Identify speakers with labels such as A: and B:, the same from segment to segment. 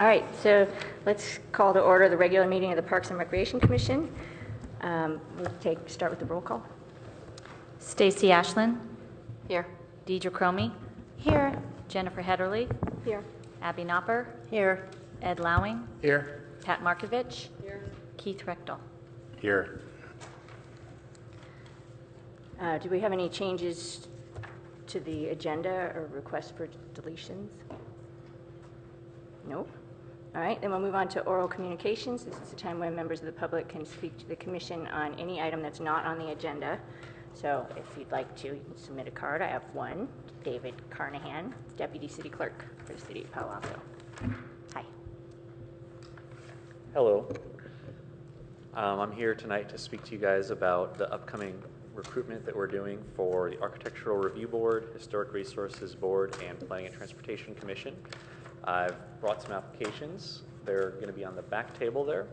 A: All right, so let's call to order the regular meeting of the Parks and Recreation Commission. We'll start with the roll call.
B: Stacy Ashland.
A: Here.
B: Deidre Cromie.
A: Here.
B: Jennifer Hedderly.
A: Here.
B: Abby Knopper.
A: Here.
B: Ed Lowing.
C: Here.
B: Pat Markovich.
A: Here.
B: Keith Rechtel.
C: Here.
A: Do we have any changes to the agenda or requests for deletions? Nope. All right, then we'll move on to oral communications. This is the time when members of the public can speak to the commission on any item that's not on the agenda. So if you'd like to, you can submit a card. I have one. David Carnahan, Deputy City Clerk for the City of Palo Alto. Hi.
D: Hello. I'm here tonight to speak to you guys about the upcoming recruitment that we're doing for the Architectural Review Board, Historic Resources Board, and Planning and Transportation Commission. I've brought some applications. They're going to be on the back table there.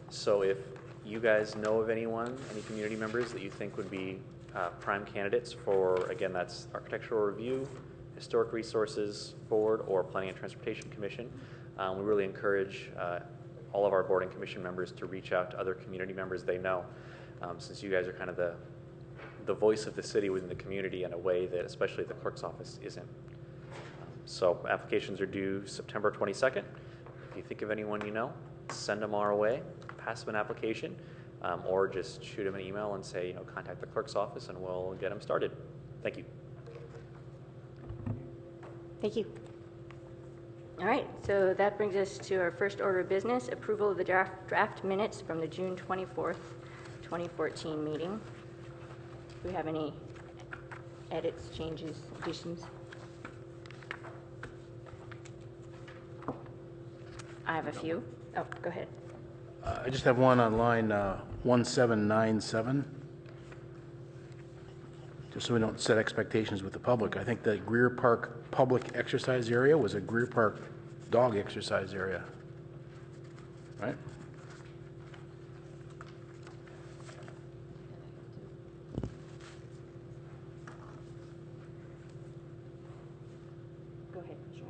D: So if you guys know of anyone, any community members that you think would be prime candidates for, again, that's Architectural Review, Historic Resources Board, or Planning and Transportation Commission, we really encourage all of our board and commission members to reach out to other community members they know, since you guys are kind of the voice of the city within the community in a way that especially the clerk's office isn't. So applications are due September 22nd. If you think of anyone you know, send them our way, pass them an application, or just shoot them an email and say, contact the clerk's office and we'll get them started. Thank you.
A: Thank you. All right, so that brings us to our first order of business, approval of the draft minutes from the June 24th, 2014 meeting. Do we have any edits, changes, additions? I have a few. Oh, go ahead.
C: I just have one on line 1797. Just so we don't set expectations with the public. I think the Greer Park public exercise area was a Greer Park dog exercise area. Right?
A: Go ahead, Mr.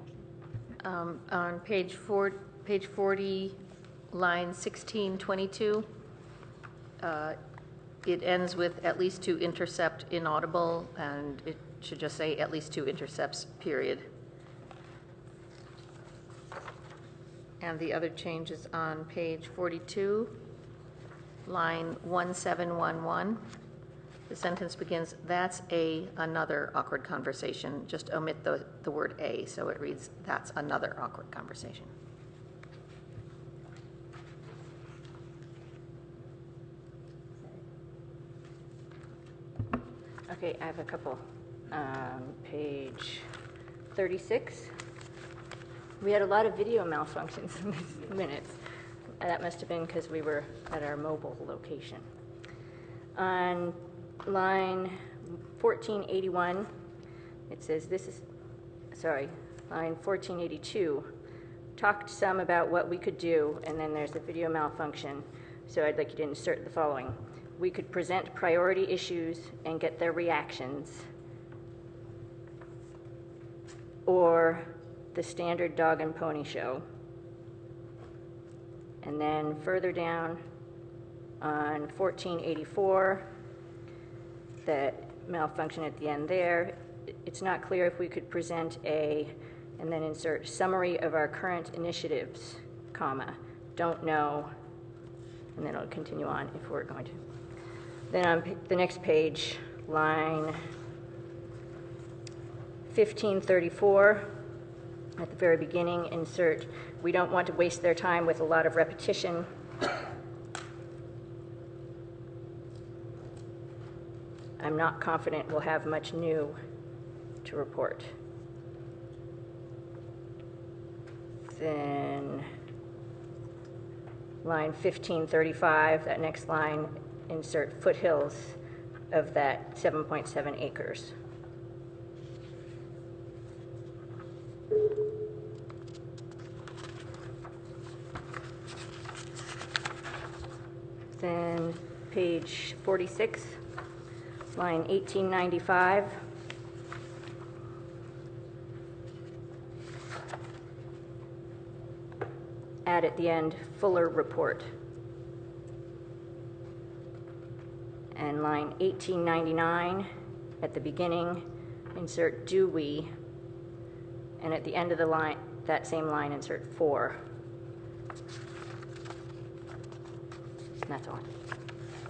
A: Ashton.
E: On page 40, line 1622, it ends with at least to intercept inaudible, and it should just say at least 2 intercepts, period. And the other change is on page 42, line 1711. The sentence begins, that's another awkward conversation. Just omit the word a, so it reads, that's another awkward conversation.
A: Okay, I have a couple. Page 36. We had a lot of video malfunctions in these minutes. That must have been because we were at our mobile location. On line 1481, it says line 1482, talked some about what we could do, and then there's a video malfunction, so I'd like you to insert the following. We could present priority issues and get their reactions, or the standard dog and pony show. And then further down on 1484, that malfunction at the end there, it's not clear if we could present and then insert summary of our current initiatives, comma, don't know, and then it'll continue on if we're going to. Then on the next page, line 1534, at the very beginning, insert, we don't want to waste their time with a lot of repetition. I'm not confident we'll have much new to report. Then line 1535, that next line, insert foothills of that 7.7 acres. Then page 46, line 1895. add at the end, Fuller report. And line 1899, at the beginning, insert do we, and at the end of the line, that same line, insert for. And that's all.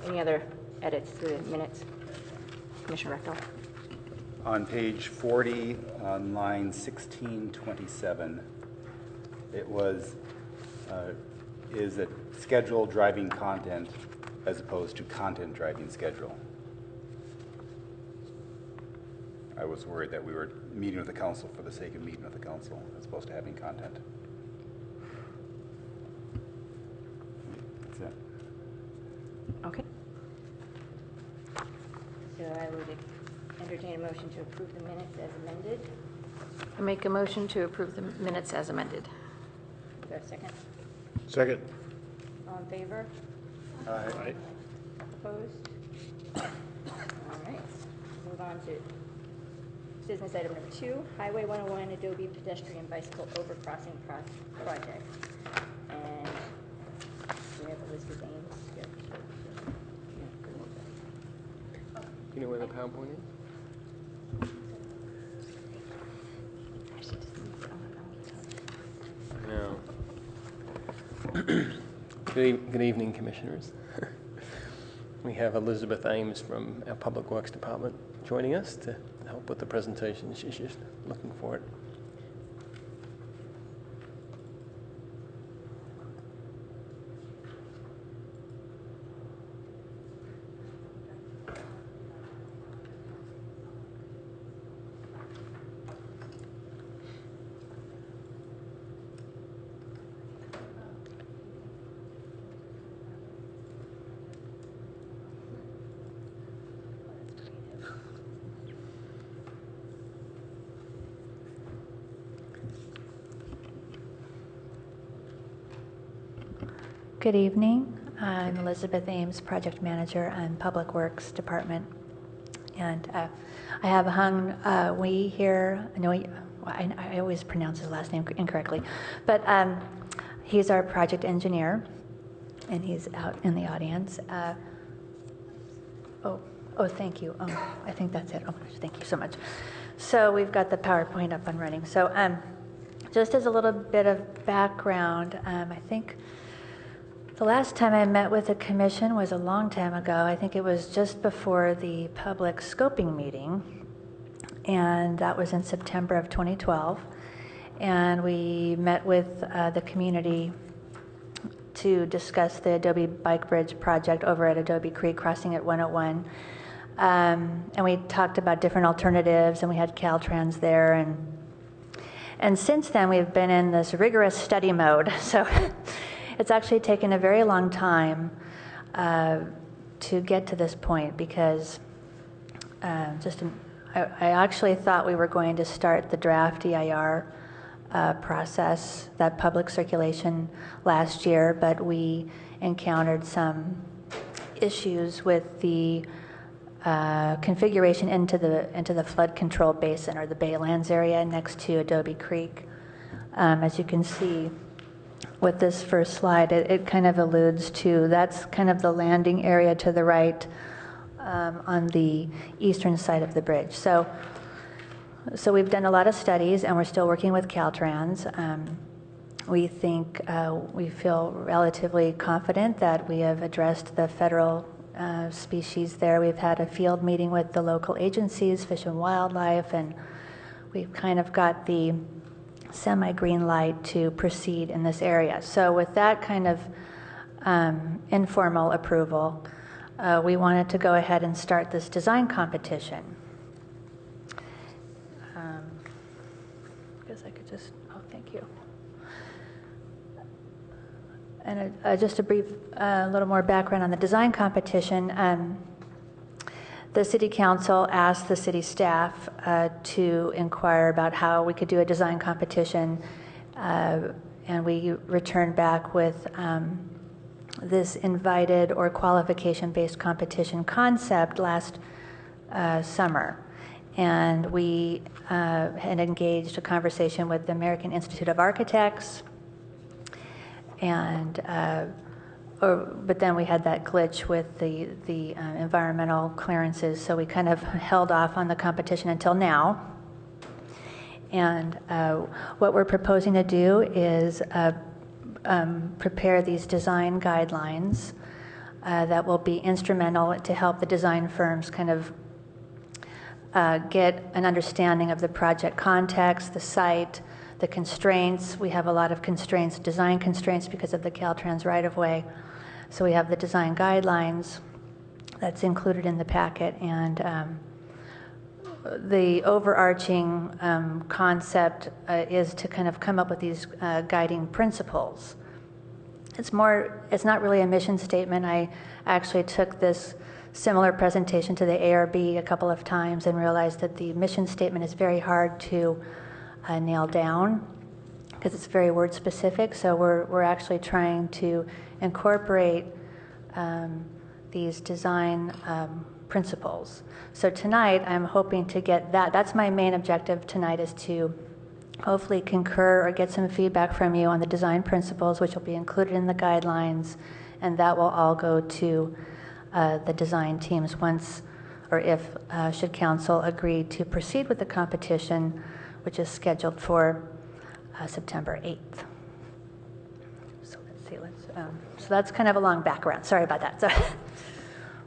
A: Any other edits to the minutes? Commissioner Rectal?
F: On page 40, on line 1627, it was, is it schedule driving content as opposed to content driving schedule? I was worried that we were meeting with the council for the sake of meeting with the council as opposed to having content. That's it.
A: Okay. So I would entertain a motion to approve the minutes as amended.
E: I make a motion to approve the minutes as amended.
A: Is there a second?
C: Second.
A: All in favor?
C: Aye.
A: Opposed? All right. Move on to business item number 2, Highway 101 Adobe Pedestrian Bicycle Overcrossing Project. And we have Elizabeth Ames here.
G: You know where the PowerPoint is? No. Good evening, Commissioners. We have Elizabeth Ames from our Public Works Department joining us to help with the presentation. She's just looking for it.
H: Good evening. I'm Elizabeth Ames, Project Manager on Public Works Department. And I have hung we here. I know I always pronounce his last name incorrectly, but he's our project engineer, and he's out in the audience. Oh, thank you. I think that's it. Oh, thank you so much. So we've got the PowerPoint up and running. So just as a little bit of background, I think the last time I met with the commission was a long time ago. I think it was just before the public scoping meeting, and that was in September of 2012. And we met with the community to discuss the Adobe Bike Bridge project over at Adobe Creek crossing at 101. And we talked about different alternatives, and we had Caltrans there. And since then, we've been in this rigorous study mode. So it's actually taken a very long time to get to this point, because I actually thought we were going to start the draft EIR process, that public circulation, last year, but we encountered some issues with the configuration into the flood control basin, or the Baylands area next to Adobe Creek. As you can see with this first slide, it kind of alludes to, that's kind of the landing area to the right on the eastern side of the bridge. So we've done a lot of studies, and we're still working with Caltrans. We think, we feel relatively confident that we have addressed the federal species there. We've had a field meeting with the local agencies, Fish and Wildlife, and we've kind of got the semi-green light to proceed in this area. So with that kind of informal approval, we wanted to go ahead and start this design competition. I guess I could just, thank you. And just a brief, little more background on the design competition. The City Council asked the city staff to inquire about how we could do a design competition, and we returned back with this invited or qualification-based competition concept last summer. And we had engaged a conversation with the American Institute of Architects, And but then we had that glitch with the environmental clearances, so we kind of held off on the competition until now. And what we're proposing to do is prepare these design guidelines that will be instrumental to help the design firms kind of get an understanding of the project context, the site, the constraints. We have a lot of constraints, design constraints, because of the Caltrans right-of-way. So we have the design guidelines that's included in the packet, and the overarching concept is to kind of come up with these guiding principles. It's not really a mission statement. I actually took this similar presentation to the ARB a couple of times and realized that the mission statement is very hard to nail down because it's very word specific. So we're actually trying to incorporate these design principles. So tonight I'm hoping to get that. That's my main objective tonight, is to hopefully concur or get some feedback from you on the design principles, which will be included in the guidelines, and that will all go to the design teams once, or if should council agree to proceed with the competition, which is scheduled for September 8th. So let's see, so that's kind of a long background. Sorry about that. So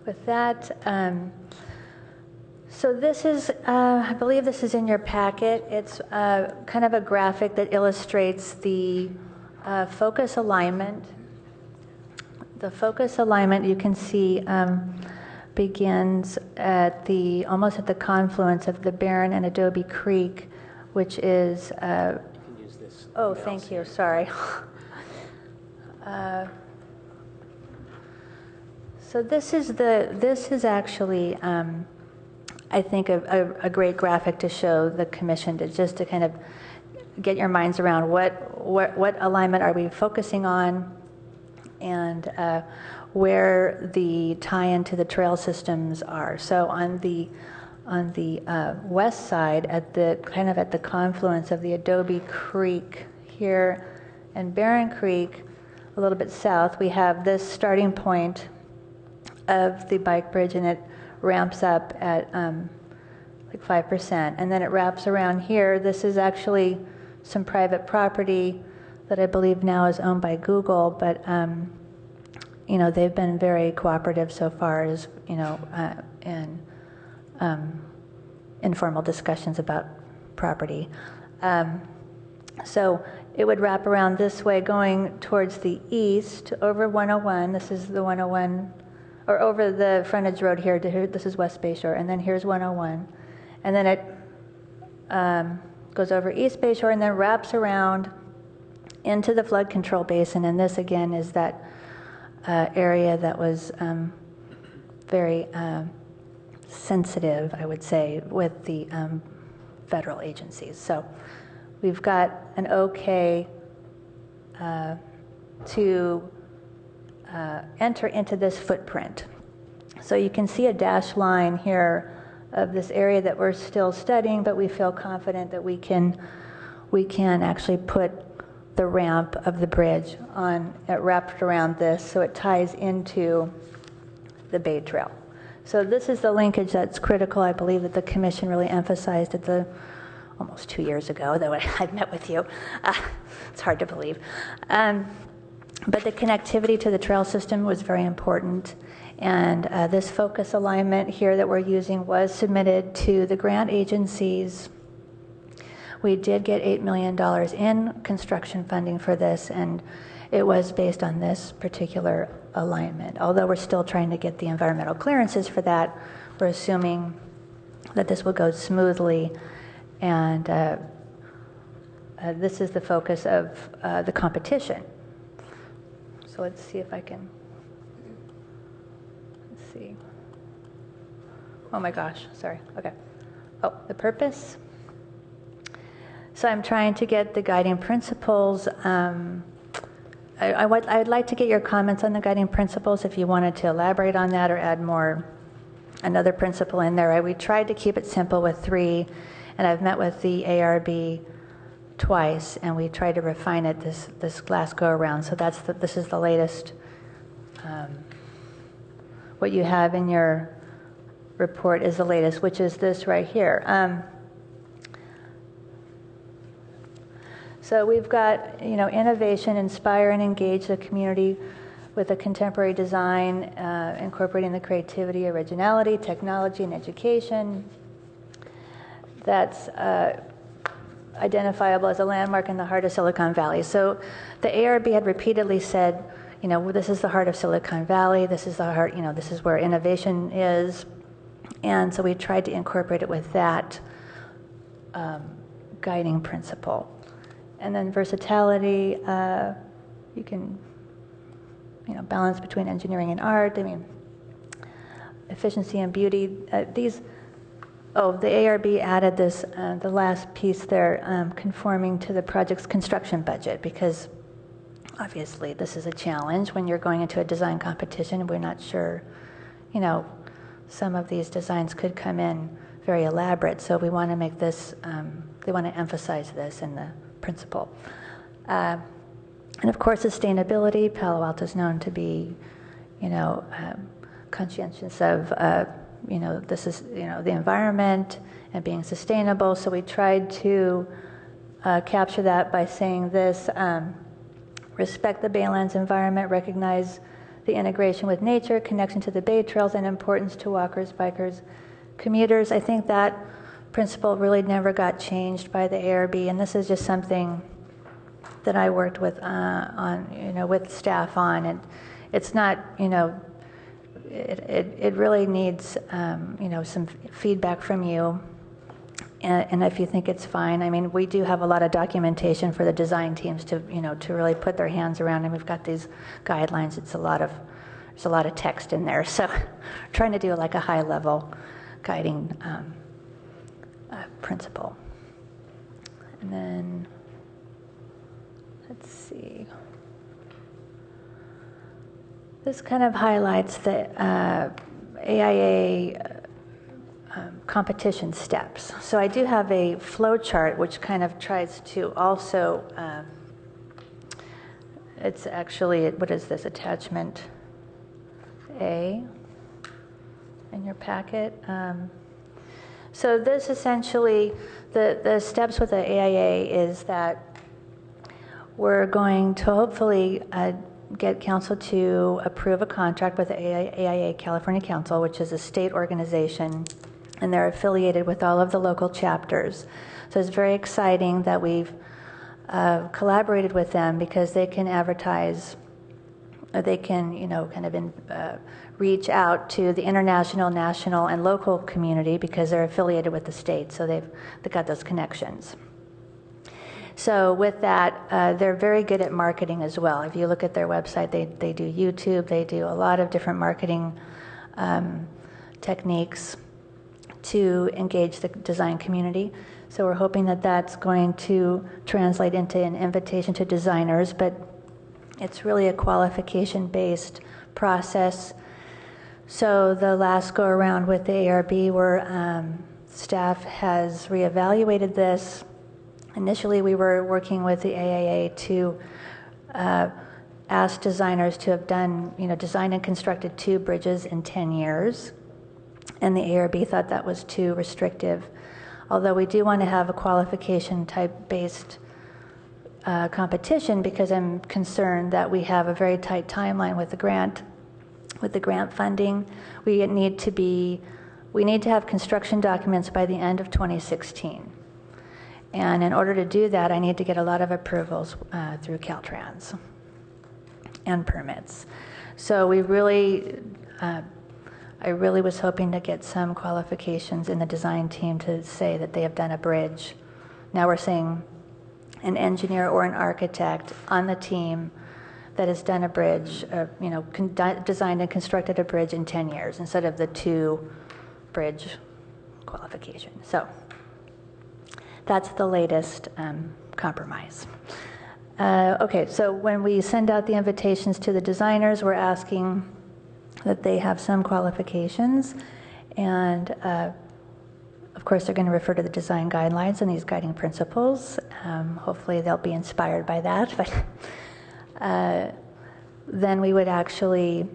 H: with that, so this is, I believe this is in your packet. It's kind of a graphic that illustrates the focus alignment. The focus alignment, you can see, begins at almost at the confluence of the Barron and Adobe Creek, which is, oh, thank you, sorry. So this is actually, I think, a great graphic to show the commission, to kind of get your minds around what alignment are we focusing on, and where the tie-in to the trail systems are. So on the west side, at the confluence of the Adobe Creek here and Barron Creek, a little bit south, we have this starting point of the bike bridge, and it ramps up at like 5%, and then it wraps around here. This is actually some private property that I believe now is owned by Google, but you know, they've been very cooperative so far, as you know, in informal discussions about property. So it would wrap around this way, going towards the east over 101. This is the 101, or over the frontage road here to here. This is West Bay Shore, and then here's 101, and then it goes over East Bay Shore and then wraps around into the flood control basin. And this again is that area that was very sensitive, I would say, with the federal agencies. So we've got an okay to enter into this footprint. So you can see a dashed line here of this area that we're still studying, but we feel confident that we can actually put the ramp of the bridge on, wrapped around this, so it ties into the Bay Trail. So this is the linkage that's critical. I believe that the commission really emphasized it almost 2 years ago that I met with you. It's hard to believe. But the connectivity to the trail system was very important. And this focus alignment here that we're using was submitted to the grant agencies. We did get $8 million in construction funding for this, and it was based on this particular alignment. Although we're still trying to get the environmental clearances for that, we're assuming that this will go smoothly. And this is the focus of the competition. So let's see if I can, let's see. Oh my gosh, sorry, okay. Oh, the purpose. So I'm trying to get the guiding principles. I'd like to get your comments on the guiding principles if you wanted to elaborate on that or add another principle in there. We tried to keep it simple with 3, and I've met with the ARB twice, and we tried to refine it this last go around. So this is the latest. What you have in your report is the latest, which is this right here. So we've got, innovation, inspire and engage the community with a contemporary design, incorporating the creativity, originality, technology, and education. That's identifiable as a landmark in the heart of Silicon Valley. So the ARB had repeatedly said, this is the heart of Silicon Valley, this is the heart, this is where innovation is. And so we tried to incorporate it with that guiding principle. And then versatility, you can, balance between engineering and art. I mean, efficiency and beauty. The ARB added this, the last piece there, conforming to the project's construction budget, because obviously this is a challenge when you're going into a design competition. We're not sure, some of these designs could come in very elaborate, so we want to make this, they want to emphasize this in the principle. And of course, sustainability. Palo Alto is known to be, conscientious of, this is, the environment and being sustainable. So we tried to capture that by saying this, respect the Baylands environment, recognize the integration with nature, connection to the Bay Trails, and importance to walkers, bikers, commuters. I think that principle really never got changed by the ARB, and this is just something that I worked with with staff on. And it's not, it really needs, some feedback from you. And if you think it's fine, I mean, we do have a lot of documentation for the design teams to, to really put their hands around, and we've got these guidelines. There's a lot of text in there. So trying to do like a high level guiding principle. And then, let's see. This kind of highlights the AIA competition steps. So I do have a flow chart which kind of tries to also, it's actually, what is this, attachment A in your packet. So this essentially, the steps with the AIA is that we're going to hopefully get council to approve a contract with the AIA California Council, which is a state organization, and they're affiliated with all of the local chapters. So it's very exciting that we've collaborated with them, because they can advertise, they can, reach out to the international, national, and local community, because they're affiliated with the state, so they've got those connections. So with that, they're very good at marketing as well. If you look at their website, they do YouTube, they do a lot of different marketing techniques to engage the design community. So we're hoping that that's going to translate into an invitation to designers, but it's really a qualification-based process. So the last go around with the ARB, where staff has reevaluated this. Initially, we were working with the AIA to ask designers to have done, designed and constructed 2 bridges in 10 years. And the ARB thought that was too restrictive. Although we do want to have a qualification type based competition, because I'm concerned that we have a very tight timeline with the grant funding. We need to have construction documents by the end of 2016. And in order to do that, I need to get a lot of approvals through Caltrans and permits. So we really, I really was hoping to get some qualifications in the design team to say that they have done a bridge. Now we're saying an engineer or an architect on the team that has done a bridge, designed and constructed a bridge in 10 years instead of the 2 bridge qualification. So that's the latest compromise. Okay, so when we send out the invitations to the designers, we're asking that they have some qualifications, and of course, they're going to refer to the design guidelines and these guiding principles. Hopefully they'll be inspired by that. But then we would actually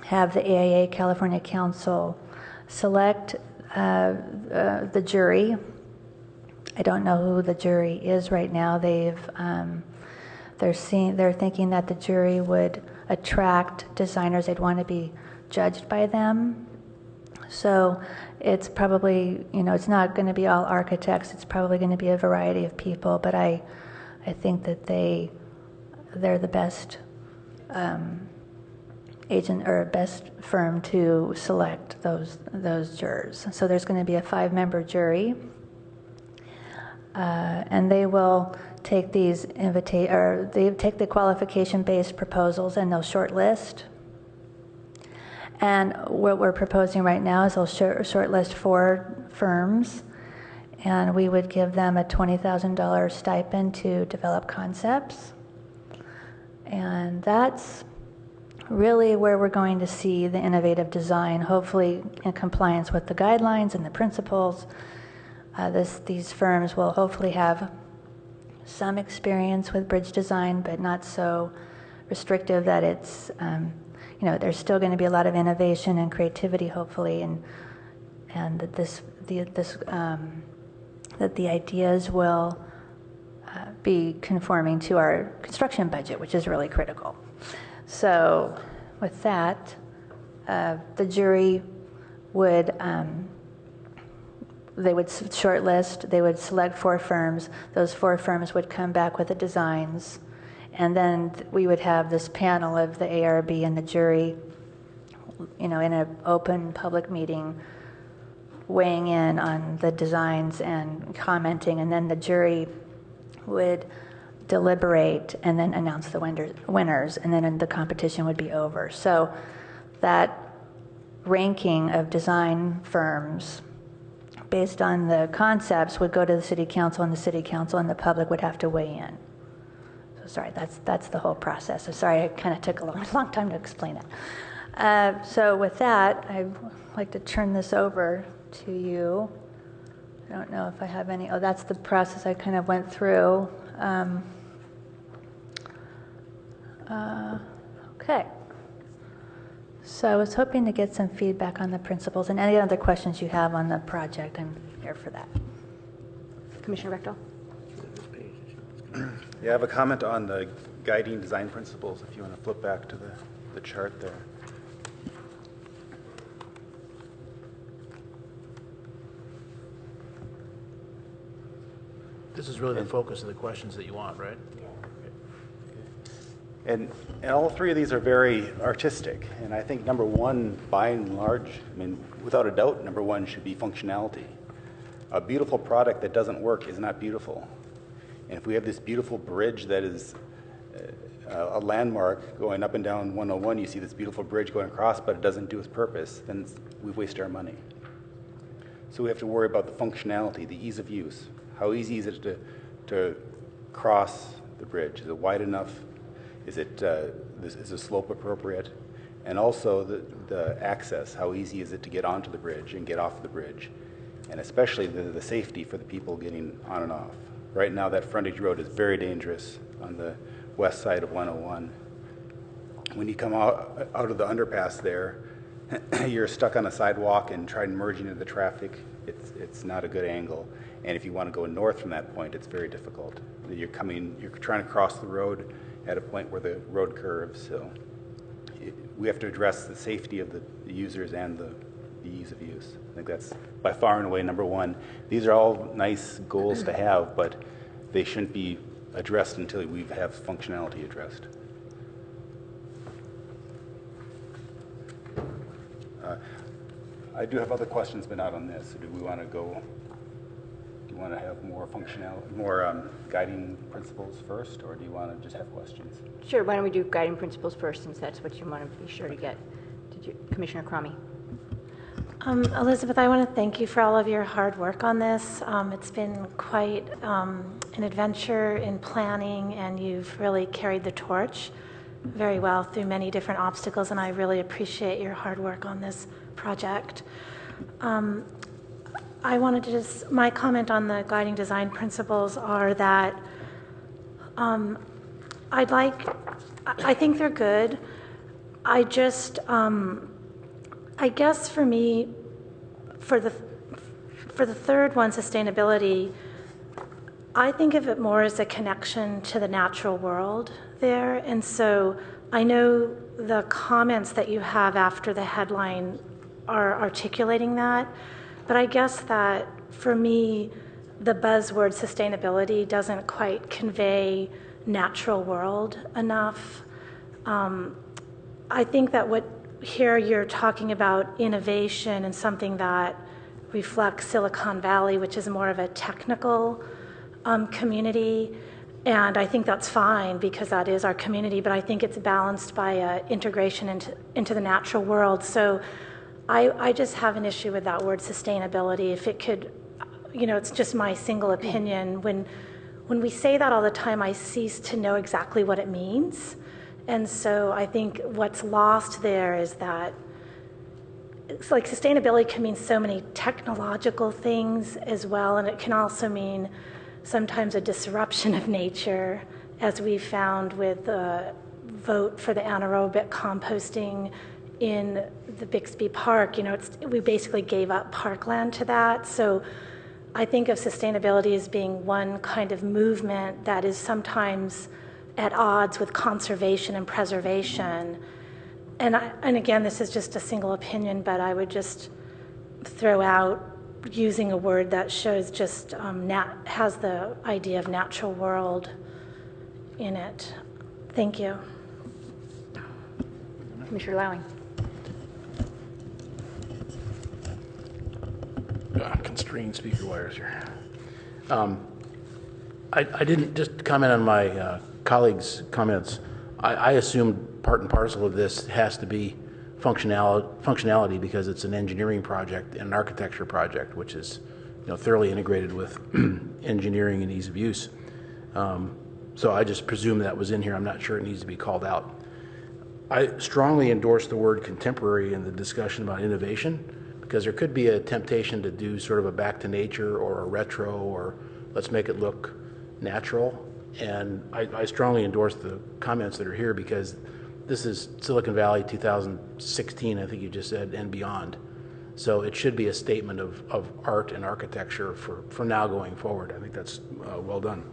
H: have the AIA California Council select the jury. I don't know who the jury is right now. They're thinking that the jury would attract designers. They'd want to be judged by them. So it's probably, it's not going to be all architects. It's probably going to be a variety of people. But I think that they're the best agent or best firm to select those jurors. So there's going to be a 5-member jury, and they will take these they take the qualification-based proposals and they'll shortlist. And what we're proposing right now is they'll shortlist 4 firms, and we would give them a $20,000 stipend to develop concepts. And that's really where we're going to see the innovative design, hopefully in compliance with the guidelines and the principles. These firms will hopefully have some experience with bridge design, but not so restrictive that it's, there's still going to be a lot of innovation and creativity, hopefully, and that that the ideas will be conforming to our construction budget, which is really critical. So with that, the jury would, they would shortlist, they would select 4 firms. Those 4 firms would come back with the designs. And then we would have this panel of the ARB and the jury, in an open public meeting, weighing in on the designs and commenting. And then the jury would deliberate and then announce the winners, and then the competition would be over. So that ranking of design firms based on the concepts would go to the city council, and the city council and the public would have to weigh in. So sorry, that's the whole process. So sorry, I kind of took a long time to explain it. So with that, I'd like to turn this over to you. I don't know if I have any. Oh, that's the process I kind of went through. Okay. So I was hoping to get some feedback on the principles, and any other questions you have on the project, I'm here for that.
A: Commissioner Rectal?
F: Yeah, I have a comment on the guiding design principles, if you want to flip back to the chart there.
C: This is really the focus of the questions that you want, right?
F: And all 3 of these are very artistic. And I think number 1, by and large, without a doubt, number 1 should be functionality. A beautiful product that doesn't work is not beautiful. And if we have this beautiful bridge that is a landmark going up and down 101, you see this beautiful bridge going across, but it doesn't do its purpose, then we've wasted our money. So we have to worry about the functionality, the ease of use. How easy is it to cross the bridge? Is it wide enough? Is the slope appropriate? And also the access, how easy is it to get onto the bridge and get off the bridge? And especially the safety for the people getting on and off. Right now that frontage road is very dangerous on the west side of 101. When you come out of the underpass there, you're stuck on a sidewalk and try and merge into the traffic. It's not a good angle. And if you want to go north from that point, it's very difficult. You're trying to cross the road at a point where the road curves. So we have to address the safety of the users and the ease of use. I think that's by far and away number 1. These are all nice goals to have, but they shouldn't be addressed until we have functionality addressed. I do have other questions, but not on this. So do we want to go? Do you want to have more guiding principles first, or do you want to just have questions?
A: Sure, why don't we do guiding principles first, since that's what you want to be sure to get. Commissioner Cromie?
I: Elizabeth, I want to thank you for all of your hard work on this. It's been quite an adventure in planning, and you've really carried the torch very well through many different obstacles, and I really appreciate your hard work on this project. I wanted to just, my comment on the guiding design principles are that I think they're good. I just, I guess for me, for the third one, sustainability, I think of it more as a connection to the natural world there. And so I know the comments that you have after the headline are articulating that, but I guess that for me, the buzzword sustainability doesn't quite convey natural world enough. I think that what here you're talking about innovation and something that reflects Silicon Valley, which is more of a technical community. And I think that's fine because that is our community, but I think it's balanced by integration into the natural world. So I just have an issue with that word sustainability. If it could, it's just my single opinion. When we say that all the time, I cease to know exactly what it means. And so I think what's lost there is that it's like sustainability can mean so many technological things as well, and it can also mean sometimes a disruption of nature, as we found with the vote for the anaerobic composting in the Bixby Park. We basically gave up parkland to that. So I think of sustainability as being one kind of movement that is sometimes at odds with conservation and preservation. And again, this is just a single opinion, but I would just throw out using a word that shows just has the idea of natural world in it. Thank you.
A: Commissioner Lowing.
C: Constrained speaker wires here. I didn't just comment on my colleagues' comments. I assumed part and parcel of this has to be functionality because it's an engineering project and an architecture project, which is thoroughly integrated with engineering and ease of use. So I just presume that was in here. I'm not sure it needs to be called out. I strongly endorse the word contemporary in the discussion about innovation, because there could be a temptation to do sort of a back to nature or a retro or let's make it look natural. And I strongly endorse the comments that are here because this is Silicon Valley 2016, I think you just said, and beyond. So it should be a statement of art and architecture for now going forward. I think that's well done.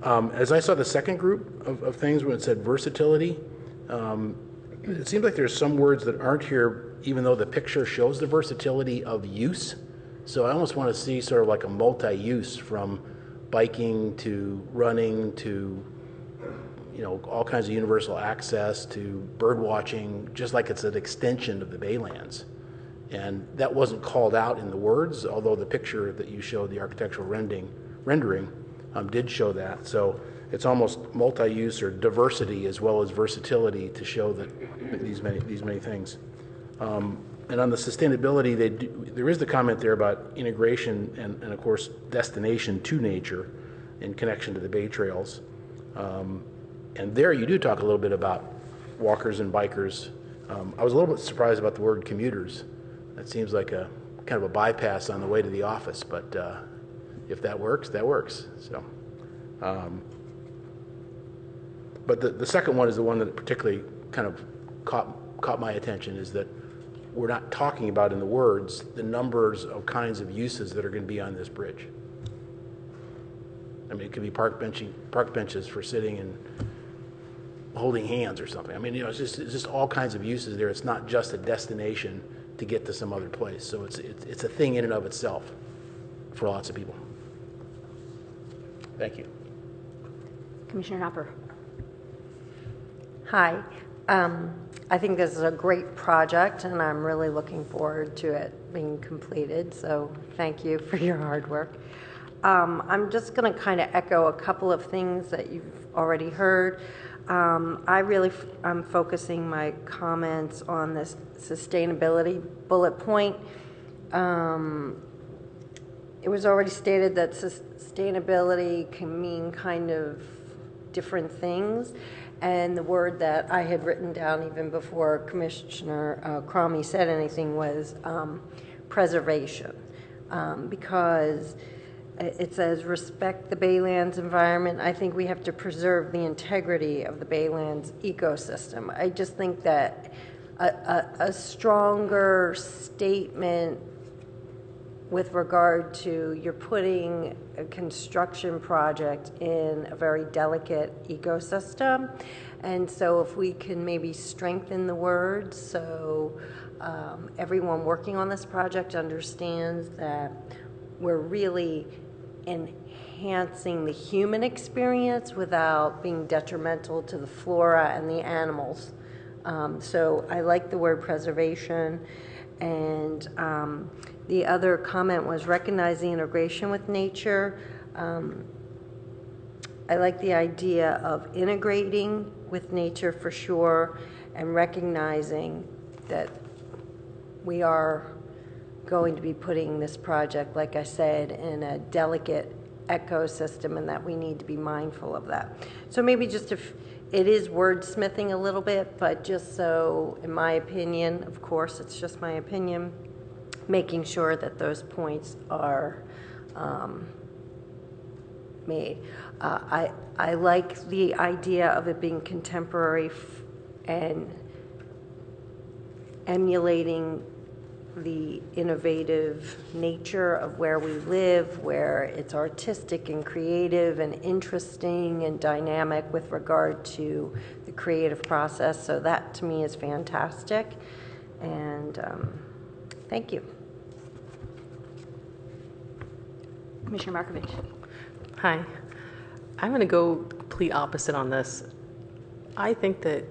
C: As I saw the second group of things when it said versatility, it seems like there's some words that aren't here, even though the picture shows the versatility of use. So I almost want to see sort of like a multi-use from biking to running to all kinds of universal access to bird watching, just like it's an extension of the Baylands. And that wasn't called out in the words, although the picture that you showed, the architectural rendering, did show that. So it's almost multi-use or diversity as well as versatility to show that these many things. And on the sustainability, there is the comment there about integration and of course destination to nature in connection to the Bay Trails. And there you do talk a little bit about walkers and bikers. I was a little bit surprised about the word commuters. That seems like a kind of a bypass on the way to the office, but if that works, that works. So, but the second one is the one that particularly kind of caught my attention, is that we're not talking about in the words the numbers of kinds of uses that are going to be on this bridge. I mean, it could be park benches for sitting and holding hands or something. I mean, it's just all kinds of uses there. It's not just a destination to get to some other place. So it's a thing in and of itself for lots of people. Thank you.
A: Commissioner Hopper.
J: Hi. I think this is a great project, and I'm really looking forward to it being completed. So thank you for your hard work. I'm just going to kind of echo a couple of things that you've already heard. I'm focusing my comments on this sustainability bullet point. It was already stated that sustainability can mean kind of different things. And the word that I had written down even before Commissioner Cromie said anything was preservation. because it says respect the Baylands environment. I think we have to preserve the integrity of the Baylands ecosystem. I just think that a stronger statement with regard to you're putting a construction project in a very delicate ecosystem. And so if we can maybe strengthen the words so everyone working on this project understands that we're really enhancing the human experience without being detrimental to the flora and the animals. So I like the word preservation. And the other comment was recognize the integration with nature. I like the idea of integrating with nature for sure, and recognizing that we are going to be putting this project, like I said, in a delicate ecosystem, and that we need to be mindful of that. So maybe just if it is wordsmithing a little bit, but just so, in my opinion, of course, it's just my opinion, making sure that those points are made. I like the idea of it being contemporary and emulating the innovative nature of where we live, where it's artistic and creative and interesting and dynamic with regard to the creative process. So that to me is fantastic. And thank you.
A: Commissioner Markovich.
K: Hi. I'm going to go complete opposite on this. I think that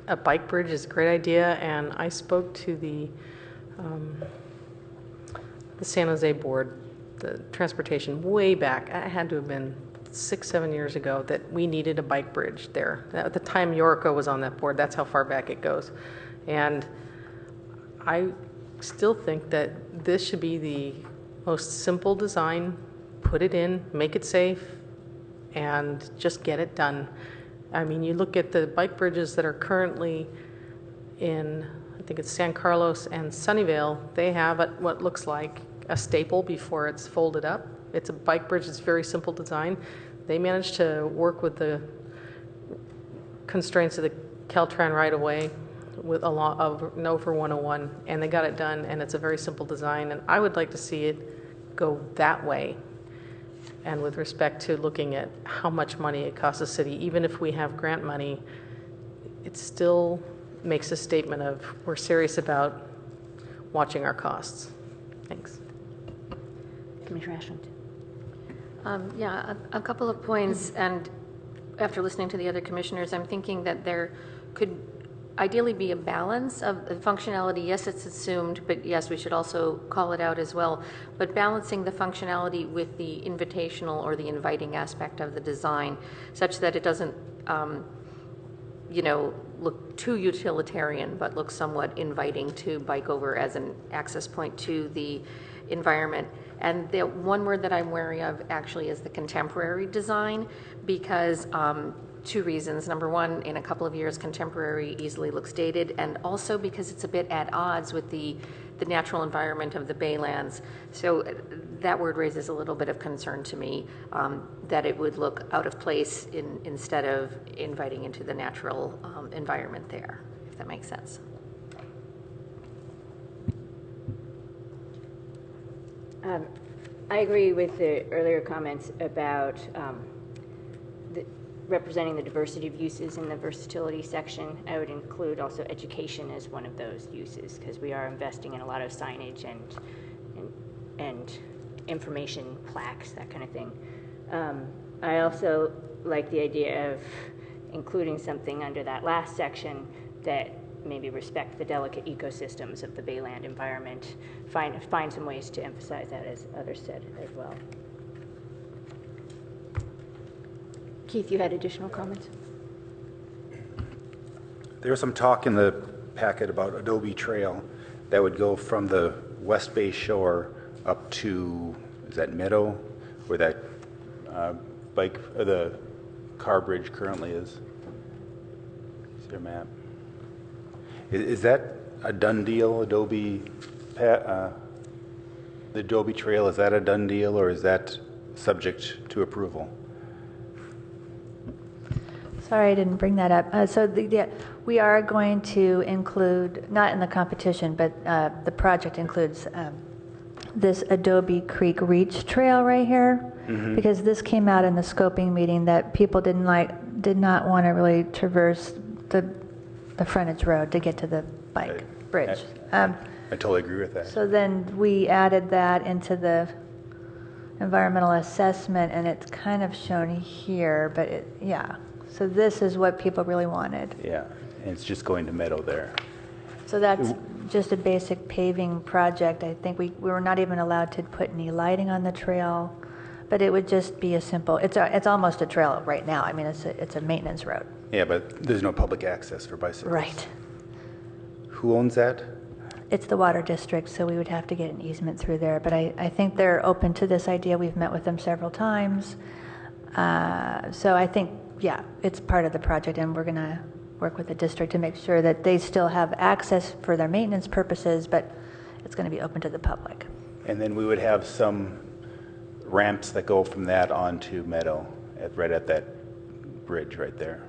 K: a bike bridge is a great idea, and I spoke to the San Jose board, the transportation, way back. It had to have been 6-7 years ago that we needed a bike bridge there. At the time Yorico was on that board, that's how far back it goes. And I still think that this should be the most simple design. Put it in, make it safe, and just get it done. I mean, you look at the bike bridges that are currently in, I think it's San Carlos and Sunnyvale, they have what looks like a staple before it's folded up. It's a bike bridge, it's very simple design. They managed to work with the constraints of the Caltran right-of-way with a lot of no for 101, and they got it done, and it's a very simple design, and I would like to see it go that way. And with respect to looking at how much money it costs the city, even if we have grant money, it still makes a statement of we're serious about watching our costs. Thanks.
A: Commissioner Ashland.
E: Yeah, a couple of points, and after listening to the other commissioners, I'm thinking that there could ideally be a balance of the functionality. Yes, it's assumed, but yes, we should also call it out as well. But balancing the functionality with the invitational or the inviting aspect of the design, such that it doesn't, look too utilitarian, but look somewhat inviting to bike over as an access point to the environment. And the one word that I'm wary of actually is the contemporary design, because two reasons. Number one, in a couple of years, contemporary easily looks dated, and also because it's a bit at odds with the natural environment of the Baylands. So that word raises a little bit of concern to me, that it would look out of place instead of inviting into the natural environment there, if that makes sense.
A: I agree with the earlier comments about representing the diversity of uses in the versatility section. I would include also education as one of those uses, because we are investing in a lot of signage and information plaques, that kind of thing. I also like the idea of including something under that last section that maybe respect the delicate ecosystems of the Bayland environment. Find some ways to emphasize that, as others said as well. Keith, you had additional comments?
F: There was some talk in the packet about Adobe Trail that would go from the West Bay shore up to, is that Meadow, where that the car bridge currently is. Is there a map? Is that a done deal, Adobe The Adobe Trail, is that a done deal or is that subject to approval?
H: Sorry, I didn't bring that up. We are going to include, not in the competition, but the project includes this Adobe Creek Reach Trail right here, because this came out in the scoping meeting that people did not want to really traverse the frontage road to get to the bike bridge.
F: I totally agree with that.
H: So then we added that into the environmental assessment, and it's kind of shown here, but yeah. So this is what people really wanted.
F: Yeah, and it's just going to Meadow there.
H: So that's just a basic paving project. I think we were not even allowed to put any lighting on the trail, but it would just be a simple, it's almost a trail right now. I mean, it's a maintenance road.
F: Yeah, but there's no public access for bicycles.
H: Right.
F: Who owns that?
H: It's the water district, so we would have to get an easement through there. But I think they're open to this idea. We've met with them several times. So I think, yeah, it's part of the project, and we're going to work with the district to make sure that they still have access for their maintenance purposes, but it's going to be open to the public.
F: And then we would have some ramps that go from that onto Meadow, right at that bridge right there.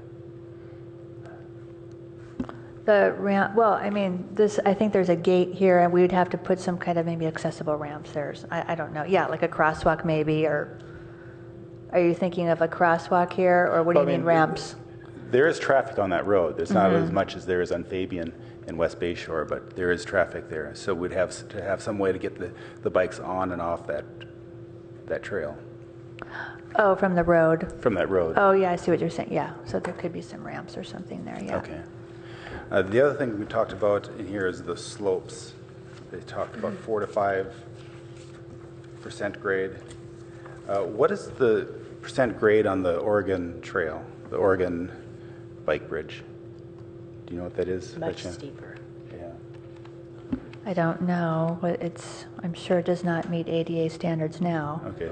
H: The ramp, well, I mean, I think there's a gate here, and we would have to put some kind of maybe accessible ramps there. I don't know. Yeah, like a crosswalk maybe, or are you thinking of a crosswalk here, or what do you mean ramps?
F: There is traffic on that road. There's not as much as there is on Fabian and West Bayshore, but there is traffic there. So we'd have to have some way to get the bikes on and off that trail.
H: Oh, from the road?
F: From that road.
H: Oh, yeah, I see what you're saying. Yeah, so there could be some ramps or something there, yeah.
F: Okay. The other thing we talked about in here is the slopes. They talked about 4 to 5% grade. What is the percent grade on the Oregon Trail, the Oregon Bike Bridge? Do you know what that is?
B: Much steeper.
F: Yeah.
H: I don't know. I'm sure it does not meet ADA standards now.
F: Okay.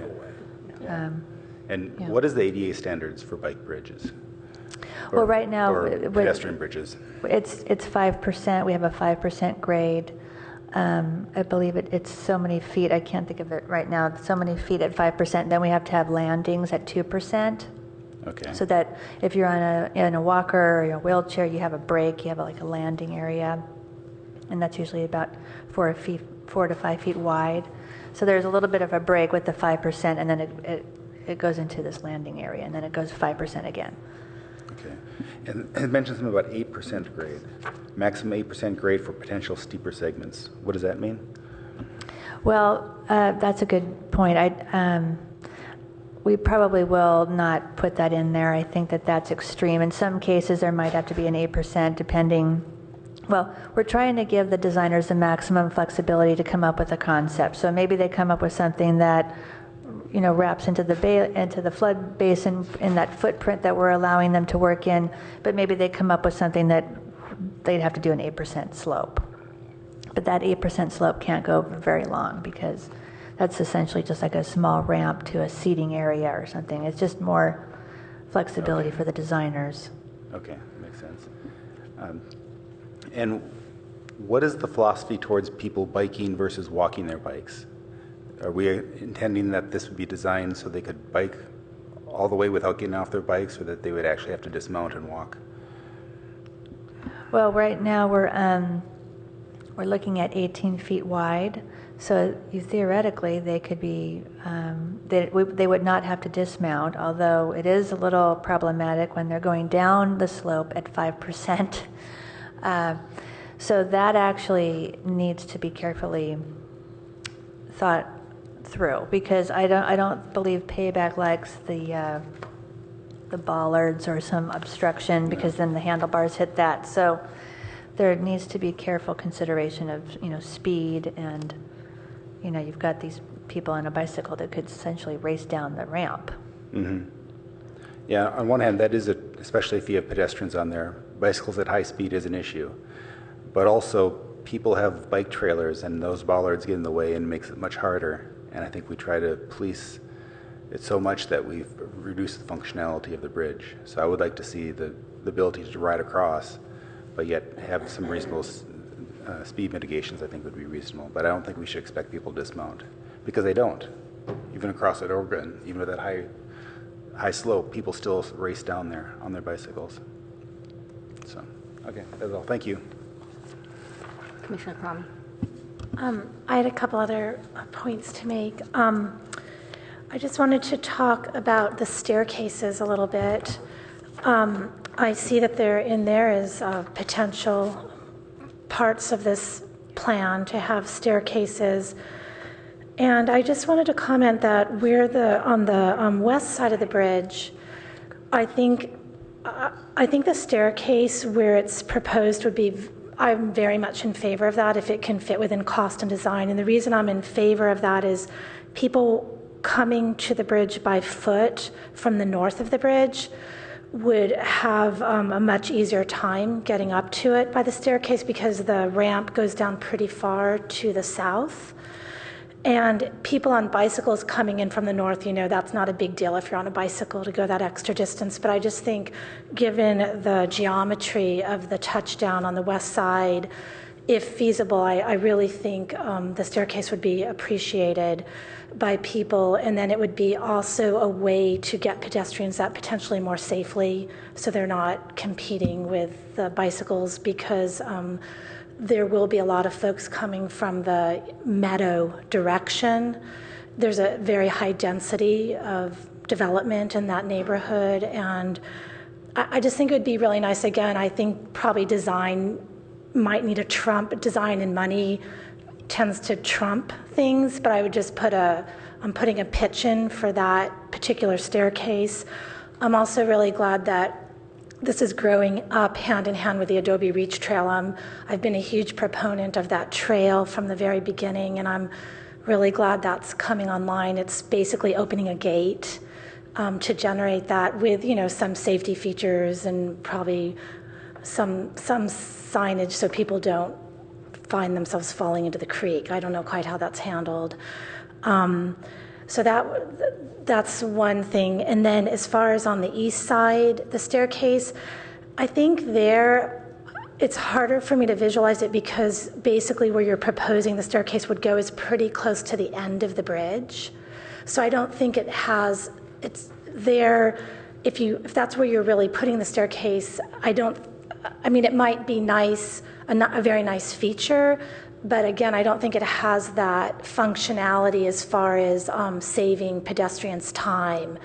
F: And
H: yeah.
F: what is the ADA standards for bike bridges?
H: Well, right now,
F: or pedestrian bridges.
H: It's 5%. We have a 5% grade. I believe it's so many feet. I can't think of it right now. So many feet at 5%. Then we have to have landings at 2%.
F: Okay.
H: So that if you're in a walker or a wheelchair, you have a break. You have like a landing area, and that's usually about 4 to 5 feet wide. So there's a little bit of a break with the 5%, and then it goes into this landing area, and then it goes 5% again.
F: Okay. And it mentioned something about 8% grade. Maximum 8% grade for potential steeper segments. What does that mean?
H: Well, that's a good point. We probably will not put that in there. I think that's extreme. In some cases, there might have to be an 8% depending. Well, we're trying to give the designers the maximum flexibility to come up with a concept. So maybe they come up with something that wraps into the flood basin in that footprint that we're allowing them to work in, but maybe they come up with something that they'd have to do an 8% slope. But that 8% slope can't go very long because that's essentially just like a small ramp to a seating area or something. It's just more flexibility for the designers.
F: Okay, makes sense. And what is the philosophy towards people biking versus walking their bikes? Are we intending that this would be designed so they could bike all the way without getting off their bikes, or that they would actually have to dismount and walk?
H: Well, right now we're looking at 18 feet wide, so theoretically they could be they would not have to dismount, although it is a little problematic when they're going down the slope at 5%. So that actually needs to be carefully thought through, because I don't believe Payback likes the bollards or some obstruction, because then the handlebars hit that. So there needs to be careful consideration of speed, and you've got these people on a bicycle that could essentially race down the ramp.
F: Mm-hmm. Yeah, on one hand, that is especially if you have pedestrians on there. Bicycles at high speed is an issue, but also people have bike trailers, and those bollards get in the way and makes it much harder. And I think we try to police it so much that we've reduced the functionality of the bridge. So I would like to see the ability to ride across, but yet have some reasonable speed mitigations. I think would be reasonable, but I don't think we should expect people to dismount. because they don't. Even across at Oregon, even at that high slope, people still race down there on their bicycles. So, okay, that's all. Thank you.
A: Commissioner Cromie.
I: I had a couple other points to make. I just wanted to talk about the staircases a little bit. I see that there is potential parts of this plan to have staircases. And I just wanted to comment that on the west side of the bridge, I think the staircase where it's proposed would be, I'm very much in favor of that if it can fit within cost and design. And the reason I'm in favor of that is people coming to the bridge by foot from the north of the bridge would have a much easier time getting up to it by the staircase because the ramp goes down pretty far to the south. And people on bicycles coming in from the north, that's not a big deal if you're on a bicycle to go that extra distance. But I just think given the geometry of the touchdown on the west side, if feasible, I really think the staircase would be appreciated by people. And then it would be also a way to get pedestrians out potentially more safely so they're not competing with the bicycles because there will be a lot of folks coming from the meadow direction. There's a very high density of development in that neighborhood, and I just think it would be really nice. Again, I think probably design might need a trump. Design and money tends to trump things, but I would just I'm putting a pitch in for that particular staircase. I'm also really glad that this is growing up hand in hand with the Adobe Reach Trail. I've been a huge proponent of that trail from the very beginning, and I'm really glad that's coming online. It's basically opening a gate to generate that with, some safety features and probably some signage so people don't find themselves falling into the creek. I don't know quite how that's handled. So that's one thing. And then as far as on the east side, the staircase, I think it's harder for me to visualize it because basically where you're proposing the staircase would go is pretty close to the end of the bridge. So I don't think it's there, if that's where you're really putting the staircase, it might be nice, a very nice feature, but again, I don't think it has that functionality as far as saving pedestrians time.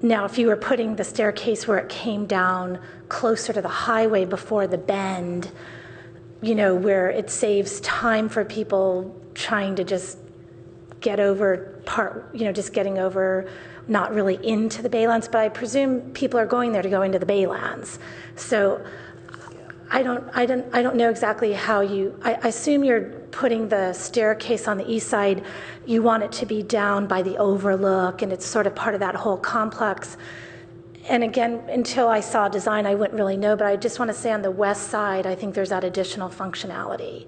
I: Now, if you were putting the staircase where it came down closer to the highway before the bend, where it saves time for people trying to just get over just getting over, not really into the Baylands, but I presume people are going there to go into the Baylands. So I don't know exactly how I assume you're putting the staircase on the east side, you want it to be down by the overlook, and it's sort of part of that whole complex. And again, until I saw design, I wouldn't really know, but I just want to say on the west side, I think there's that additional functionality.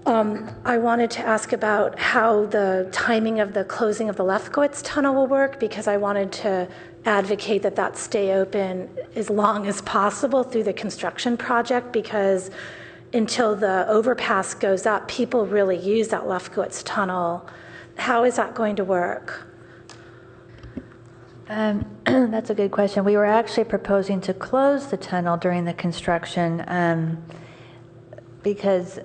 I: I wanted to ask about how the timing of the closing of the Lefkowitz tunnel will work, because I wanted to advocate that stay open as long as possible through the construction project, because until the overpass goes up, people really use that Lefkowitz tunnel. How is that going to work?
H: That's a good question. We were actually proposing to close the tunnel during the construction because,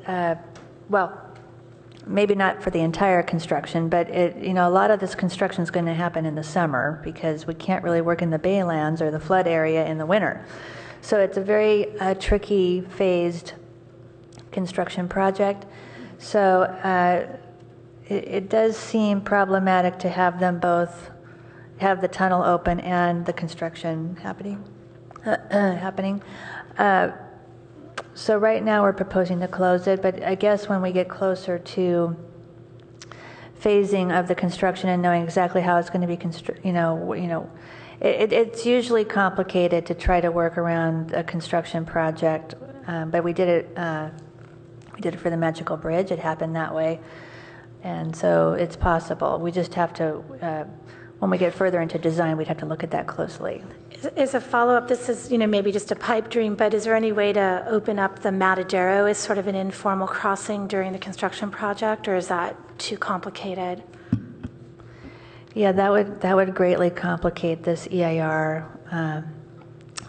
H: maybe not for the entire construction, but a lot of this construction is going to happen in the summer because we can't really work in the Baylands or the flood area in the winter. So it's a very tricky phased construction project. So it does seem problematic to have them both have the tunnel open and the construction happening. So right now we're proposing to close it, but I guess when we get closer to phasing of the construction and knowing exactly how it's going to be it's usually complicated to try to work around a construction project, but we did it for the Magical Bridge. It happened that way, and so it's possible. We just have to. When we get further into design, we'd have to look at that closely.
I: As a follow-up, this is maybe just a pipe dream, but is there any way to open up the Matadero as sort of an informal crossing during the construction project, or is that too complicated?
H: Yeah, that would greatly complicate this EIR.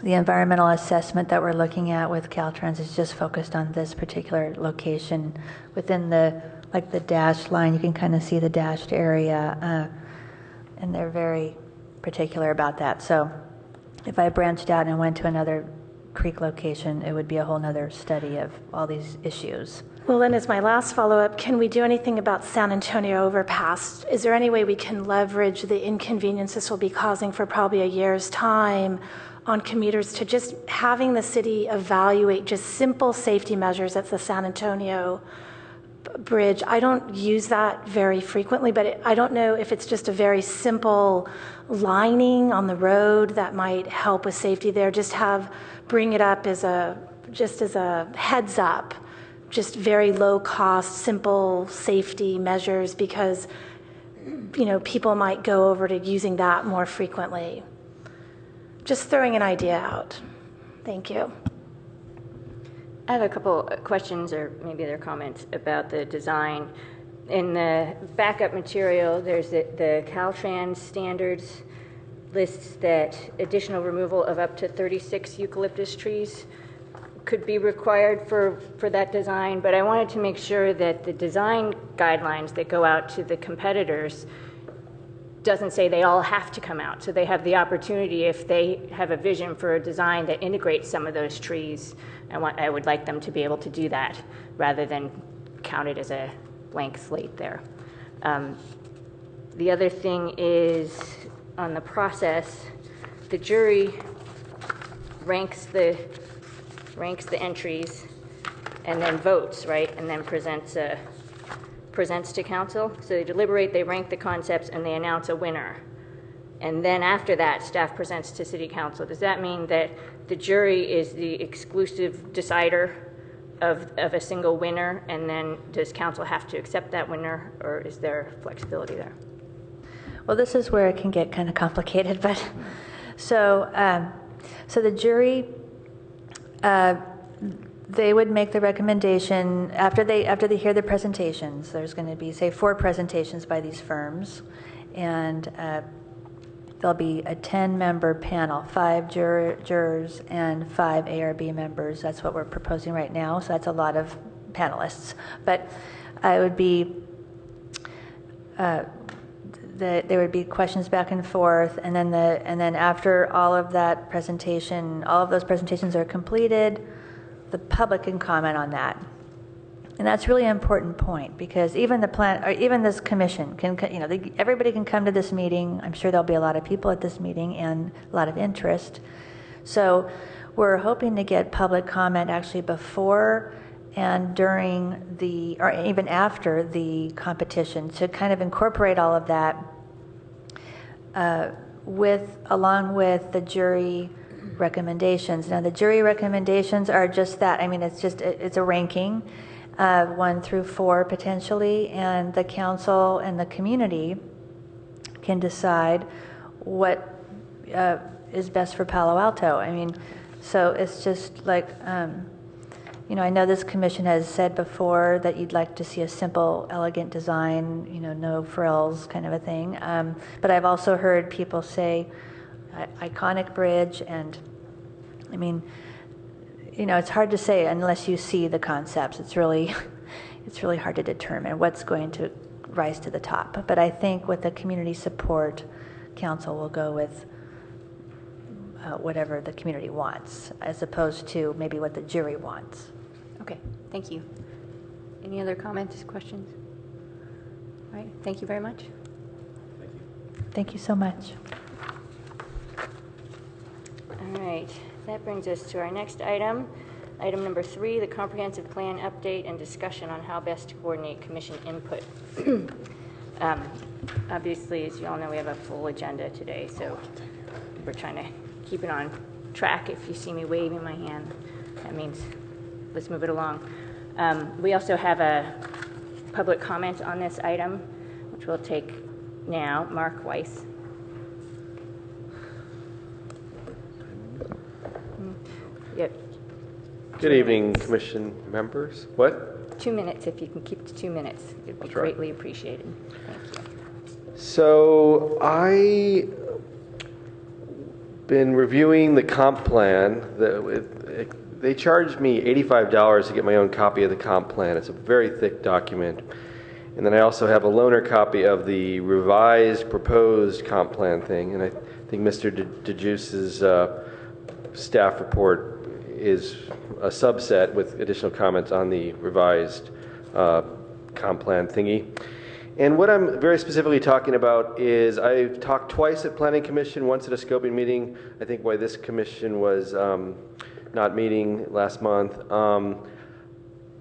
H: The environmental assessment that we're looking at with Caltrans is just focused on this particular location. Within the dashed line, you can kind of see the dashed area, and they're very particular about that. So if I branched out and went to another creek location, it would be a whole nother study of all these issues.
I: Well, then as my last follow-up, can we do anything about San Antonio overpass? Is there any way we can leverage the inconvenience this will be causing for probably a year's time on commuters to just having the city evaluate just simple safety measures at the San Antonio bridge? I don't use that very frequently, but I don't know if it's just a very simple lining on the road that might help with safety there. Bring it up as a heads up, just very low cost, simple safety measures, because people might go over to using that more frequently. Just throwing an idea out. Thank you.
A: I have a couple questions, or maybe other comments about the design. In the backup material, there's the Caltrans standards lists that additional removal of up to 36 eucalyptus trees could be required for that design, but I wanted to make sure that the design guidelines that go out to the competitors doesn't say they all have to come out. So they have the opportunity, if they have a vision for a design that integrates some of those trees, I would like them to be able to do that rather than count it as a blank slate there. The other thing is on the process, the jury ranks the entries and then votes, right? And then presents to council. So they deliberate, they rank the concepts, and they announce a winner. And then after that, staff presents to city council. Does that mean that the jury is the exclusive decider of a single winner, and then does council have to accept that winner, or is there flexibility there?
H: Well, this is where it can get kind of complicated, but so the jury, they would make the recommendation after they hear the presentations. There's going to be, say, 4 presentations by these firms, and there'll be a 10-member panel, 5 jurors and 5 ARB members. That's what we're proposing right now, so that's a lot of panelists. But it would be there would be questions back and forth, and then after all of that presentation, all of those presentations are completed, the public can comment on that. And that's really an important point, because even even this commission can, everybody can come to this meeting. I'm sure there'll be a lot of people at this meeting and a lot of interest. So we're hoping to get public comment actually before and during or even after the competition, to kind of incorporate all of that along with the jury recommendations. Now, the jury recommendations are just that. I mean, it's a ranking, 1 through 4 potentially, and the council and the community can decide what is best for Palo Alto. I mean, so it's just like, I know this commission has said before that you'd like to see a simple, elegant design, no frills kind of a thing. But I've also heard people say iconic bridge, and I mean, it's hard to say unless you see the concepts. It's really hard to determine what's going to rise to the top. But I think with the community support, council will go with whatever the community wants, as opposed to maybe what the jury wants.
A: Okay, thank you. Any other comments, questions? All right, thank you very much.
H: Thank you so much.
A: All right, that brings us to our next item. Item number 3, the comprehensive plan update and discussion on how best to coordinate commission input. Obviously, as you all know, we have a full agenda today, so we're trying to keep it on track. If you see me waving my hand, that means let's move it along. We also have a public comment on this item, which we'll take now. Mark Weiss. Yep.
L: Good evening, commission members. What?
A: 2 minutes, if you can keep to 2 minutes, it'd be greatly appreciated. Thank you.
L: So been reviewing the comp plan. They charged me $85 to get my own copy of the comp plan. It's a very thick document. And then I also have a loaner copy of the revised proposed comp plan thing. And I think Mr. DeJuice's staff report is a subset with additional comments on the revised comp plan thingy. And what I'm very specifically talking about is I've talked twice at Planning Commission, once at a scoping meeting. I think why this commission was not meeting last month.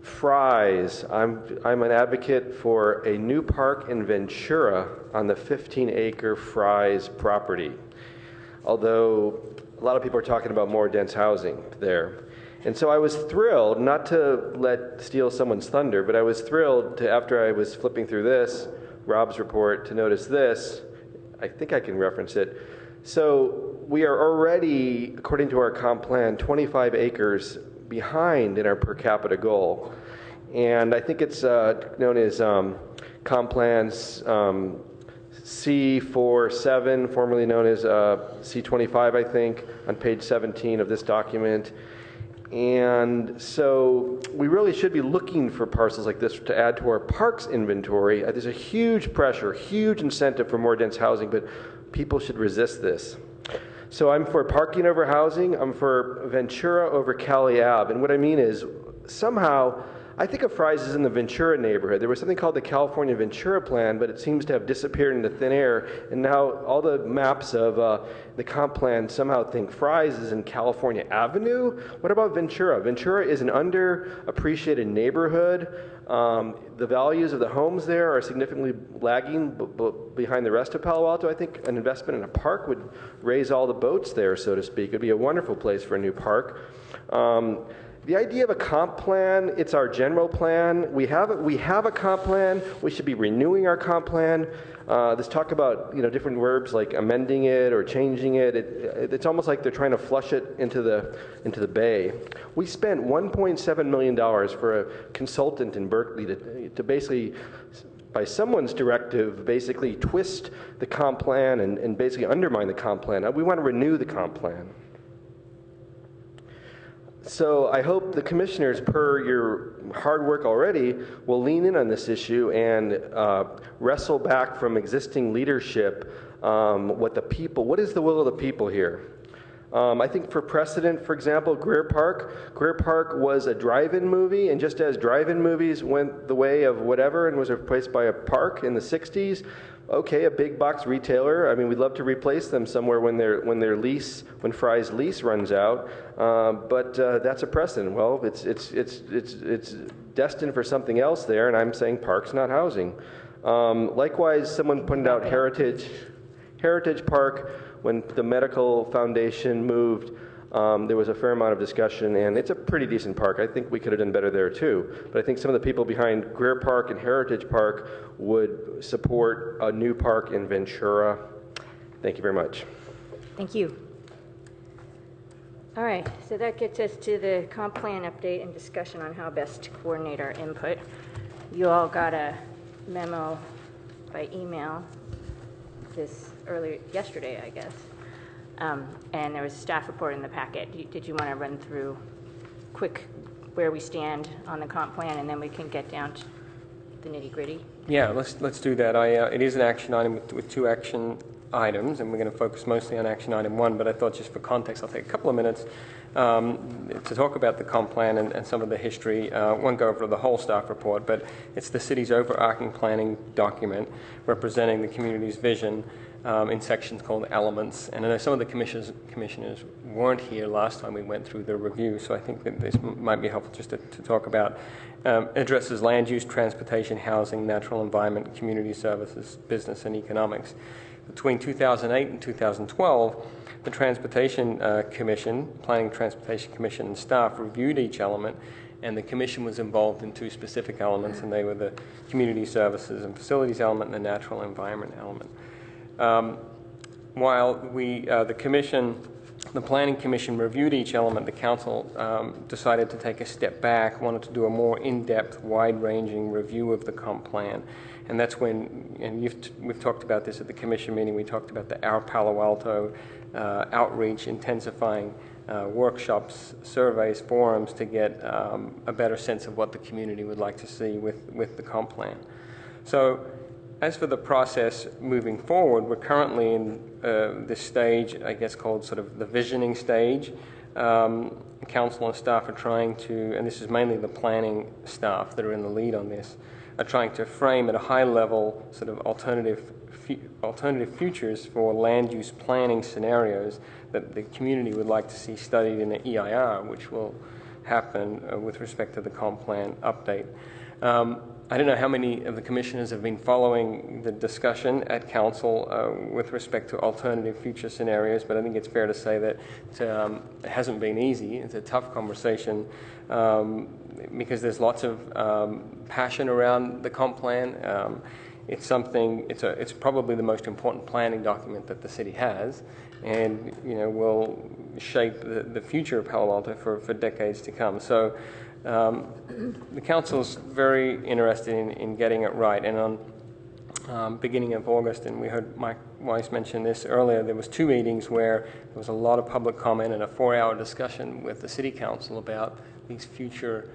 L: Fry's. I'm an advocate for a new park in Ventura on the 15-acre Fry's property. Although a lot of people are talking about more dense housing there. And so I was thrilled, not to steal someone's thunder, but I was thrilled to, after I was flipping through this, Rob's report, to notice this. I think I can reference it. So we are already, according to our comp plan, 25 acres behind in our per capita goal. And I think it's known as comp plans C47, formerly known as C25, I think, on page 17 of this document. And so we really should be looking for parcels like this to add to our parks inventory. There's a huge pressure, huge incentive for more dense housing, but people should resist this. So I'm for parking over housing. I'm for Ventura over Cali Ave. And what I mean is, somehow, I think of Fry's as in the Ventura neighborhood. There was something called the California Ventura Plan, but it seems to have disappeared into thin air. And now all the maps of the comp plan somehow think Fry's is in California Avenue. What about Ventura? Ventura is an underappreciated neighborhood. The values of the homes there are significantly lagging behind the rest of Palo Alto. I think an investment in a park would raise all the boats there, so to speak. It would be a wonderful place for a new park. The idea of a comp plan, it's our general plan. We have a comp plan. We should be renewing our comp plan. This talk about different verbs like amending it or changing it. It's almost like they're trying to flush it into the bay. We spent $1.7 million for a consultant in Berkeley to basically, by someone's directive, basically twist the comp plan and basically undermine the comp plan. We want to renew the comp plan. So I hope the commissioners, per your hard work already, will lean in on this issue and wrestle back from existing leadership what is the will of the people here? I think for precedent, for example, Greer Park was a drive-in movie, and just as drive-in movies went the way of whatever and was replaced by a park in the 60s, okay, a big box retailer. I mean, we'd love to replace them somewhere when Fry's lease runs out. But that's a precedent. Well, it's destined for something else there, and I'm saying parks, not housing. Likewise, someone pointed out Heritage Park. When the medical foundation moved, there was a fair amount of discussion, and it's a pretty decent park. I think we could have done better there too. But I think some of the people behind Greer Park and Heritage Park would support a new park in Ventura. Thank you very much.
A: Thank you. All right, so that gets us to the comp plan update and discussion on how best to coordinate our input. You all got a memo by email yesterday, I guess. And there was a staff report in the packet. Did you want to run through quick where we stand on the comp plan, and then we can get down to the nitty-gritty?
G: Yeah, let's do that. It is an action item with two action items, and we're going to focus mostly on action item 1, but I thought just for context, I'll take a couple of minutes to talk about the comp plan and some of the history. Won't go over the whole staff report, but it's the city's overarching planning document representing the community's vision in sections called elements. And I know some of the commissioners weren't here last time we went through the review, so I think that this might be helpful just to talk about. Addresses land use, transportation, housing, natural environment, community services, business, and economics. Between 2008 and 2012, the Transportation Commission, Planning Transportation Commission and staff reviewed each element, and the commission was involved in two specific elements, and they were the community services and facilities element and the natural environment element. While the commission the Planning Commission reviewed each element, the Council decided to take a step back, wanted to do a more in-depth, wide-ranging review of the comp plan. And that's when, and we've talked about this at the Commission meeting, we talked about our Palo Alto outreach, intensifying workshops, surveys, forums to get a better sense of what the community would like to see with the comp plan. So as for the process moving forward, we're currently in this stage, I guess, called sort of the visioning stage. Council and staff are trying to, and this is mainly the planning staff that are in the lead on this, are trying to frame at a high level sort of alternative futures for land use planning scenarios that the community would like to see studied in the EIR, which will happen with respect to the comp plan update. I don't know how many of the commissioners have been following the discussion at Council with respect to alternative future scenarios, but I think it's fair to say that it hasn't been easy. It's a tough conversation because there's lots of passion around the comp plan. It's probably the most important planning document that the city has, and will shape the future of Palo Alto for decades to come. So the Council's very interested in getting it right, and on beginning of August, and we heard Mike Weiss mention this earlier, there was 2 meetings where there was a lot of public comment and a 4-hour discussion with the City Council about these future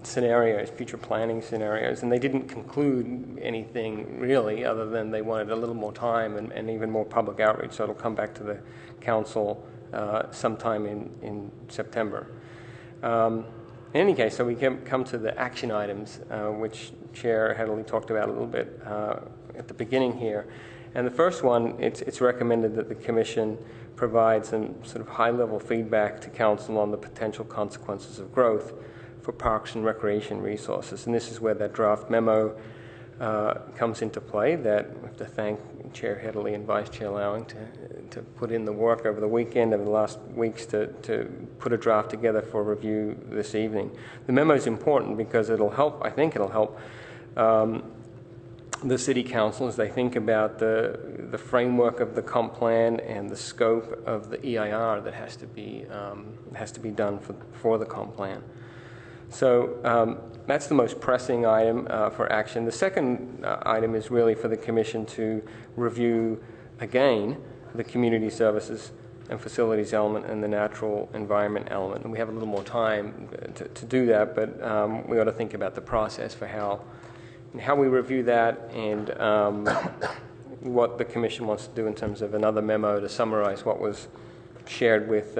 G: scenarios, future planning scenarios, and they didn't conclude anything really other than they wanted a little more time and even more public outreach, so it'll come back to the Council sometime in September. In any case, so we come to the action items, which Chair Headley talked about a little bit at the beginning here. And the first one, it's recommended that the Commission provide some sort of high-level feedback to Council on the potential consequences of growth for parks and recreation resources. And this is where that draft memo comes into play, that we have to thank Chair Headley and Vice Chair Lowing to put in the work over the weekend, over the last weeks, to put a draft together for review this evening. The memo is important because it'll help, I think it'll help the City Council as they think about the framework of the comp plan and the scope of the EIR that has to be done for the comp plan. So that's the most pressing item for action. The second item is really for the Commission to review again the community services and facilities element and the natural environment element. And we have a little more time to do that, but we ought to think about the process for how we review that and what the Commission wants to do in terms of another memo to summarize what was shared with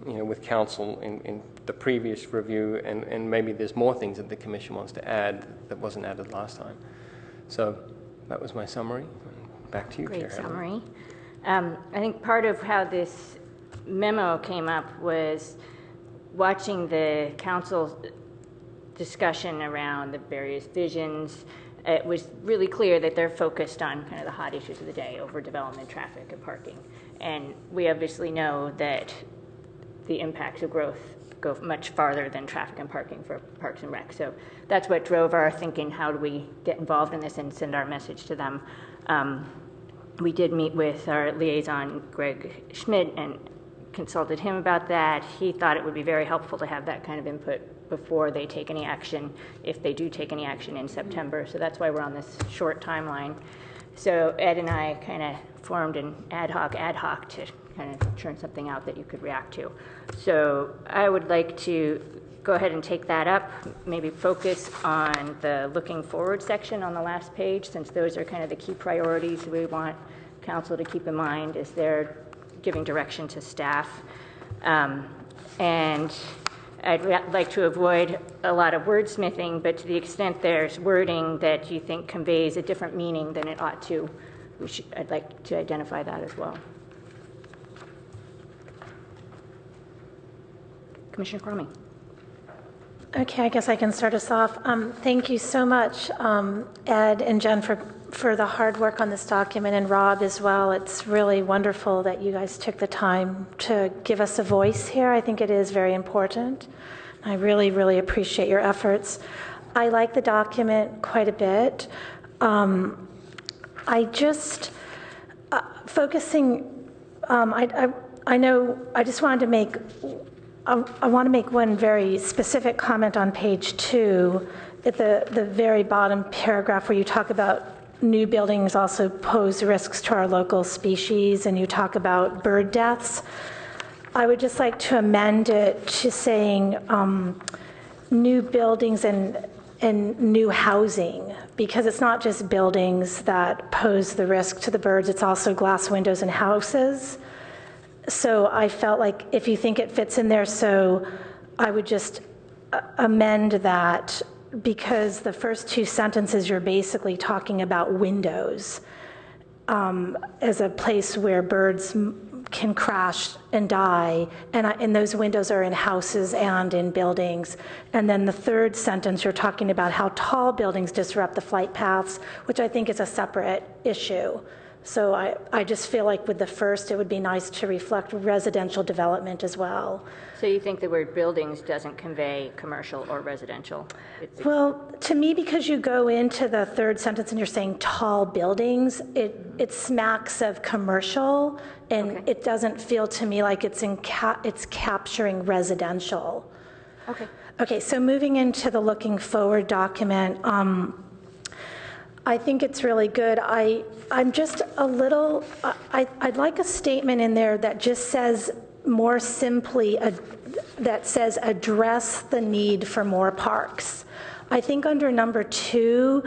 G: with Council in the previous review, and maybe there's more things that the Commission wants to add that wasn't added last time. So that was my summary. Back to you, Chair.
A: Great summary. I think part of how this memo came up was watching the Council discussion around the various visions. It was really clear that they're focused on kind of the hot issues of the day, overdevelopment, traffic, and parking. And we obviously know that the impacts of growth go much farther than traffic and parking for Parks and Rec. So that's what drove our thinking, how do we get involved in this and send our message to them. We did meet with our liaison, Greg Schmidt, and consulted him about that. He thought it would be very helpful to have that kind of input before they take any action, if they do take any action in September. So that's why we're on this short timeline. So Ed and I kind of formed an ad hoc to kind of churn something out that you could react to. So I would like to go ahead and take that up, maybe focus on the looking forward section on the last page, since those are kind of the key priorities we want Council to keep in mind as they're giving direction to staff. And I'd like to avoid a lot of wordsmithing, but to the extent there's wording that you think conveys a different meaning than it ought to, I'd like to identify that as well. Commissioner Cromie.
I: Okay, I guess I can start us off. Thank you so much, Ed and Jen, for the hard work on this document, and Rob as well. It's really wonderful that you guys took the time to give us a voice here. I think it is very important. I really, really appreciate your efforts. I like the document quite a bit. I just, focusing I know, I just wanted to make, I want to make one very specific comment on page 2, at the very bottom paragraph where you talk about new buildings also pose risks to our local species, and you talk about bird deaths. I would just like to amend it to saying new buildings and new housing, because it's not just buildings that pose the risk to the birds, it's also glass windows and houses. So I felt like if you think it fits in there, so I would just amend that, because the first 2 sentences you're basically talking about windows as a place where birds can crash and die, and those windows are in houses and in buildings. And then the third sentence, you're talking about how tall buildings disrupt the flight paths, which I think is a separate issue. So I just feel like with the first, it would be nice to reflect residential development as well.
A: So you think the word buildings doesn't convey commercial or residential?
I: Well, to me, because you go into the third sentence and you're saying tall buildings, it smacks of commercial, and
A: Okay.
I: it doesn't feel to me like it's capturing residential.
A: Okay.
I: Okay, so moving into the looking forward document, I think it's really good. I'm just a little, I'd like a statement in there that just says more simply, that says address the need for more parks. I think under number 2,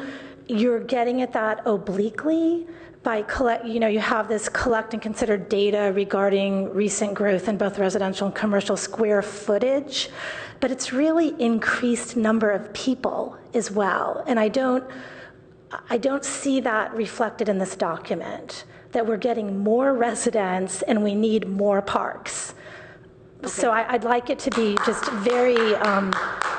I: you're getting at that obliquely by you have this collect and consider data regarding recent growth in both residential and commercial square footage, but it's really increased number of people as well. And I don't see that reflected in this document, that we're getting more residents and we need more parks. Okay. So I'd like it to be just very,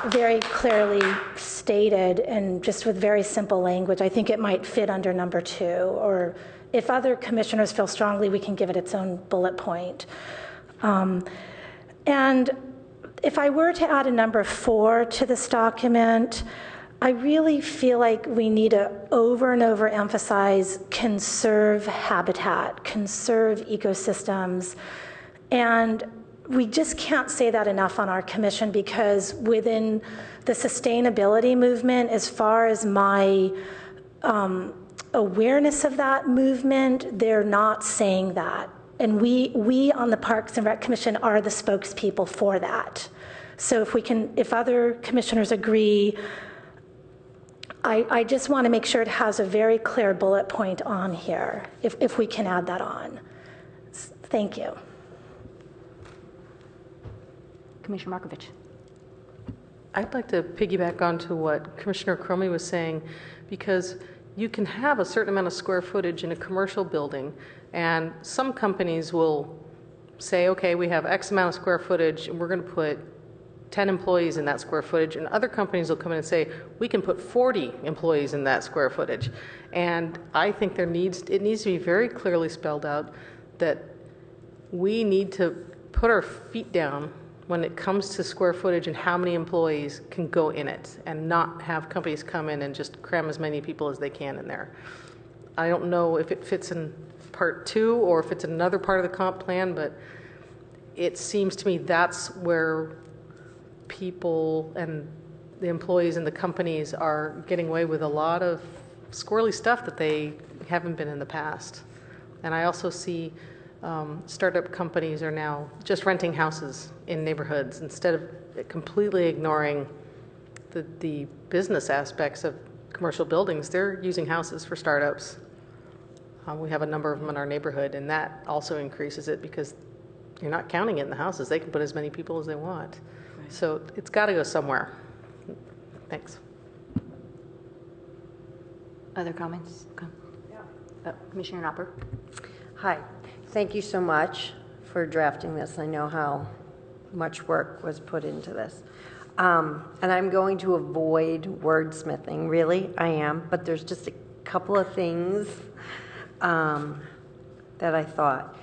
I: very clearly stated and just with very simple language. I think it might fit under number 2, or if other commissioners feel strongly, we can give it its own bullet point. And if I were to add a number 4 to this document, I really feel like we need to over and over emphasize conserve habitat, conserve ecosystems, and we just can't say that enough on our commission, because within the sustainability movement, as far as my awareness of that movement, they're not saying that. And we on the Parks and Rec Commission are the spokespeople for that. So if other commissioners agree, I just want to make sure it has a very clear bullet point on here, if we can add that on. Thank you.
A: Commissioner Markovich.
K: I'd like to piggyback onto what Commissioner Cromie was saying, because you can have a certain amount of square footage in a commercial building, and some companies will say, okay, we have X amount of square footage, and we're going to put 10 employees in that square footage, and other companies will come in and say, we can put 40 employees in that square footage. And I think it needs to be very clearly spelled out that we need to put our feet down when it comes to square footage and how many employees can go in it, and not have companies come in and just cram as many people as they can in there. I don't know if it fits in part 2 or if it's another part of the comp plan, but it seems to me that's where people and the employees and the companies are getting away with a lot of squirrely stuff that they haven't been in the past. And I also see startup companies are now just renting houses in neighborhoods instead of completely ignoring the business aspects of commercial buildings. They're using houses for startups. We have a number of them in our neighborhood, and that also increases it because you're not counting it in the houses. They can put as many people as they want. Right. So it's got to go somewhere. Thanks.
A: Other comments? Yeah. Commissioner Knopper.
J: Hi. Thank you so much for drafting this. I know how much work was put into this. And I'm going to avoid wordsmithing, really, I am, but there's just a couple of things that I thought.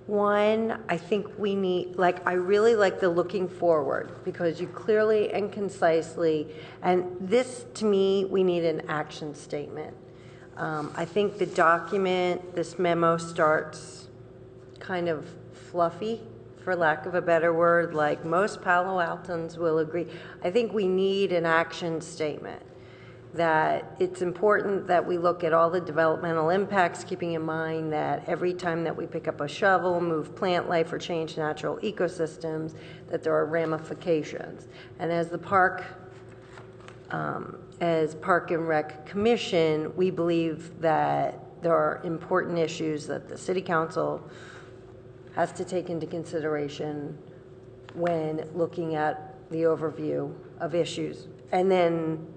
J: One, I think we need, I really like the looking forward, because you clearly and concisely, and this, to me, we need an action statement. I think the document, this memo starts kind of fluffy, for lack of a better word, like most Palo Altans will agree. I think we need an action statement that it's important that we look at all the developmental impacts, keeping in mind that every time that we pick up a shovel, move plant life, or change natural ecosystems, that there are ramifications. And as the Park and Rec Commission, we believe that there are important issues that the City Council has to take into consideration when looking at the overview of issues. And then,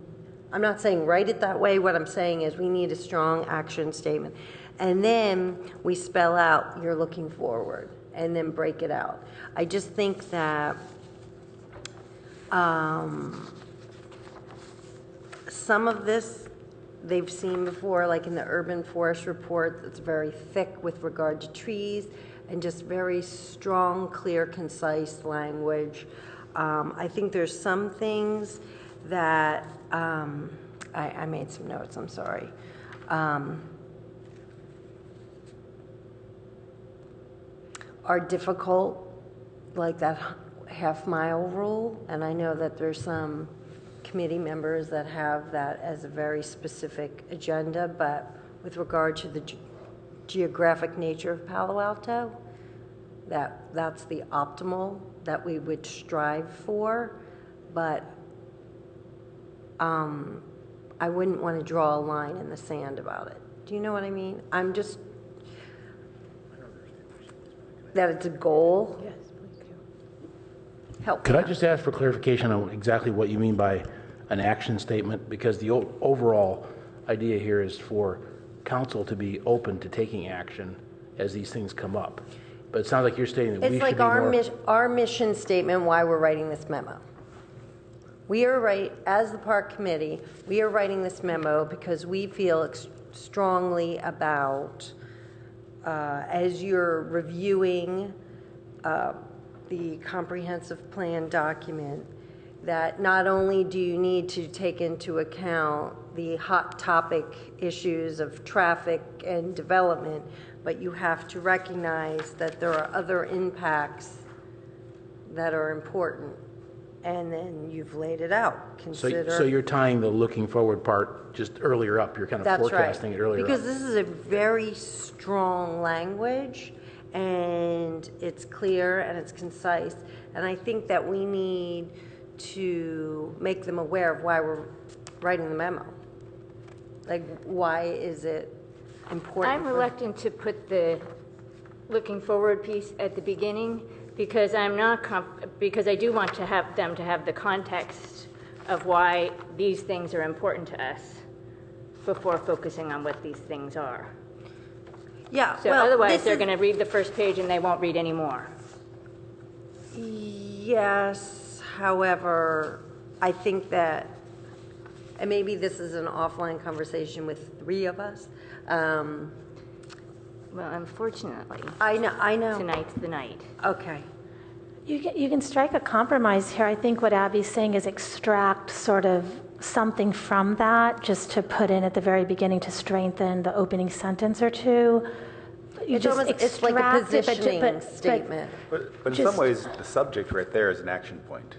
J: I'm not saying write it that way, what I'm saying is we need a strong action statement. And then we spell out you're looking forward, and then break it out. I just think that some of this they've seen before, like in the urban forest report, that's very thick with regard to trees and just very strong, clear, concise language. I think there's some things that I made some notes, I'm sorry. Are difficult, like that half-mile rule, and I know that there's some committee members that have that as a very specific agenda, but with regard to the geographic nature of Palo Alto, that's the optimal that we would strive for, but I wouldn't want to draw a line in the sand about it. Do you know what I mean? I'm just, that it's a goal.
E: Yes, please do.
J: Help.
C: Could I just ask for clarification on exactly what you mean by an action statement? Because the overall idea here is for council to be open to taking action as these things come up. But it sounds like you're stating that we
J: It's
C: should
J: like
C: be more...
J: our mission statement, why we're writing this memo. We are as the park committee, we are writing this memo because we feel strongly about, as you're reviewing the comprehensive plan document, that not only do you need to take into account the hot topic issues of traffic and development, but you have to recognize that there are other impacts that are important. And then you've laid it out. Consider.
C: So you're tying the looking forward part just earlier up. You're kind of forecasting it earlier
J: because
C: up.
J: this is a very strong language, and it's clear and it's concise. And I think that we need to make them aware of why we're writing the memo. Like, why is it important?
A: I'm reluctant to put the looking forward piece at the beginning because because I do want to have them to have the context of why these things are important to us before focusing on what these things are.
J: Yeah.
A: So otherwise, they're going to read the first page and they won't read any more.
J: Yes. However, I think that, and maybe this is an offline conversation with three of us.
A: Well, unfortunately,
J: I know.
A: tonight's the night.
J: Okay.
I: You can strike a compromise here. I think what Abby's saying is extract sort of something from that just to put in at the very beginning to strengthen the opening sentence or two.
J: It's like a positioning statement.
F: But in some ways, the subject right there is an action point.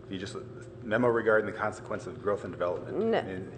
F: You just, memo regarding the consequence of growth and development.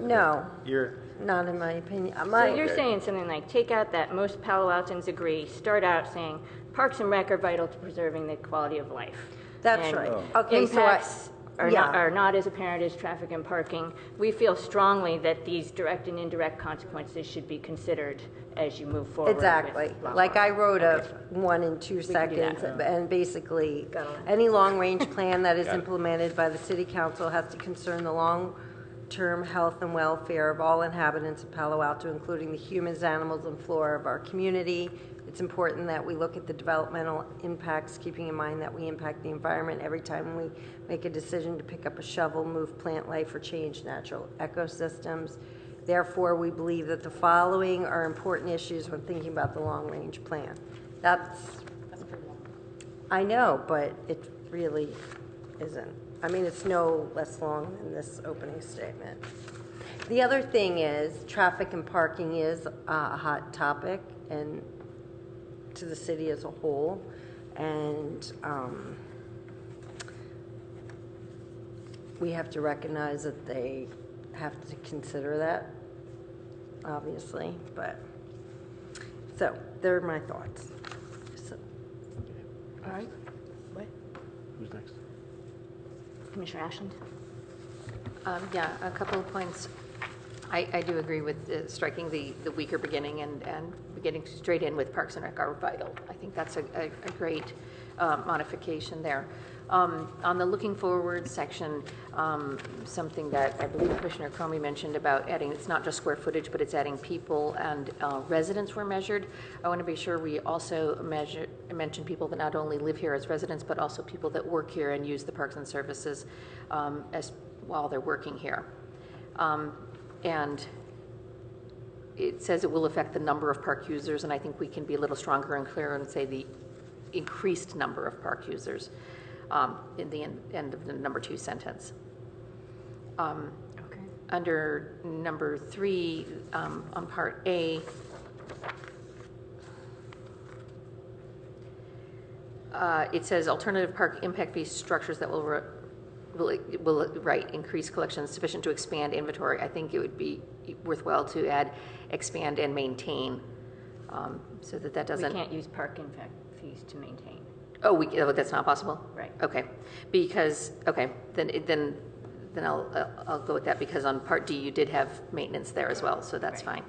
J: No.
F: You're
J: not in my opinion.
A: So you're saying something like, take out that most Palo Altans agree, start out saying, Parks and Rec are vital to preserving the quality of life.
J: That's
A: and
J: right. Okay,
A: impacts are not as apparent as traffic and parking. We feel strongly that these direct and indirect consequences should be considered as you move forward.
J: Exactly. Like I wrote a 1 and 2 seconds, and basically any long-range plan that is implemented by the City Council has to concern the long-term health and welfare of all inhabitants of Palo Alto, including the humans, animals, and flora of our community. It's important that we look at the developmental impacts, keeping in mind that we impact the environment every time we make a decision to pick up a shovel, move plant life, or change natural ecosystems. Therefore, we believe that the following are important issues when thinking about the long-range plan. That's pretty long. I know, but it really isn't. I mean, it's no less long than this opening statement. The other thing is, traffic and parking is a hot topic and to the city as a whole. And we have to recognize that they have to consider that, obviously. But, so, they're my thoughts. So.
A: All right.
C: Who's next?
A: Commissioner Ashland?
E: Yeah, a couple of points. I do agree with striking the weaker beginning and getting straight in with Parks and Rec are vital. I think that's a great modification there. On the looking forward section, something that I believe Commissioner Cromie mentioned about adding, it's not just square footage, but it's adding people and residents were measured. I want to be sure we also mention people that not only live here as residents, but also people that work here and use the parks and services as while they're working here. And it says it will affect the number of park users, and I think we can be a little stronger and clearer and say the increased number of park users in the end of the number 2 sentence.
A: Okay.
E: Under number 3, on part A, it says alternative park impact fee structures that will increase collections sufficient to expand inventory. I think it would be worthwhile to add expand and maintain, so that doesn't.
A: We can't use park impact fees to maintain.
E: Oh, that's not possible?
A: Right.
E: Okay, because, okay, then I'll go with that, because on part D you did have maintenance there as well, so that's fine.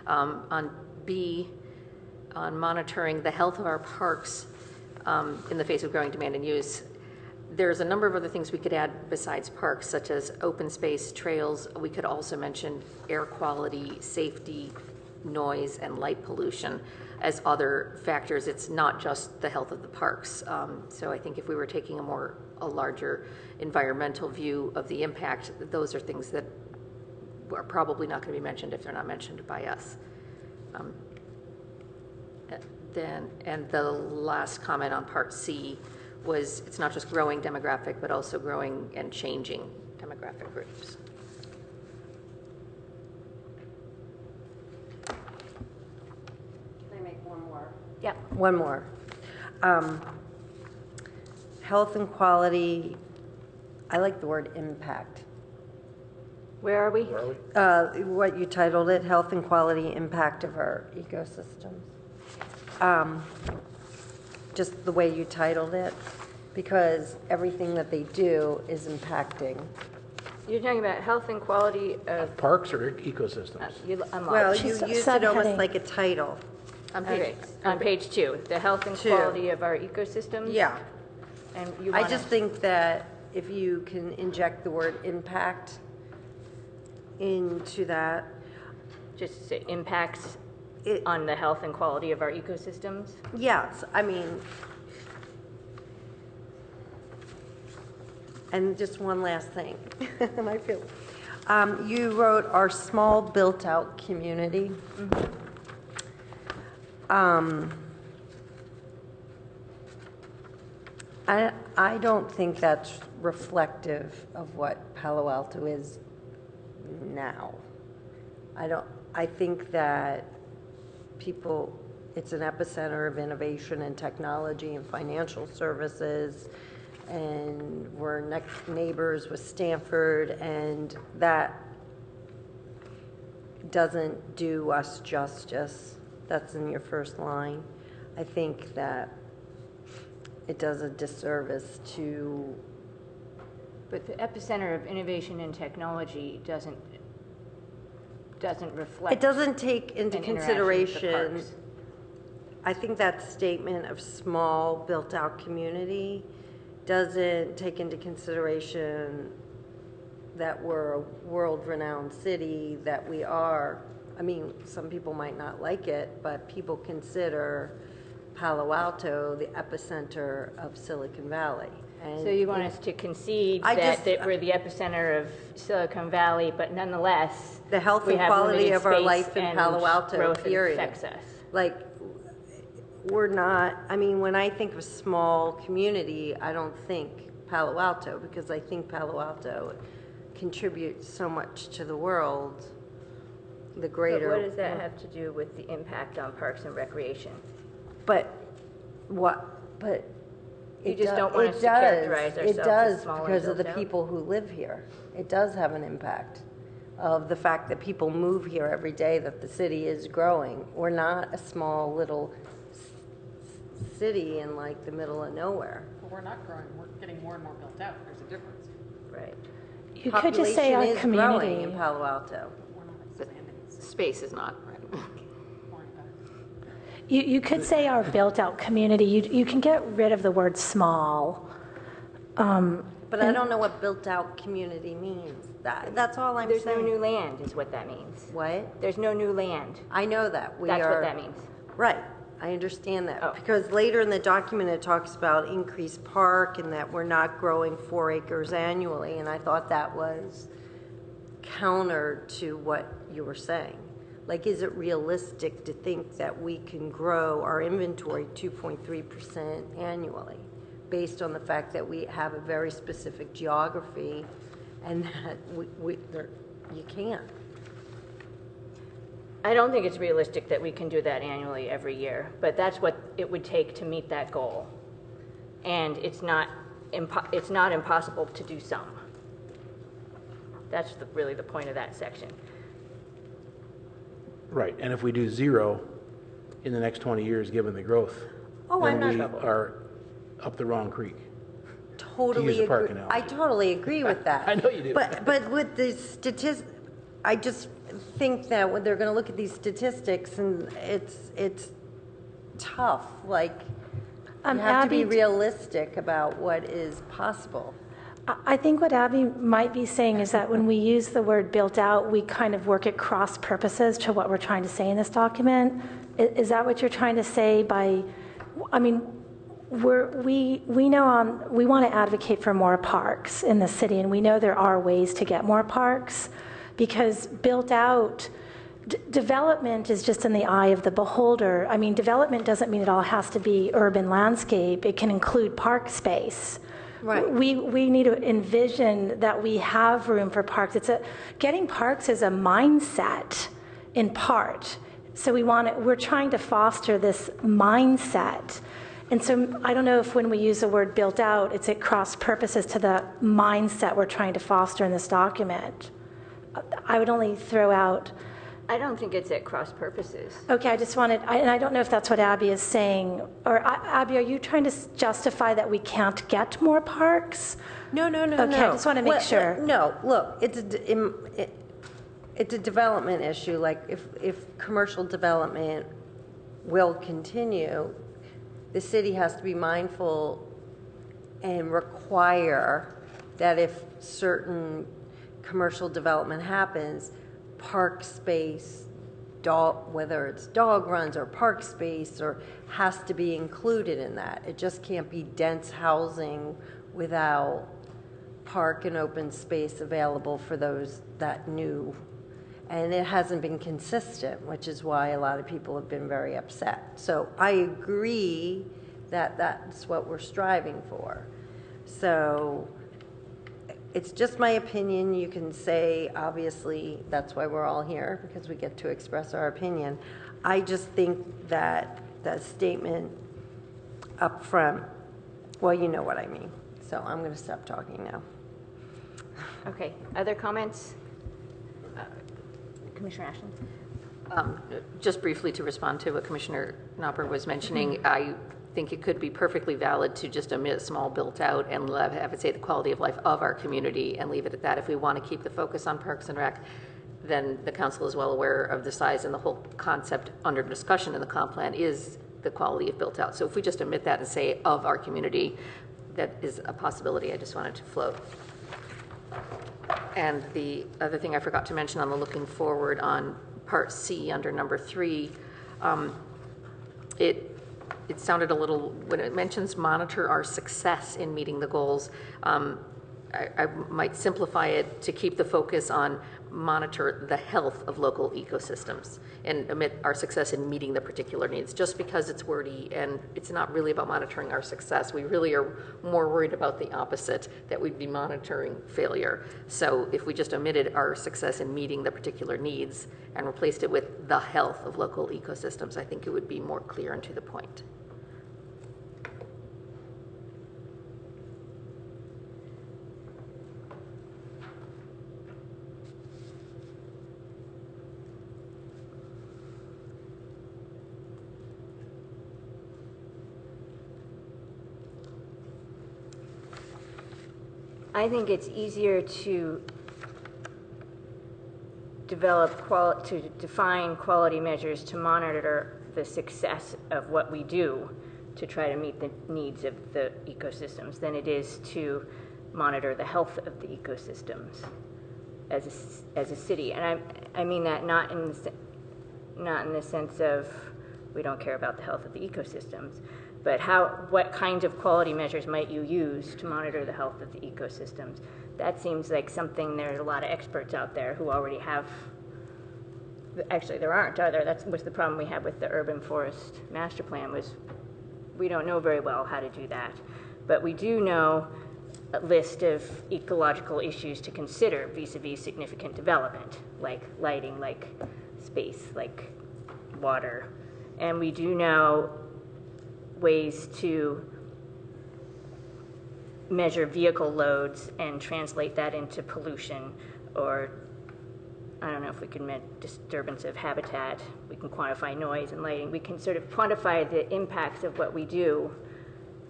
E: On B, on monitoring the health of our parks in the face of growing demand and use, there's a number of other things we could add besides parks, such as open space, trails. We could also mention air quality, safety, noise, and light pollution as other factors. It's not just the health of the parks. So I think if we were taking a larger environmental view of the impact, those are things that are probably not going to be mentioned if they're not mentioned by us. And the last comment on part C was it's not just growing demographic, but also growing and changing demographic groups.
J: Can I make one more?
A: Yeah.
J: One more. Health and quality, I like the word impact.
A: Where are we?
J: What you titled it, health and quality impact of our ecosystems. Just the way you titled it, because everything that they do is impacting.
A: You're talking about health and quality of
C: Parks or ecosystems?
A: I'm
J: Well,
A: lost.
J: you
I: She's
J: used it almost
I: subheading.
J: like a title.
A: Okay, on page 2, the health and
J: 2.
A: quality of our ecosystems.
J: Yeah.
A: And you
J: I
A: want
J: just think that if you can inject the word impact into that,
A: just say impacts
J: it,
A: on the health and quality of our ecosystems.
J: yes, I mean, and just one last thing, and I feel, you wrote our small built-out community. I don't think that's reflective of what Palo Alto is now. I think that people, it's an epicenter of innovation and technology and financial services, and we're next neighbors with Stanford, and that doesn't do us justice. That's in your first line. I think that it does a disservice to.
A: But the epicenter of innovation and technology doesn't reflect.
J: It doesn't take into
A: an interaction with the
J: consideration.
A: parks.
J: I think that statement of small built-out community doesn't take into consideration that we're a world-renowned city, that we are. I mean, some people might not like it, but people consider Palo Alto the epicenter of Silicon Valley. And
A: So you want us to concede
J: I
A: that,
J: just-
A: that we're the epicenter of Silicon Valley, but nonetheless,
J: the health
A: we
J: and
A: have
J: quality
A: limited
J: of our
A: space
J: life in
A: and
J: Palo Alto,
A: growth
J: period.
A: affects us.
J: Like, we're not, I mean, when I think of a small community, I don't think Palo Alto, because I think Palo Alto contribute so much to the world, the
A: But
J: greater.
A: what does that have to do with the impact on parks and recreation?
J: But what? But
A: You
J: it
A: just
J: do-
A: don't want
J: it
A: us to
J: does.
A: characterize
J: It
A: ourselves as
J: does
A: small and
J: because of the
A: built out?
J: people who live here. It does have an impact of the fact that people move here every day. That the city is growing. We're not a small little city in like the middle of nowhere.
K: But we're not growing, we're getting more and more built out, there's a difference.
A: Right.
I: You could just say our
J: Population is growing
I: community.
J: in Palo Alto.
K: We're not expanding.
E: Space is not.
I: You could say our built-out community. You can get rid of the word small.
J: But I don't know what built-out community means. That's all I'm
A: There's
J: saying.
A: no new land is what that means.
J: What?
A: There's no new land.
J: I know that.
A: That's what that means.
J: Right. I understand that.
A: Oh.
J: Because later in the document, it talks about increased park and that we're not growing 4 acres annually. And I thought that was counter to what you were saying. Like, is it realistic to think that we can grow our inventory 2.3% annually based on the fact that we have a very specific geography and that you can't?
A: I don't think it's realistic that we can do that annually every year, but that's what it would take to meet that goal. And it's not impossible to do some. That's really the point of that section.
C: Right, and if we do 0 in the next 20 years, given the growth,
J: Oh, I'm
C: then
J: not
C: we are up the wrong creek.
J: Totally
C: use a park
J: agree.
C: analogy.
J: I totally agree with that.
C: I know you do.
J: But with the statistics, I just think that when they're going to look at these statistics, and it's tough. Like, you have to be
I: Abby,
J: realistic about what is possible.
I: I think what Abby might be saying is that when we use the word built out, we kind of work at cross purposes to what we're trying to say in this document. Is that what you're trying to say by, I mean, we know we want to advocate for more parks in the city, and we know there are ways to get more parks because built out, development is just in the eye of the beholder. I mean, development doesn't mean it all has to be urban landscape. It can include park space.
J: Right.
I: We need to envision that we have room for parks. Getting parks is a mindset in part. So we're trying to foster this mindset. And so I don't know if when we use the word built out, it's at cross purposes to the mindset we're trying to foster in this document. I would only throw out.
A: I don't think it's at cross purposes.
I: Okay, and I don't know if that's what Abby is saying. Or Abby, are you trying to justify that we can't get more parks?
J: No.
I: Okay, I just want to make sure.
J: No, look, it's a development issue. Like, if commercial development will continue, the city has to be mindful and require that if certain commercial development happens, park space, whether it's dog runs or park space, or has to be included in that. It just can't be dense housing without park and open space available for those that new. And it hasn't been consistent, which is why a lot of people have been very upset. So I agree that that's what we're striving for. So it's just my opinion. You can say, obviously, that's why we're all here, because we get to express our opinion. I just think that the statement up front, well, you know what I mean. So I'm going to stop talking now.
A: Okay, other comments? Commissioner Ashland?
E: Just briefly to respond to what Commissioner Knopper was mentioning, I think it could be perfectly valid to just omit small built out and have it say the quality of life of our community and leave it at that. If we want to keep the focus on Parks and Rec, then the council is well aware of the size, and the whole concept under discussion in the comp plan is the quality of built out. So if we just omit that and say of our community, that is a possibility. I just wanted to float. And the other thing I forgot to mention on the looking forward on Part C under number 3, it sounded a little, when it mentions monitor our success in meeting the goals, I might simplify it to keep the focus on monitor the health of local ecosystems and admit our success in meeting the particular needs. Just because it's wordy and it's not really about monitoring our success, we really are more worried about the opposite, that we'd be monitoring failure. So if we just omitted our success in meeting the particular needs and replaced it with the health of local ecosystems, I think it would be more clear and to the point.
A: I think it's easier to define quality measures to monitor the success of what we do to try to meet the needs of the ecosystems than it is to monitor the health of the ecosystems as a city. And I mean that not in the sense of we don't care about the health of the ecosystems, but what kinds of quality measures might you use to monitor the health of the ecosystems? That seems like something, there's a lot of experts out there who already have. Actually, there aren't, are there? That was the problem we had with the urban forest master plan, was we don't know very well how to do that. But we do know a list of ecological issues to consider vis-a-vis significant development, like lighting, like space, like water. And we do know ways to measure vehicle loads and translate that into pollution, or I don't know if we can measure disturbance of habitat. We can quantify noise and lighting. We can sort of quantify the impacts of what we do.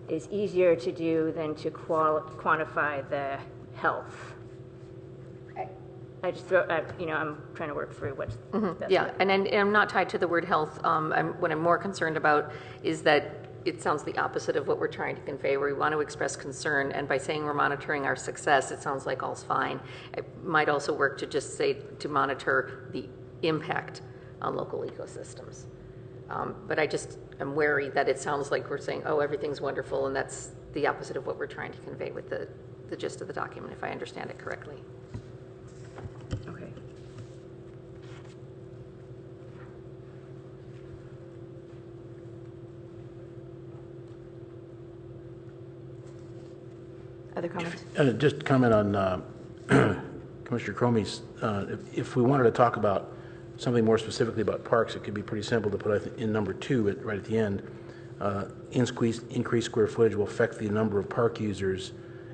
A: Is easier to do than to quantify the health. I just I'm trying to work through what's best.
E: Yeah, and I'm not tied to the word health. What I'm more concerned about is that it sounds the opposite of what we're trying to convey, where we want to express concern, and by saying we're monitoring our success, it sounds like all's fine. It might also work to just say to monitor the impact on local ecosystems. But I just am wary that it sounds like we're saying, oh, everything's wonderful, and that's the opposite of what we're trying to convey with the gist of the document, if I understand it correctly.
A: Okay. Other comments?
C: Just comment on Commissioner Cromie's, if we wanted to talk about something more specifically about parks, it could be pretty simple to put in number 2 right at the end. Increased square footage will affect the number of park users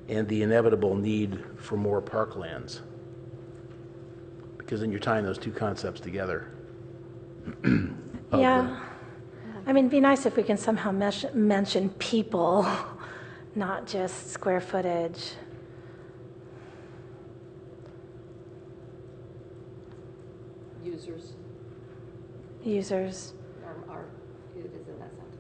C: and the inevitable need for more parklands. Because then you're tying those two concepts together.
I: Yeah. I mean, it'd be nice if we can somehow mention people, not just square footage. Users.
E: It is in that sentence.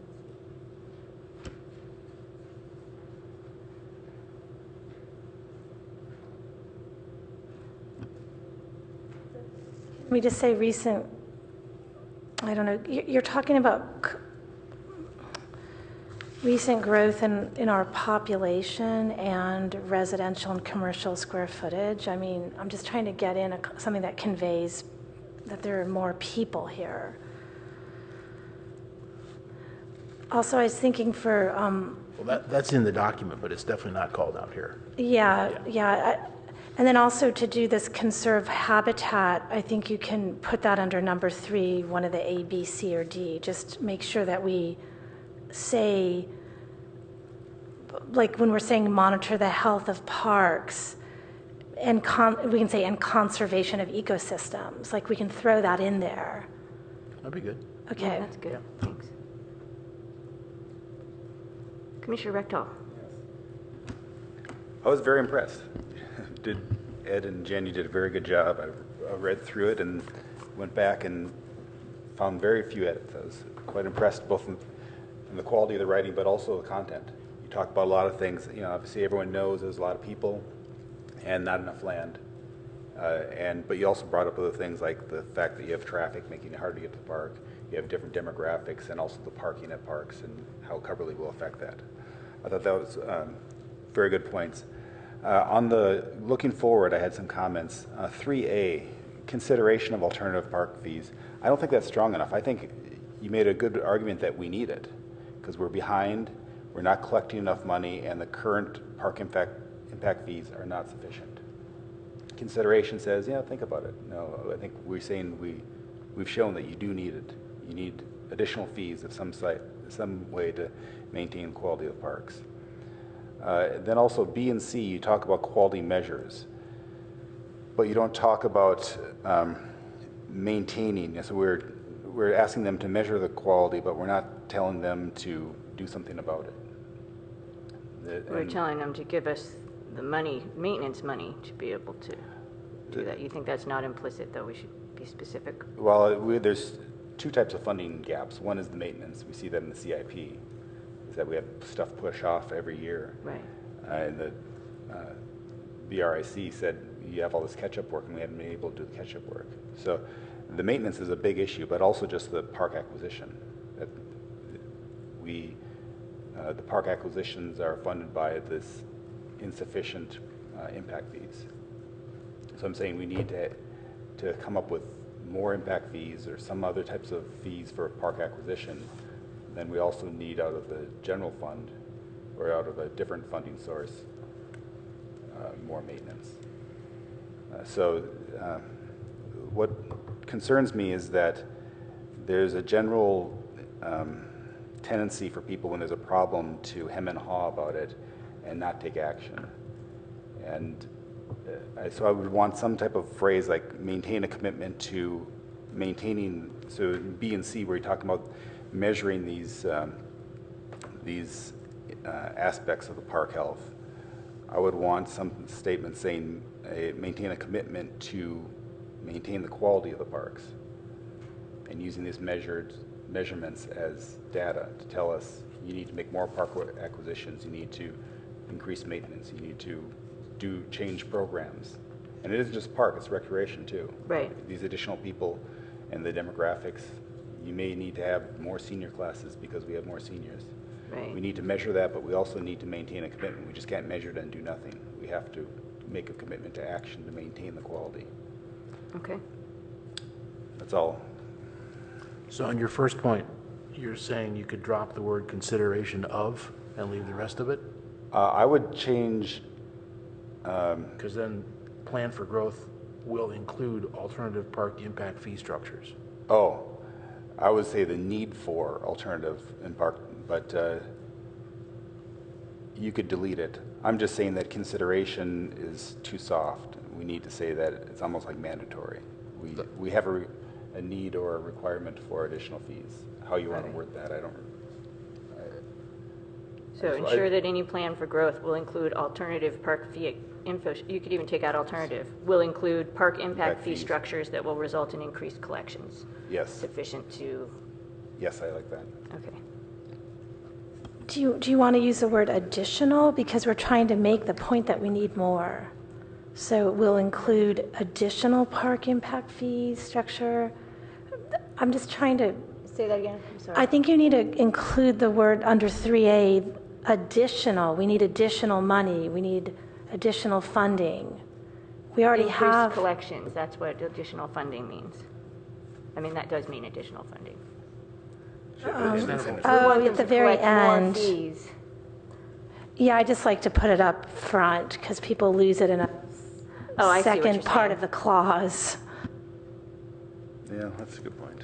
I: Can we just say recent, I don't know, you're talking about recent growth in our population and residential and commercial square footage. I mean, I'm just trying to get in something that conveys that there are more people here. Also, I was thinking for...
C: well, that's in the document, but it's definitely not called out here.
I: Yeah. And then also to do this conserve habitat, I think you can put that under number 3, one of the A, B, C, or D. Just make sure that we say, like when we're saying monitor the health of parks, and we can say and conservation of ecosystems. Like we can throw that in there.
C: That'd be good.
I: Okay.
A: Yeah, that's good. Yeah. Thanks. Commissioner Rectal.
F: I was very impressed. Ed and Jen, you did a very good job. I read through it and went back and found very few edits. I was quite impressed both in the quality of the writing, but also the content. You talk about a lot of things. Obviously everyone knows there's a lot of people and not enough land. But you also brought up other things like the fact that you have traffic making it hard to get to the park. You have different demographics and also the parking at parks and how Coverly will affect that. I thought that was very good points. On the looking forward, I had some comments. 3A, consideration of alternative park fees. I don't think that's strong enough. I think you made a good argument that we need it because we're behind, we're not collecting enough money, and the current park impact fees are not sufficient. Consideration says, yeah, think about it. No, I think we're saying we've shown that you do need it. You need additional fees of some way to maintain quality of parks. Then also B and C, you talk about quality measures, but you don't talk about maintaining. So we're asking them to measure the quality, but we're not telling them to do something about it.
A: We're telling them to give us the money, maintenance money, to be able to do that. You think that's not implicit, though? We should be specific.
F: Well, there's two types of funding gaps. One is the maintenance. We see that in the CIP, is that we have stuff push off every year.
A: Right.
F: And the BRIC said you have all this catch-up work, and we haven't been able to do the catch-up work. So the maintenance is a big issue, but also just the park acquisition. That the park acquisitions are funded by this insufficient impact fees. So I'm saying we need to come up with more impact fees or some other types of fees for park acquisition. Then we also need out of the general fund or out of a different funding source more maintenance. What concerns me is that there's a general tendency for people when there's a problem to hem and haw about it and not take action. And so I would want some type of phrase like maintain a commitment to maintaining, so in B and C where you're talking about measuring these aspects of the park health, I would want some statement saying maintain a commitment to maintain the quality of the parks and using these measurements as data to tell us you need to make more park acquisitions, you need to increase maintenance, you need to change programs. And it isn't just park, it's recreation too.
A: Right.
F: These additional people and the demographics, you may need to have more senior classes because we have more seniors.
A: Right.
F: We need to measure that, but we also need to maintain a commitment. We just can't measure it and do nothing. We have to make a commitment to action to maintain the quality.
A: Okay.
F: That's all.
C: So on your first point, you're saying you could drop the word consideration of and leave the rest of it?
F: I would change.
C: Because then plan for growth will include alternative park impact fee structures.
F: Oh, I would say the need for alternative in park, but you could delete it. I'm just saying that consideration is too soft. We need to say that it's almost like mandatory. We have a need or a requirement for additional fees. How you want to word that, I don't.
A: So ensure that any plan for growth will include alternative park fee info. You could even take out alternative. Will include park impact fee
F: fees.
A: Structures that will result in increased collections.
F: Yes.
A: Sufficient to.
F: Yes, I like that.
A: Okay.
I: Do you want to use the word additional? Because we're trying to make the point that we need more. So it will include additional park impact fee structure. I'm just trying to.
A: Say that again. I'm sorry.
I: I think you need to include the word under 3A, additional. We need additional money. We need additional funding. We already
A: Increased
I: have
A: collections. That's what additional funding means. I mean, that does mean additional funding.
I: at the very end.
A: More fees.
I: Yeah, I just like to put it up front because people lose it in a
A: I see what
I: second
A: you're
I: part
A: saying.
I: of the clause.
F: Yeah, that's a good point.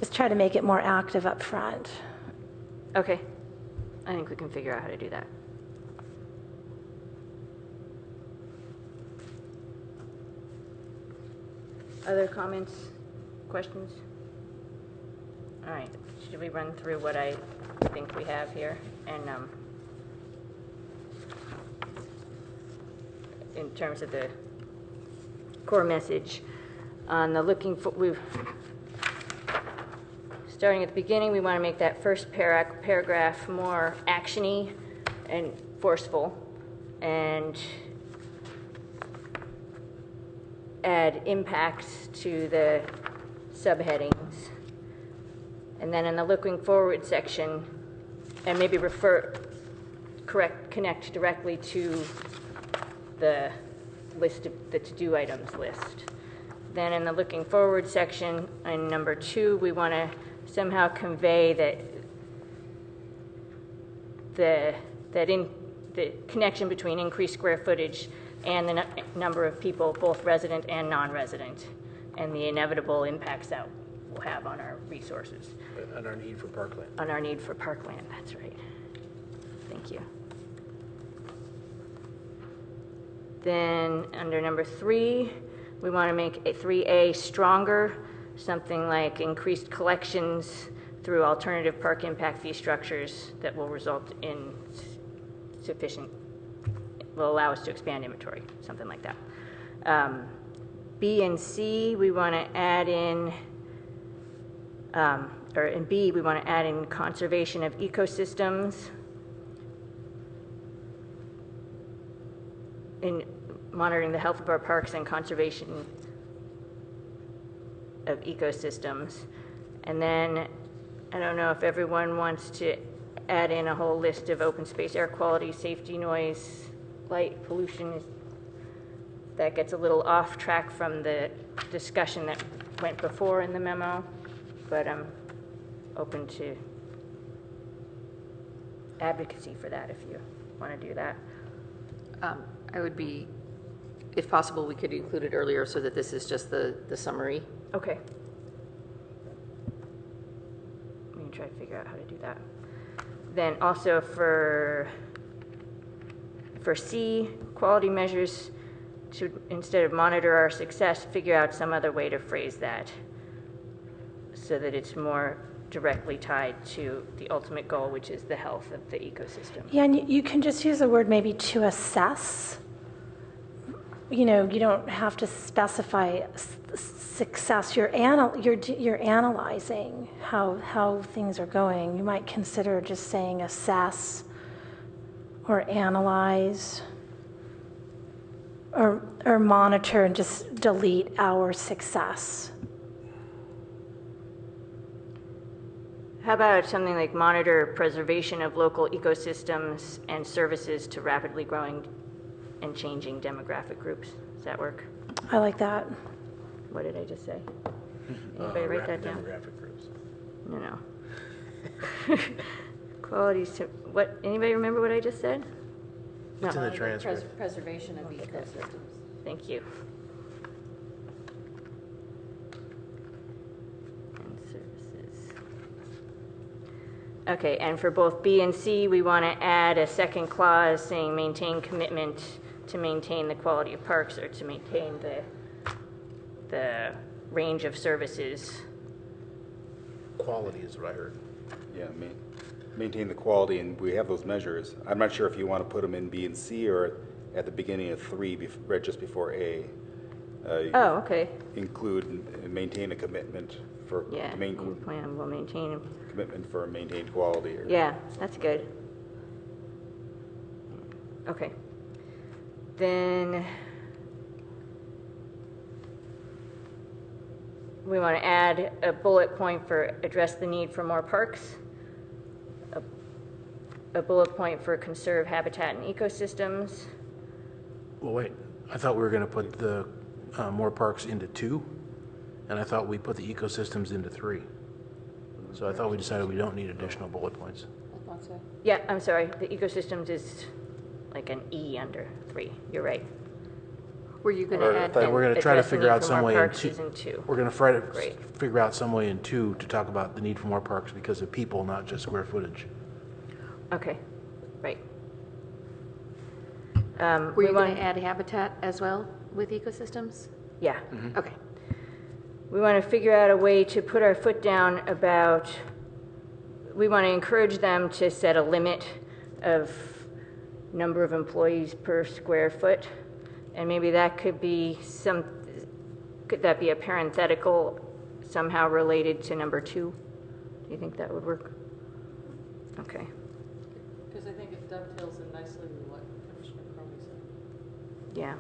I: Just try to make it more active up front.
A: Okay. I think we can figure out how to do that. Other comments, questions? All right, should we run through what I think we have here? And in terms of the core message, on the looking for, starting at the beginning, we want to make that first paragraph more action-y and forceful, and add impacts to the subheadings. And then in the looking forward section, and maybe connect directly to the list of the to-do items list. Then in the looking forward section, in number 2, we want to somehow convey that the connection between increased square footage and the number of people, both resident and non-resident, and the inevitable impacts that will have on our resources.
C: And our need for parkland.
A: On our need for parkland, that's right. Thank you. Then under number 3, we want to make a 3A stronger, something like increased collections through alternative park impact fee structures that will result in will allow us to expand inventory, something like that. B and C, we want to add in, or in B, we want to add in conservation of ecosystems, in monitoring the health of our parks and conservation of ecosystems. And then, I don't know if everyone wants to add in a whole list of open space air quality, safety, noise, light, pollution. That gets a little off track from the discussion that went before in the memo, but I'm open to advocacy for that if you want to do that.
E: I would be, if possible, we could include it earlier so that this is just the summary.
A: Okay. We can try to figure out how to do that. Then also for C, quality measures should, instead of monitor our success, figure out some other way to phrase that so that it's more directly tied to the ultimate goal, which is the health of the ecosystem.
I: Yeah, and you can just use the word maybe to assess. You know, you don't have to specify success. You're analyzing how things are going. You might consider just saying assess or analyze or monitor and just delete our success.
A: How about something like monitor preservation of local ecosystems and services to rapidly growing and changing demographic groups? Does that work?
I: I like that.
A: What did I just say? Anybody write that down?
C: Demographic groups.
A: No. Qualities to, what, anybody remember what I just said?
C: It's in the transcript.
J: Preservation of ecosystems.
A: Thank you. And services. Okay, and for both B and C, we want to add a second clause saying maintain commitment to maintain the quality of parks or to maintain the range of services.
C: Quality is what I heard.
F: Yeah, maintain the quality, and we have those measures. I'm not sure if you want to put them in B and C or at the beginning of 3, right just before A.
A: Oh, okay.
F: Include and maintain a commitment for
A: Yeah, plan will maintain.
F: commitment for maintained quality. Or,
A: Yeah, that's good. Okay. Then we want to add a bullet point for address the need for more parks, a bullet point for conserve habitat and ecosystems.
C: Well, wait, I thought we were going to put the more parks into 2, and I thought we put the ecosystems into 3. So I thought we decided we don't need additional bullet points.
A: Yeah, I'm sorry, the ecosystems is like an E under 3. You're right.
E: Were you going to add?
C: And we're going to try to
A: address the
C: figure
A: need
C: out
A: for
C: some
A: more
C: way in
A: parks
C: 2.
A: is in 2.
C: We're going to try to
A: Great.
C: figure out some way in 2 to talk about the need for more parks because of people, not just square footage.
A: Okay, right.
E: Were you going to add habitat as well with ecosystems?
A: Yeah.
E: Okay.
A: We want to figure out a way to put our foot down about, we want to encourage them to set a limit of number of employees per square foot. And maybe that could be could that be a parenthetical somehow related to number 2? Do you think that would work? Okay.
K: Because I think it dovetails in nicely with what Commissioner Crowley said.
A: Yeah.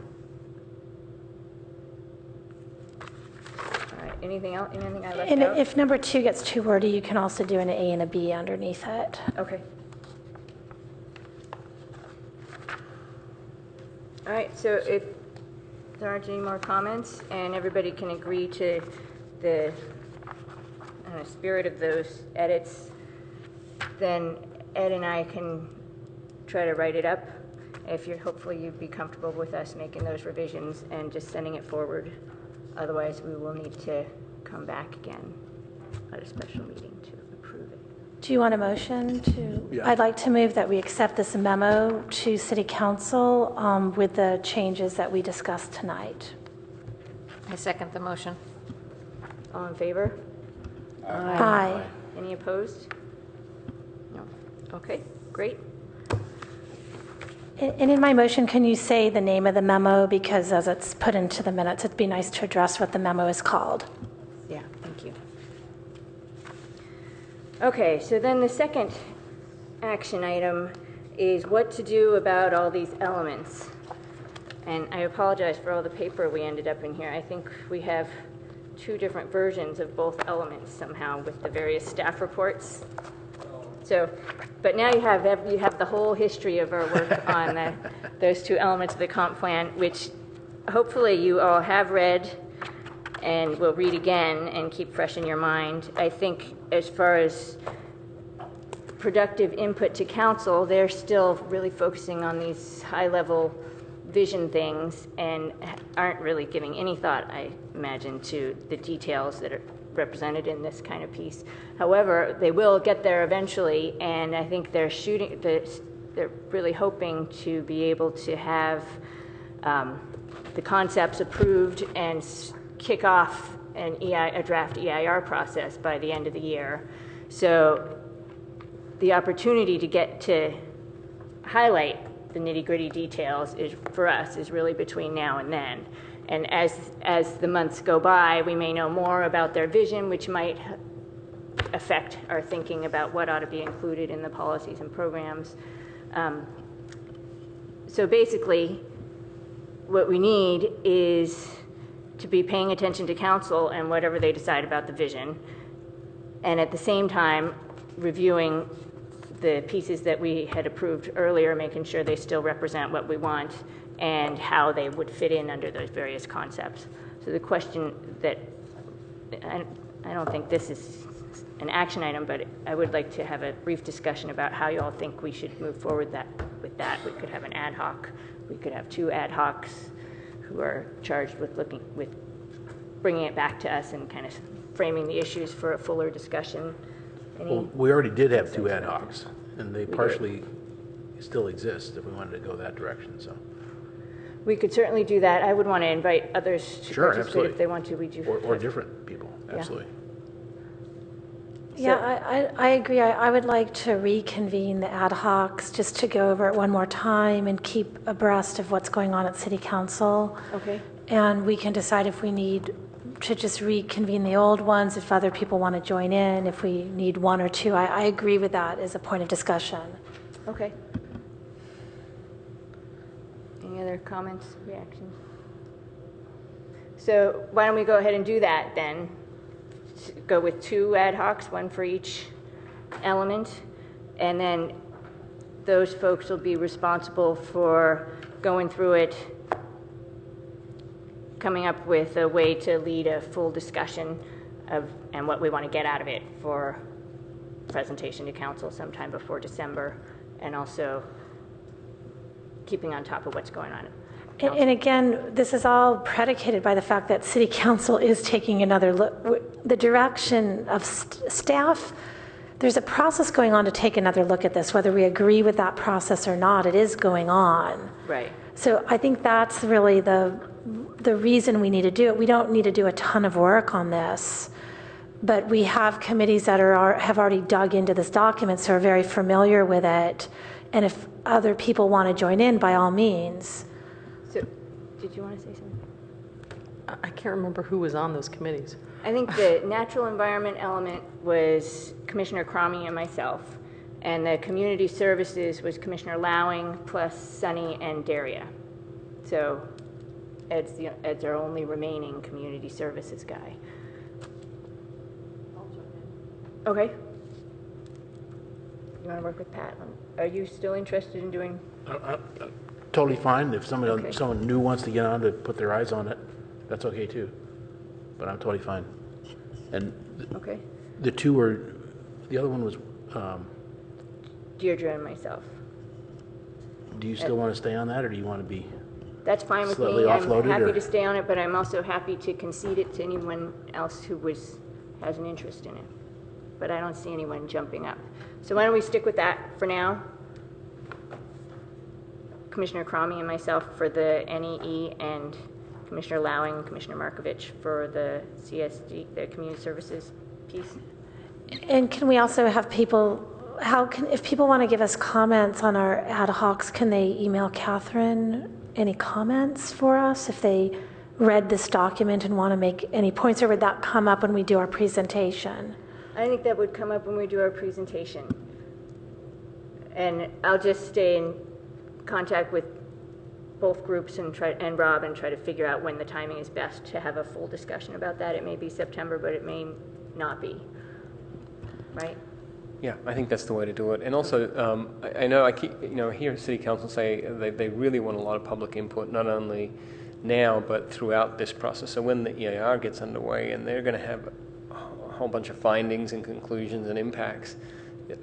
A: All right, anything else, anything I left
I: And
A: out?
I: if number 2 gets too wordy, you can also do an A and a B underneath it.
A: Okay. All right, so if there aren't any more comments and everybody can agree to the spirit of those edits, then Ed and I can try to write it up. If you're, hopefully you'd be comfortable with us making those revisions and just sending it forward. Otherwise, we will need to come back again at a special meeting to approve it.
I: Do you want a motion to?
C: Yeah.
I: I'd like to move that we accept this memo to City Council with the changes that we discussed tonight.
E: I second the motion.
A: All in favor?
I: Aye.
A: Any opposed? No. Okay, great.
I: And in my motion, can you say the name of the memo? Because as it's put into the minutes, it'd be nice to address what the memo is called.
A: Yeah, thank you. Okay, so then the second action item is what to do about all these elements. And I apologize for all the paper we ended up in here. I think we have 2 different versions of both elements somehow with the various staff reports. So, but now you have the whole history of our work on those 2 elements of the comp plan, which hopefully you all have read and will read again and keep fresh in your mind. I think as far as productive input to council, they're still really focusing on these high-level vision things and aren't really giving any thought, I imagine, to the details that are represented in this kind of piece. However, they will get there eventually, and I think they're really hoping to be able to have the concepts approved and kick off a draft EIR process by the end of the year. So the opportunity to get to highlight the nitty-gritty details for us is really between now and then. And as the months go by, we may know more about their vision, which might affect our thinking about what ought to be included in the policies and programs. So basically, what we need is to be paying attention to council and whatever they decide about the vision, and at the same time reviewing the pieces that we had approved earlier, making sure they still represent what we want and how they would fit in under those various concepts. So the question that, I don't think this is an action item, but I would like to have a brief discussion about how you all think we should move forward with that. We could have an ad hoc. We could have 2 ad hocs who are charged with bringing it back to us and kind of framing the issues for a fuller discussion.
C: Well, we already did have 2 ad hocs, and they partially still exist if we wanted to go that direction. So
A: we could certainly do that. I would want to invite others to
C: sure,
A: participate
C: absolutely.
A: if they want to. We do,
C: or different people, absolutely.
I: Yeah, I agree. I would like to reconvene the ad hocs just to go over it one more time and keep abreast of what's going on at City Council.
A: Okay.
I: And we can decide if we need to just reconvene the old ones, if other people want to join in, if we need 1 or 2. I agree with that as a point of discussion.
A: Okay. Any other comments, reactions? So why don't we go ahead and do that then? Go with 2 ad hocs, 1 for each element, and then those folks will be responsible for going through it, coming up with a way to lead a full discussion of and what we want to get out of it for presentation to council sometime before December, and also keeping on top of what's going on.
I: And again, this is all predicated by the fact that City Council is taking another look. The direction of staff, there's a process going on to take another look at this, whether we agree with that process or not, it is going on.
A: Right.
I: So I think that's really the reason we need to do it. We don't need to do a ton of work on this, but we have committees that have already dug into this document, so are very familiar with it. And if other people want to join in, by all means.
A: So, did you want to say something?
K: I can't remember who was on those committees.
A: I think the natural environment element was Commissioner Cromie and myself, and the community services was Commissioner Lowing plus Sunny and Daria. So Ed's our only remaining community services guy. Okay. You want to work with Pat? Are you still interested in doing?
C: totally fine. If
A: Okay.
C: someone new wants to get on to put their eyes on it, that's okay too. But I'm totally fine. And
A: Okay.
C: the two were, the other one was,
A: Deirdre and myself.
C: do you still want to stay on that, or do you want to be?
A: That's fine with
C: Slightly
A: me. I'm
C: offloaded,
A: happy
C: or-
A: to stay on it, but I'm also happy to concede it to anyone else who has an interest in it. But I don't see anyone jumping up. So why don't we stick with that for now? Commissioner Cromie and myself for the NEE, and Commissioner Lowing and Commissioner Markovich for the CSD, the Community Services piece.
I: And can we also have people, if people want to give us comments on our ad hocs, can they email Catherine any comments for us if they read this document and want to make any points, or would that come up when we do our presentation?
A: I think that would come up when we do our presentation. And I'll just stay in contact with both groups and Rob and try to figure out when the timing is best to have a full discussion about that. It may be September, but it may not be. Right?
G: Yeah, I think that's the way to do it. And also, I know I keep, hear City Council say they really want a lot of public input, not only now, but throughout this process. So when the EIR gets underway and they're going to have a whole bunch of findings and conclusions and impacts,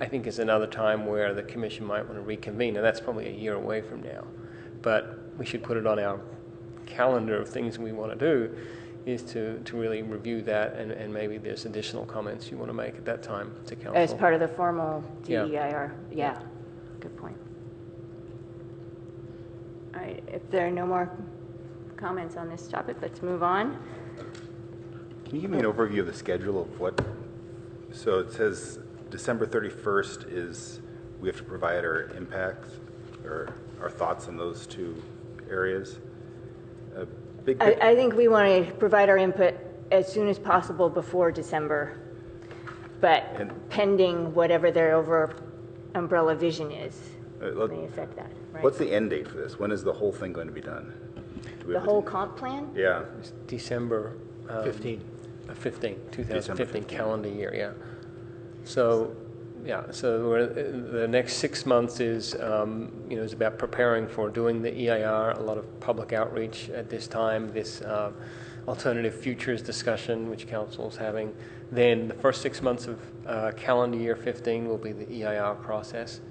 G: I think is another time where the Commission might want to reconvene. And that's probably a year away from now. But we should put it on our calendar of things we want to do, is to really review that, and maybe there's additional comments you want to make at that time to council.
A: As part of the formal
G: Yeah.
A: DEIR. Yeah. Good point. All right, if there are no more comments on this topic, let's move on.
F: Can you give me an overview of the schedule of what, so it says December 31st is, we have to provide our impacts or our thoughts on those two areas?
A: I think we want to provide our input as soon as possible before December, but pending whatever their over umbrella vision is, may affect that, right?
F: What's the end date for this? When is the whole thing going to be done?
A: The whole comp plan?
F: Yeah.
G: It's December 2015 calendar year, yeah. So, the next 6 months is, is about preparing for doing the EIR, a lot of public outreach at this time, this alternative futures discussion, which council is having. Then the first 6 months of calendar year 15 will be the EIR process,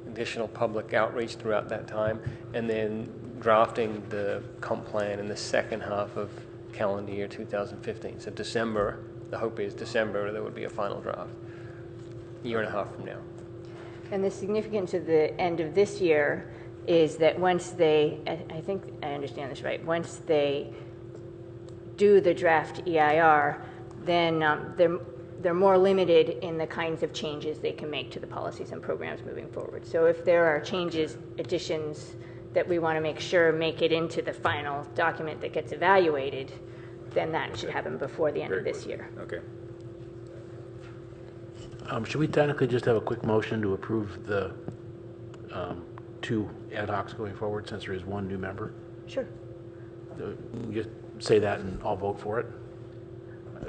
G: additional public outreach throughout that time, and then drafting the comp plan in the second half of calendar year 2015. So December, the hope is December, there would be a final draft. Year and a half from now.
A: And the significance of the end of this year is that once they, I think I understand this right, once they do the draft EIR, then they're more limited in the kinds of changes they can make to the policies and programs moving forward. So if there are changes, additions that we want to make sure make it into the final document that gets evaluated, then that should happen before the end of this year.
F: Okay.
C: Should we technically just have a quick motion to approve the two ad hocs going forward, since there is one new member?
A: Sure.
C: We just say that and I'll vote for it.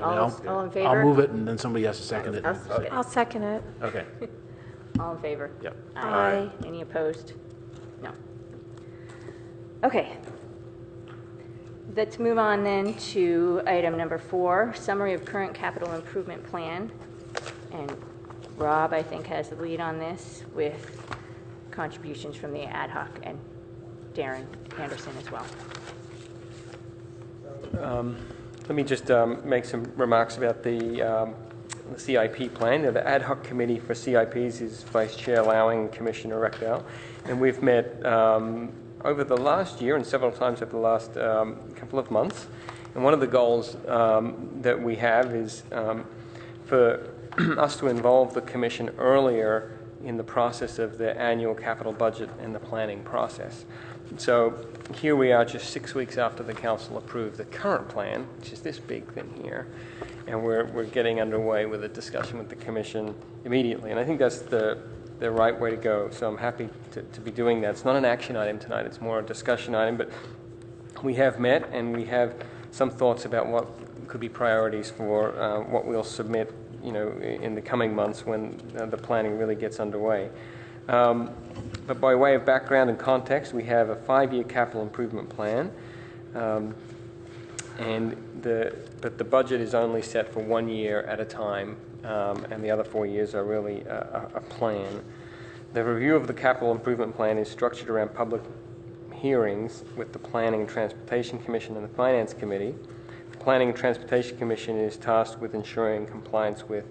A: All in favor?
C: I'll move it and then somebody has to second it.
I: I'll second it.
C: Okay.
A: All in favor?
C: Yep.
I: Aye.
A: Any opposed? No. Okay. Let's move on then to item number 4, summary of current capital improvement plan. And Rob, I think, has the lead on this with contributions from the ad hoc, and Darren Anderson as well.
G: Let me just make some remarks about the CIP plan. The ad hoc committee for CIPs is Vice Chair Lowing and Commissioner Rechdale. And we've met over the last year and several times over the last couple of months. And one of the goals that we have is for us to involve the Commission earlier in the process of the annual capital budget and the planning process. So here we are just 6 weeks after the Council approved the current plan, which is this big thing here, and we're getting underway with a discussion with the Commission immediately. And I think that's the right way to go, so I'm happy to be doing that. It's not an action item tonight, it's more a discussion item, but we have met and we have some thoughts about what could be priorities for what we'll submit in the coming months when the planning really gets underway. But by way of background and context, we have a 5-year capital improvement plan, but the budget is only set for 1 year at a time, and the other 4 years are really a plan. The review of the capital improvement plan is structured around public hearings with the Planning and Transportation Commission and the Finance Committee. The Planning and Transportation Commission is tasked with ensuring compliance with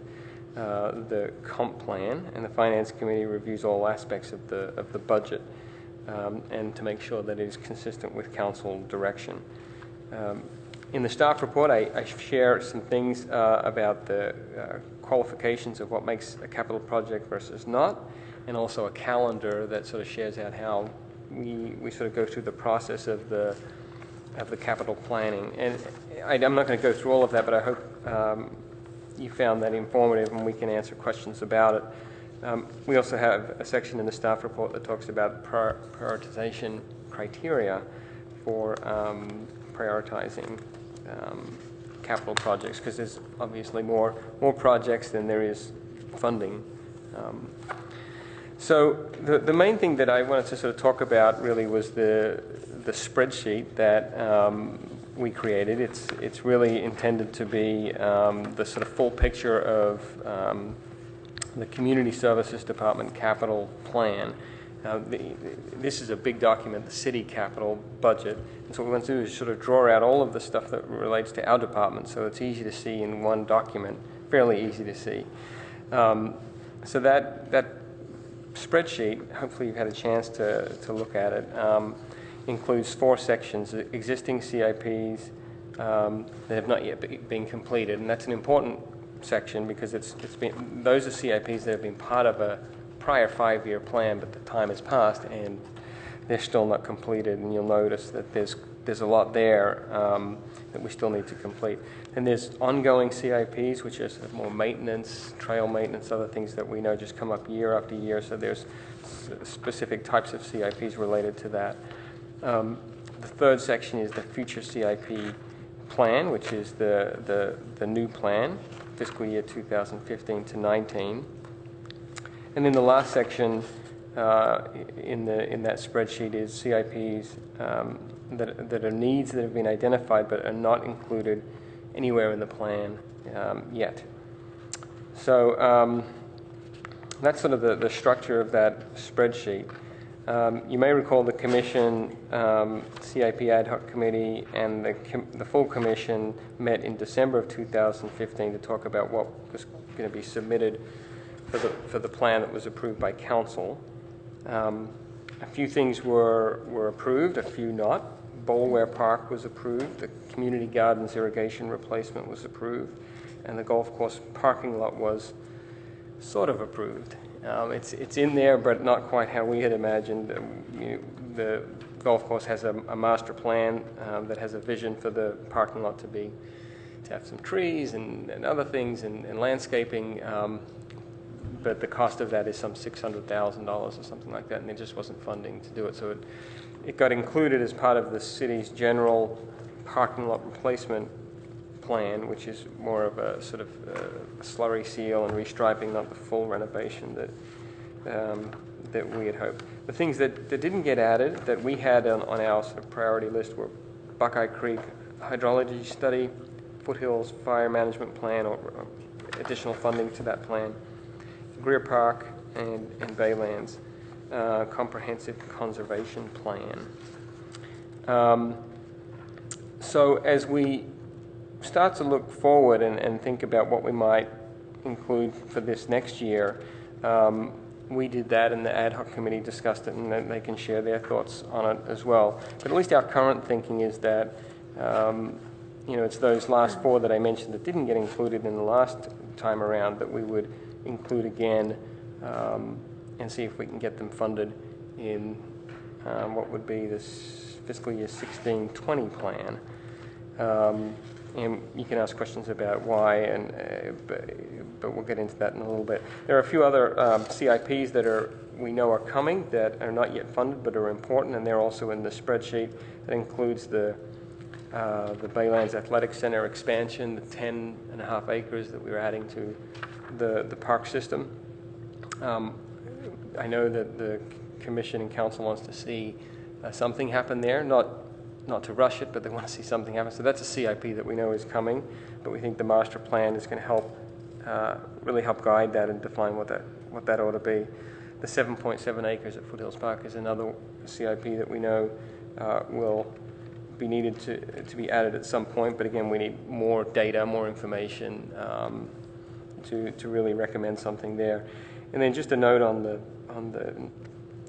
G: the comp plan, and the Finance Committee reviews all aspects of the budget and to make sure that it is consistent with council direction. In the staff report, I share some things about the qualifications of what makes a capital project versus not, and also a calendar that sort of shares out how we sort of go through the process of the capital planning. And I'm not going to go through all of that, but I hope you found that informative and we can answer questions about it. We also have a section in the staff report that talks about prioritization criteria for prioritizing capital projects, because there's obviously more projects than there is funding. So the main thing that I wanted to sort of talk about really was the spreadsheet that we created. It's really intended to be the sort of full picture of the Community Services Department capital plan. This is a big document, the city capital budget. And so what we want to do is sort of draw out all of the stuff that relates to our department, so it's easy to see in one document, fairly easy to see. So that spreadsheet, hopefully you've had a chance to look at it, includes 4 sections: existing CIPs that have not yet been completed, and that's an important section because those are CIPs that have been part of a prior 5-year plan, but the time has passed and they're still not completed, and you'll notice that there's a lot there that we still need to complete. And there's ongoing CIPs, which is more maintenance, trail maintenance, other things that we know just come up year after year, so there's specific types of CIPs related to that. The third section is the future CIP plan, which is the new plan, fiscal year 2015 to 19. And then the last section in that spreadsheet is CIPs that are needs that have been identified but are not included anywhere in the plan yet. So that's sort of the structure of that spreadsheet. You may recall the Commission, CIP Ad Hoc Committee, and the full Commission met in December of 2015 to talk about what was going to be submitted for the plan that was approved by Council. A few things were approved, a few not. Bolware Park was approved, the Community Gardens irrigation replacement was approved, and the golf course parking lot was sort of approved. It's in there, but not quite how we had imagined. The golf course has a master plan that has a vision for the parking lot to have some trees and other things and landscaping, but the cost of that is some $600,000 or something like that, and there just wasn't funding to do it. So it got included as part of the city's general parking lot replacement plan, which is more of a sort of slurry seal and restriping, not the full renovation that we had hoped. The things that didn't get added that we had on our sort of priority list were Buckeye Creek hydrology study, Foothills fire management plan, or additional funding to that plan, Greer Park and Baylands comprehensive conservation plan. So as we start to look forward and think about what we might include for this next year, we did that, and the ad hoc committee discussed it, and they can share their thoughts on it as well. But at least our current thinking is that it's those last 4 that I mentioned that didn't get included in the last time around that we would include again and see if we can get them funded in what would be this fiscal year 16-20 plan. And you can ask questions about why, but we'll get into that in a little bit. There are a few other CIPs that we know are coming that are not yet funded but are important, and they're also in the spreadsheet. That includes the Baylands Athletic Center expansion, the 10.5 acres that we're adding to the park system. I know that the commission and council wants to see something happen there, not to rush it, but they want to see something happen. So that's a CIP that we know is coming, but we think the master plan is going to help, really help guide that and define what that ought to be. The 7.7 acres at Foothills Park is another CIP that we know will be needed to be added at some point, but again, we need more data, more information to really recommend something there. And then just a note on the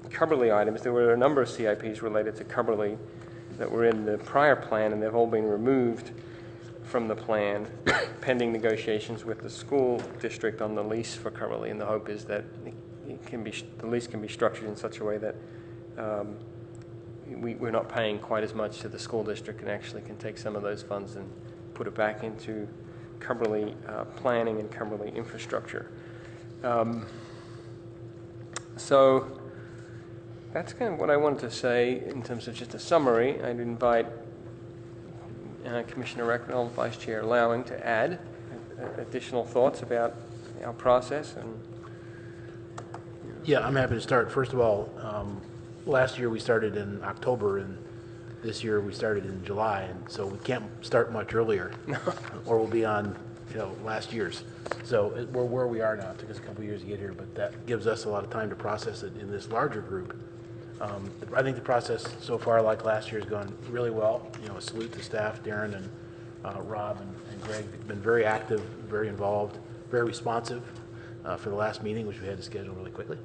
G: Cubberley items, there were a number of CIPs related to Cubberley that were in the prior plan, and they've all been removed from the plan pending negotiations with the school district on the lease for Cubberley, and the hope is that the lease can be structured in such a way that we're not paying quite as much to the school district and actually can take some of those funds and put it back into Cubberley planning and Cubberley infrastructure. So that's kind of what I wanted to say in terms of just a summary. I'd invite Commissioner Recknell, Vice Chair Lowing, to add additional thoughts about our process. And
C: Yeah, I'm happy to start. First of all, last year we started in October, and this year we started in July, and so we can't start much earlier, or we'll be on, last year's. So we're where we are now. It took us a couple years to get here, but that gives us a lot of time to process it in this larger group. I think the process so far, like last year, has gone really well. A salute to staff, Darren and Rob and Greg. They've been very active, very involved, very responsive for the last meeting, which we had to schedule really quickly.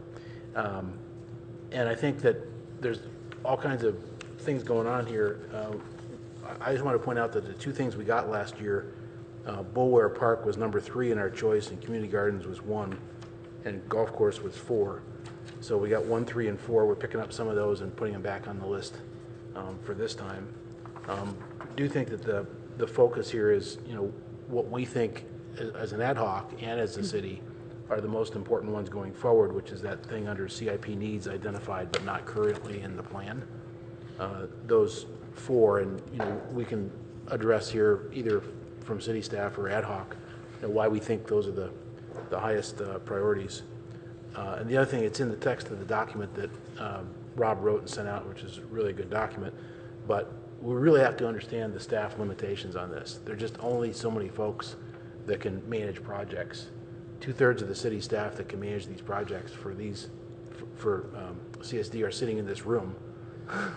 C: And I think that there's all kinds of things going on here. I just want to point out that the two things we got last year, Bullware Park was number 3 in our choice, and Community Gardens was 1, and Golf Course was 4. So we got 1, 3, and 4. We're picking up some of those and putting them back on the list for this time. I do think that the focus here is, what we think as an ad hoc and as a city are the most important ones going forward, which is that thing under CIP needs identified but not currently in the plan. Those 4, and we can address here either from city staff or ad hoc why we think those are the highest priorities. And the other thing, it's in the text of the document that Rob wrote and sent out, which is a really good document, but we really have to understand the staff limitations on this. There are just only so many folks that can manage projects. 2/3 of the city staff that can manage these projects for CSD are sitting in this room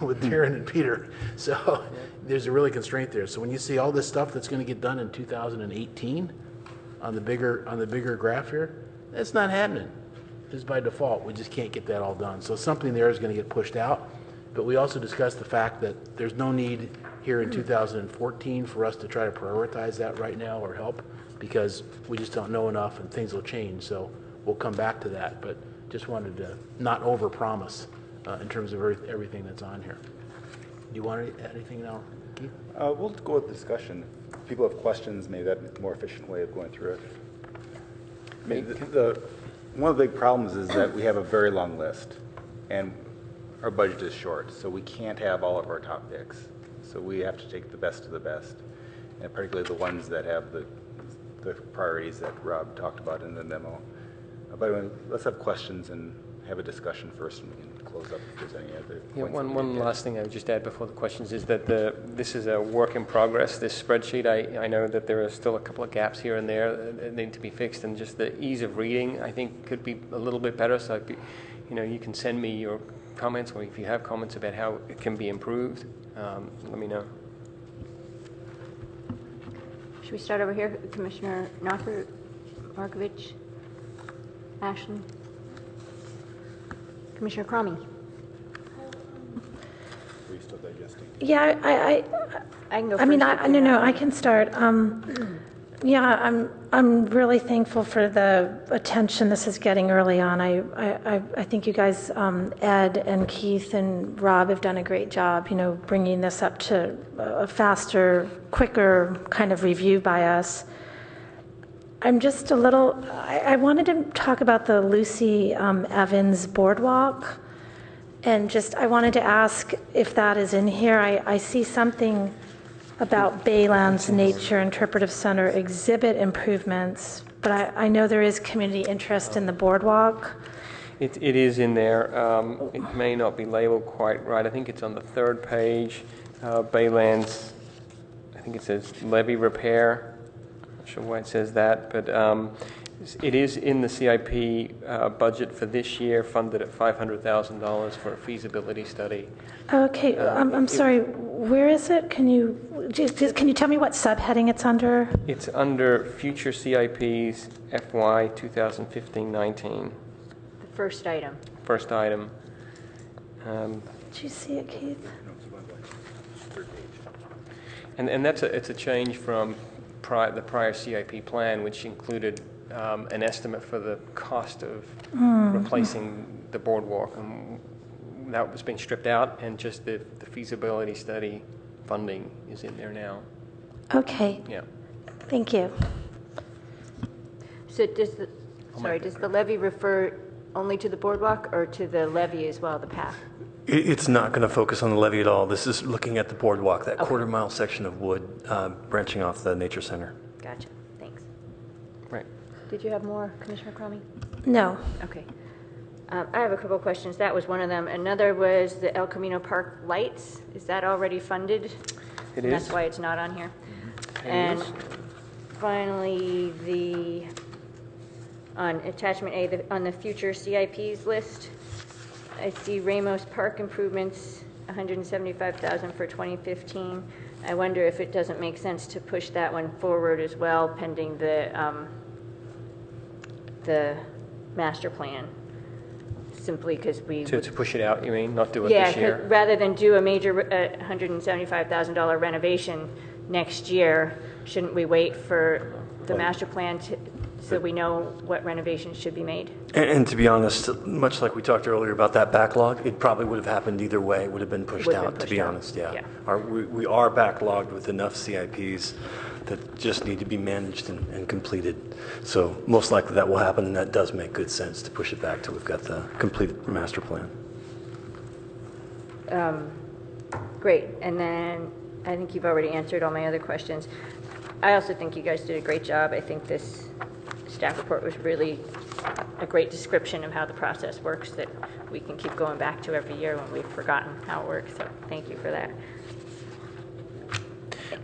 C: with Darren and Peter. So there's a really constraint there. So when you see all this stuff that's going to get done in 2018 on the bigger graph here, that's not happening. It's by default. We just can't get that all done. So something there is going to get pushed out. But we also discussed the fact that there's no need here in 2014 for us to try to prioritize that right now or help, because we just don't know enough and things will change. So we'll come back to that, but just wanted to not overpromise in terms of everything that's on here. Do you want to add anything now, Keith?
F: We'll go with discussion. If people have questions, maybe that's a more efficient way of going through it. I mean, one of the big problems is that we have a very long list, and our budget is short, so we can't have all of our top picks. So we have to take the best of the best, and particularly the ones that have the priorities that Rob talked about in the memo. But anyway, let's have questions and have a discussion first, and we can close up if there's any other points.
G: One last thing I would just add before the questions is that this is a work in progress. This spreadsheet, I know that there are still a couple of gaps here and there that need to be fixed, and just the ease of reading, I think, could be a little bit better. So, you can send me your comments, or if you have comments about how it can be improved, let me know.
A: Should we start over here? Commissioner Knopper, Markovich, Ashland, Commissioner Cromie.
F: Are you still digesting?
I: Yeah,
A: I can go first.
I: I mean, I can start. Yeah, I'm really thankful for the attention this is getting early on. I think you guys, Ed and Keith and Rob, have done a great job, bringing this up to a faster, quicker kind of review by us. I'm just I wanted to talk about the Lucy Evans Boardwalk, and I wanted to ask if that is in here. I see something about Baylands Nature Interpretive Center exhibit improvements, but I know there is community interest in the boardwalk.
G: It is in there. It may not be labeled quite right. I think it's on the third page. Baylands, I think it says levee repair. Not sure why it says that, but it is in the CIP budget for this year, funded at $500,000 for a feasibility study.
I: Okay, I'm sorry, where is it? Can you tell me what subheading it's under?
G: It's under future CIPs FY 2015-19.
A: The first item.
G: First item.
I: Did you see it, Keith?
G: And it's a change from the prior CIP plan, which included an estimate for the cost of replacing the boardwalk. And that was being stripped out, and just the feasibility study funding is in there now.
I: Okay.
G: Yeah.
I: Thank you.
A: So does the levy refer only to the boardwalk or to the levy as well, the path?
M: It's not going to focus on the levee at all. This is looking at the boardwalk, that quarter-mile section of wood branching off the nature center.
A: Gotcha. Thanks.
G: Right.
A: Did you have more, Commissioner Cromie?
I: No.
A: Okay. I have a couple of questions. That was one of them. Another was the El Camino Park lights. Is that already funded?
G: It
A: And
G: is.
A: that's why it's not on here.
G: It
A: And
G: is.
A: finally, on attachment A, on the future CIPs list, I see Ramos Park improvements, $175,000 for 2015. I wonder if it doesn't make sense to push that one forward as well, pending the master plan. Simply because we
G: To push it out, you mean, not do it
A: yeah,
G: this year?
A: rather than do a major $175,000 renovation next year, shouldn't we wait for the master plan so we know what renovations should be made?
M: And to be honest, much like we talked earlier about that backlog, it probably would have happened either way. It would have been pushed out, to be honest, yeah. We are backlogged with enough CIPs that just need to be managed and completed. So most likely that will happen, and that does make good sense to push it back till we've got the completed master plan.
A: Great. And then I think you've already answered all my other questions. I also think you guys did a great job. I think this staff report was really a great description of how the process works that we can keep going back to every year when we've forgotten how it works. So thank you for that.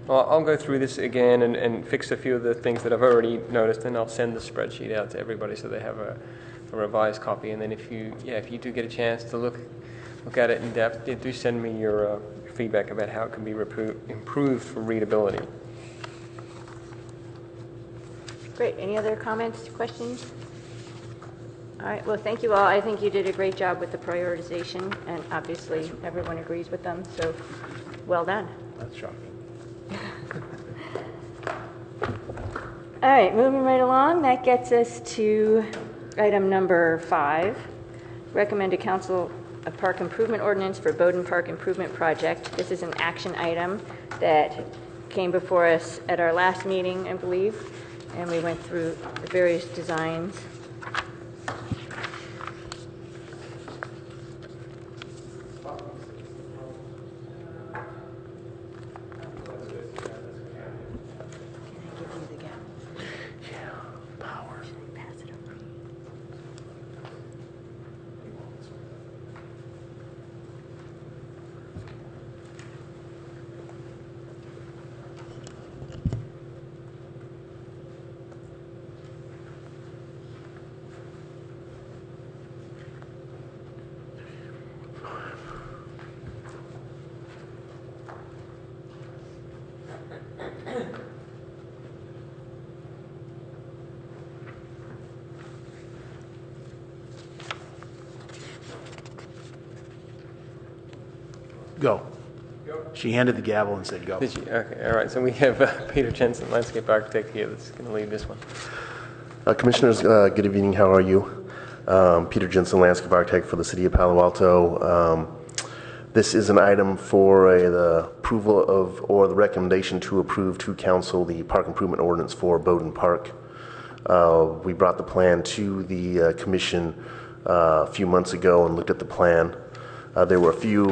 G: Well, I'll go through this again and fix a few of the things that I've already noticed, and I'll send the spreadsheet out to everybody so they have a revised copy. And then if you do get a chance to look at it in depth, do send me your feedback about how it can be improved for readability.
A: Great. Any other comments, questions? All right. Well, thank you all. I think you did a great job with the prioritization, and obviously everyone agrees with them. So well done.
C: That's shocking.
A: All right, moving right along, that gets us to item number 5. Recommend to council a park improvement ordinance for Bowden Park Improvement Project. This is an action item that came before us at our last meeting, I believe, and we went through the various designs.
C: Go. She handed the gavel and said go.
G: Did you? Okay, all right. So we have Peter Jensen, landscape architect here, that's going to lead this one.
N: Commissioners, good evening. How are you? Peter Jensen, landscape architect for the City of Palo Alto. This is an item for the approval of, or the recommendation to approve to council the park improvement ordinance for Bowden Park. We brought the plan to the commission a few months ago and looked at the plan. There were a few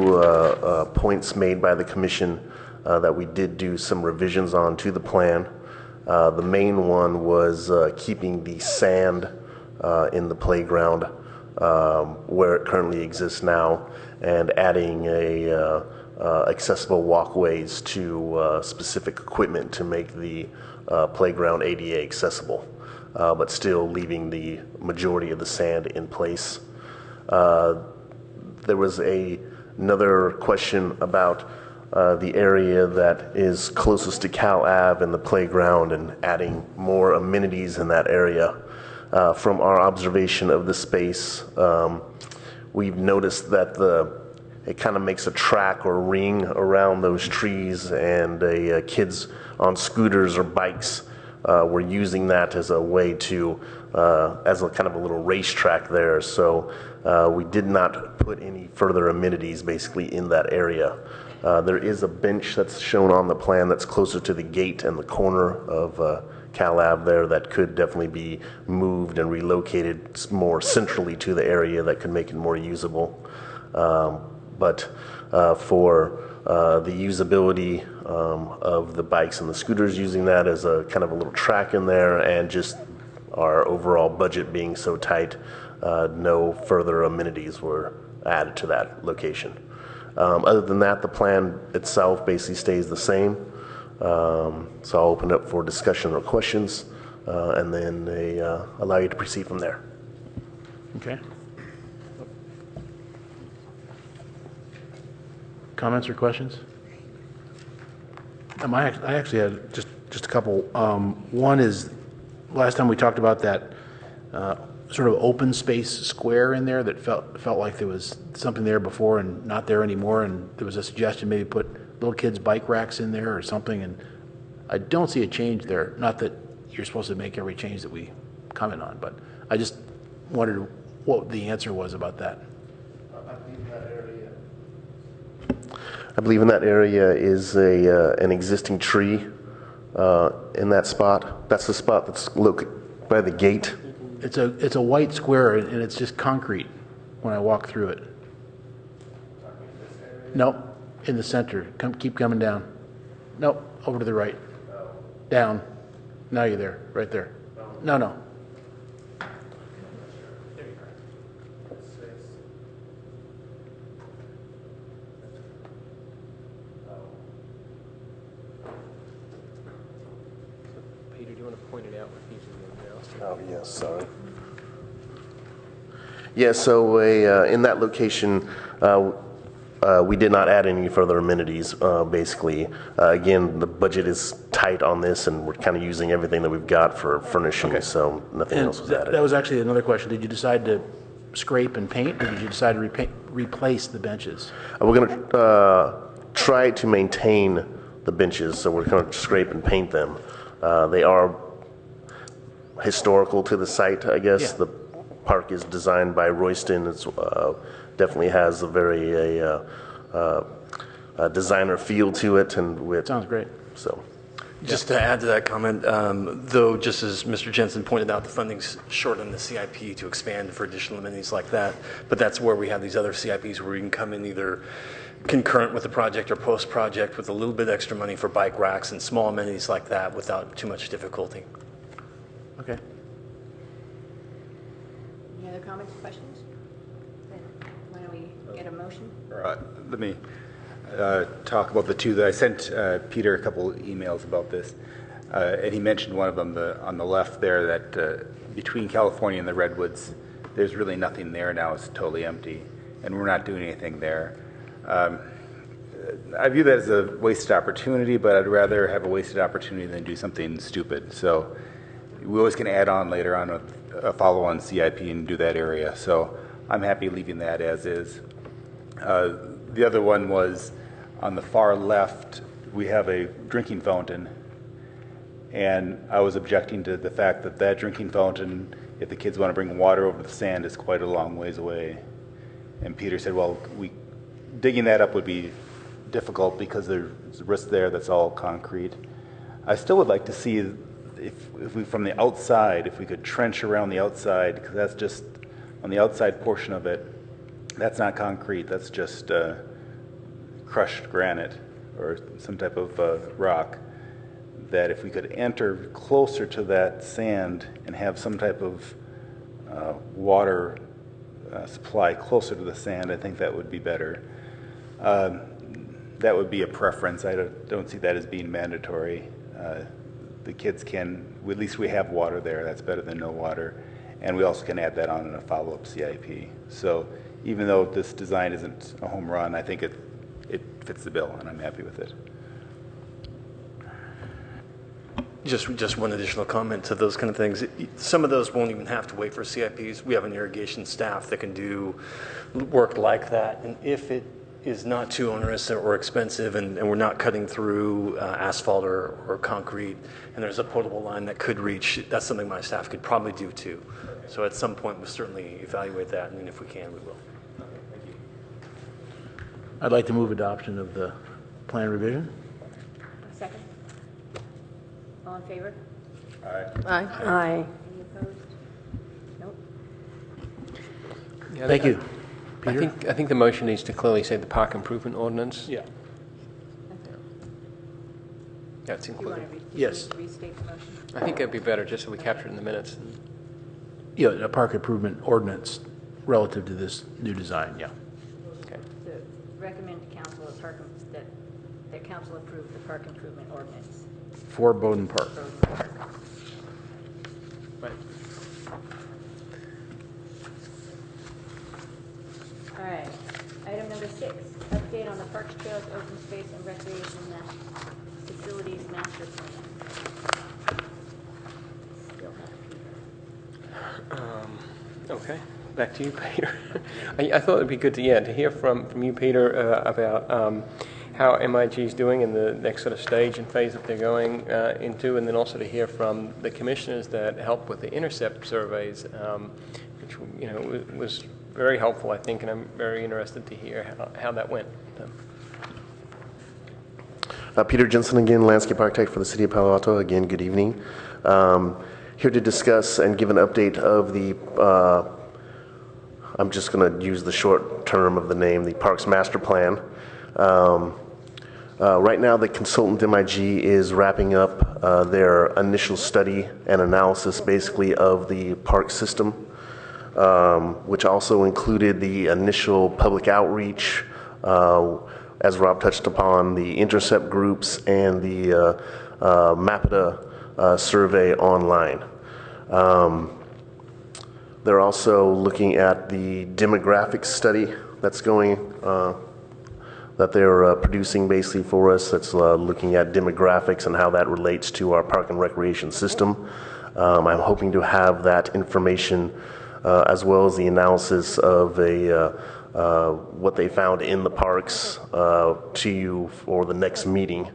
N: points made by the commission that we did do some revisions on to the plan. The main one was keeping the sand in the playground where it currently exists now, and adding accessible walkways to specific equipment to make the playground ADA accessible, but still leaving the majority of the sand in place. There was another question about the area that is closest to Cal Ave and the playground and adding more amenities in that area. From our observation of the space, we've noticed that it kind of makes a track or ring around those trees, and kids on scooters or bikes were using that as a way to, as a kind of a little racetrack there. So we did not put any further amenities basically in that area. There is a bench that's shown on the plan that's closer to the gate and the corner of Cal Ave there that could definitely be moved and relocated more centrally to the area that could make it more usable. But for the usability of the bikes and the scooters, using that as a kind of a little track in there, and just our overall budget being so tight, no further amenities were added to that location. Other than that, the plan itself basically stays the same. So I'll open up for discussion or questions, and then allow you to proceed from there.
C: Okay. Comments or questions? I actually had just a couple. One is, last time we talked about that sort of open space square in there that felt like there was something there before and not there anymore, and there was a suggestion maybe put little kids' bike racks in there or something, and I don't see a change there. Not that you're supposed to make every change that we comment on, but I just wondered what the answer was about that.
N: I believe in that area is an existing tree in that spot. That's the spot that's located by the gate.
C: It's a white square, and it's just concrete when I walk through it. Nope, in the center. Keep coming down. Nope, over to the right. Down. Now you're there, right there. No.
G: Peter, do you want to point it out with these in the
N: Oh, yes, sorry. Yeah, so in that location, we did not add any further amenities, basically. Again, the budget is tight on this, and we're kind of using everything that we've got for furnishing, so nothing else was added.
C: That was actually another question. Did you decide to scrape and paint, or did you decide to replace the benches?
N: We're going to try to maintain the benches, so we're going to scrape and paint them. They are historical to the site, I guess.
C: Yeah.
N: The park is designed by Royston. It's definitely has a very designer feel to it, and
C: sounds great.
N: So,
M: just to add to that comment, though, just as Mr. Jensen pointed out, the funding's short on the CIP to expand for additional amenities like that. But that's where we have these other CIPs where we can come in either concurrent with the project or post-project with a little bit extra money for bike racks and small amenities like that without too much difficulty.
C: Okay.
A: Any other comments, questions? Then why don't we get a motion?
F: Let me talk about the two that I sent Peter a couple emails about this, and he mentioned one of them on the left there, that between California and the Redwoods, there's really nothing there now. It's totally empty, and we're not doing anything there. I view that as a wasted opportunity, but I'd rather have a wasted opportunity than do something stupid. So we always can add on later on a follow-on CIP and do that area. So I'm happy leaving that as is. The other one was on the far left, we have a drinking fountain, and I was objecting to the fact that that drinking fountain, if the kids want to bring water over the sand, is quite a long ways away. And Peter said, well, digging that up would be difficult because there's a risk there that's all concrete. I still would like to see if we, from the outside, if we could trench around the outside, because that's just on the outside portion of it, that's not concrete, that's just crushed granite or some type of rock, that if we could enter closer to that sand and have some type of water supply closer to the sand, I think that would be better. That would be a preference. I don't see that as being mandatory. The kids can, at least we have water there. That's better than no water. And we also can add that on in a follow-up CIP. So even though this design isn't a home run, I think it fits the bill, and I'm happy with it.
M: Just one additional comment to those kind of things. Some of those won't even have to wait for CIPs. We have an irrigation staff that can do work like that. And if it is not too onerous or expensive and we're not cutting through asphalt or concrete and there's a potable line that could reach, that's something my staff could probably do too. So at some point we'll certainly evaluate that, and if we can, we will.
F: Thank you.
C: I'd like to move adoption of the plan revision.
A: Second. All in favor?
K: Aye.
J: Aye.
A: Any opposed? Nope.
G: Yeah,
C: Thank you. Peter?
G: I think the motion needs to clearly say the park improvement ordinance.
C: Yeah.
G: That's
A: Do you want
G: included.
A: to
C: Yes.
A: restate the motion?
G: I think it'd be better just so we capture it in the minutes.
C: Yeah, a park improvement ordinance relative to this new design, yeah.
G: Okay.
A: So recommend to council that council approve the park improvement ordinance.
C: For Bowden Park.
A: Bowden Park.
G: Right.
A: All right. Item number 6, update on the Parks, Trails, Open Space, and Recreation Facilities Master Plan. Still have Peter.
G: Okay, back to you, Peter. I thought it'd be good to hear from you, Peter, about how MIG is doing in the next sort of stage and phase that they're going into, and then also to hear from the commissioners that helped with the intercept surveys, which was very helpful, I think, and I'm very interested to hear how that went.
N: Peter Jensen again, landscape architect for the City of Palo Alto. Again, good evening. Here to discuss and give an update of the, I'm just going to use the short term of the name, the Parks Master Plan. Right now, the consultant MIG is wrapping up their initial study and analysis basically of the park system, which also included the initial public outreach, as Rob touched upon, the intercept groups and the MAPIDA survey online. They're also looking at the demographics study that's going, that they're producing basically for us. That's looking at demographics and how that relates to our park and recreation system. I'm hoping to have that information as well as the analysis of what they found in the parks to you for the next meeting,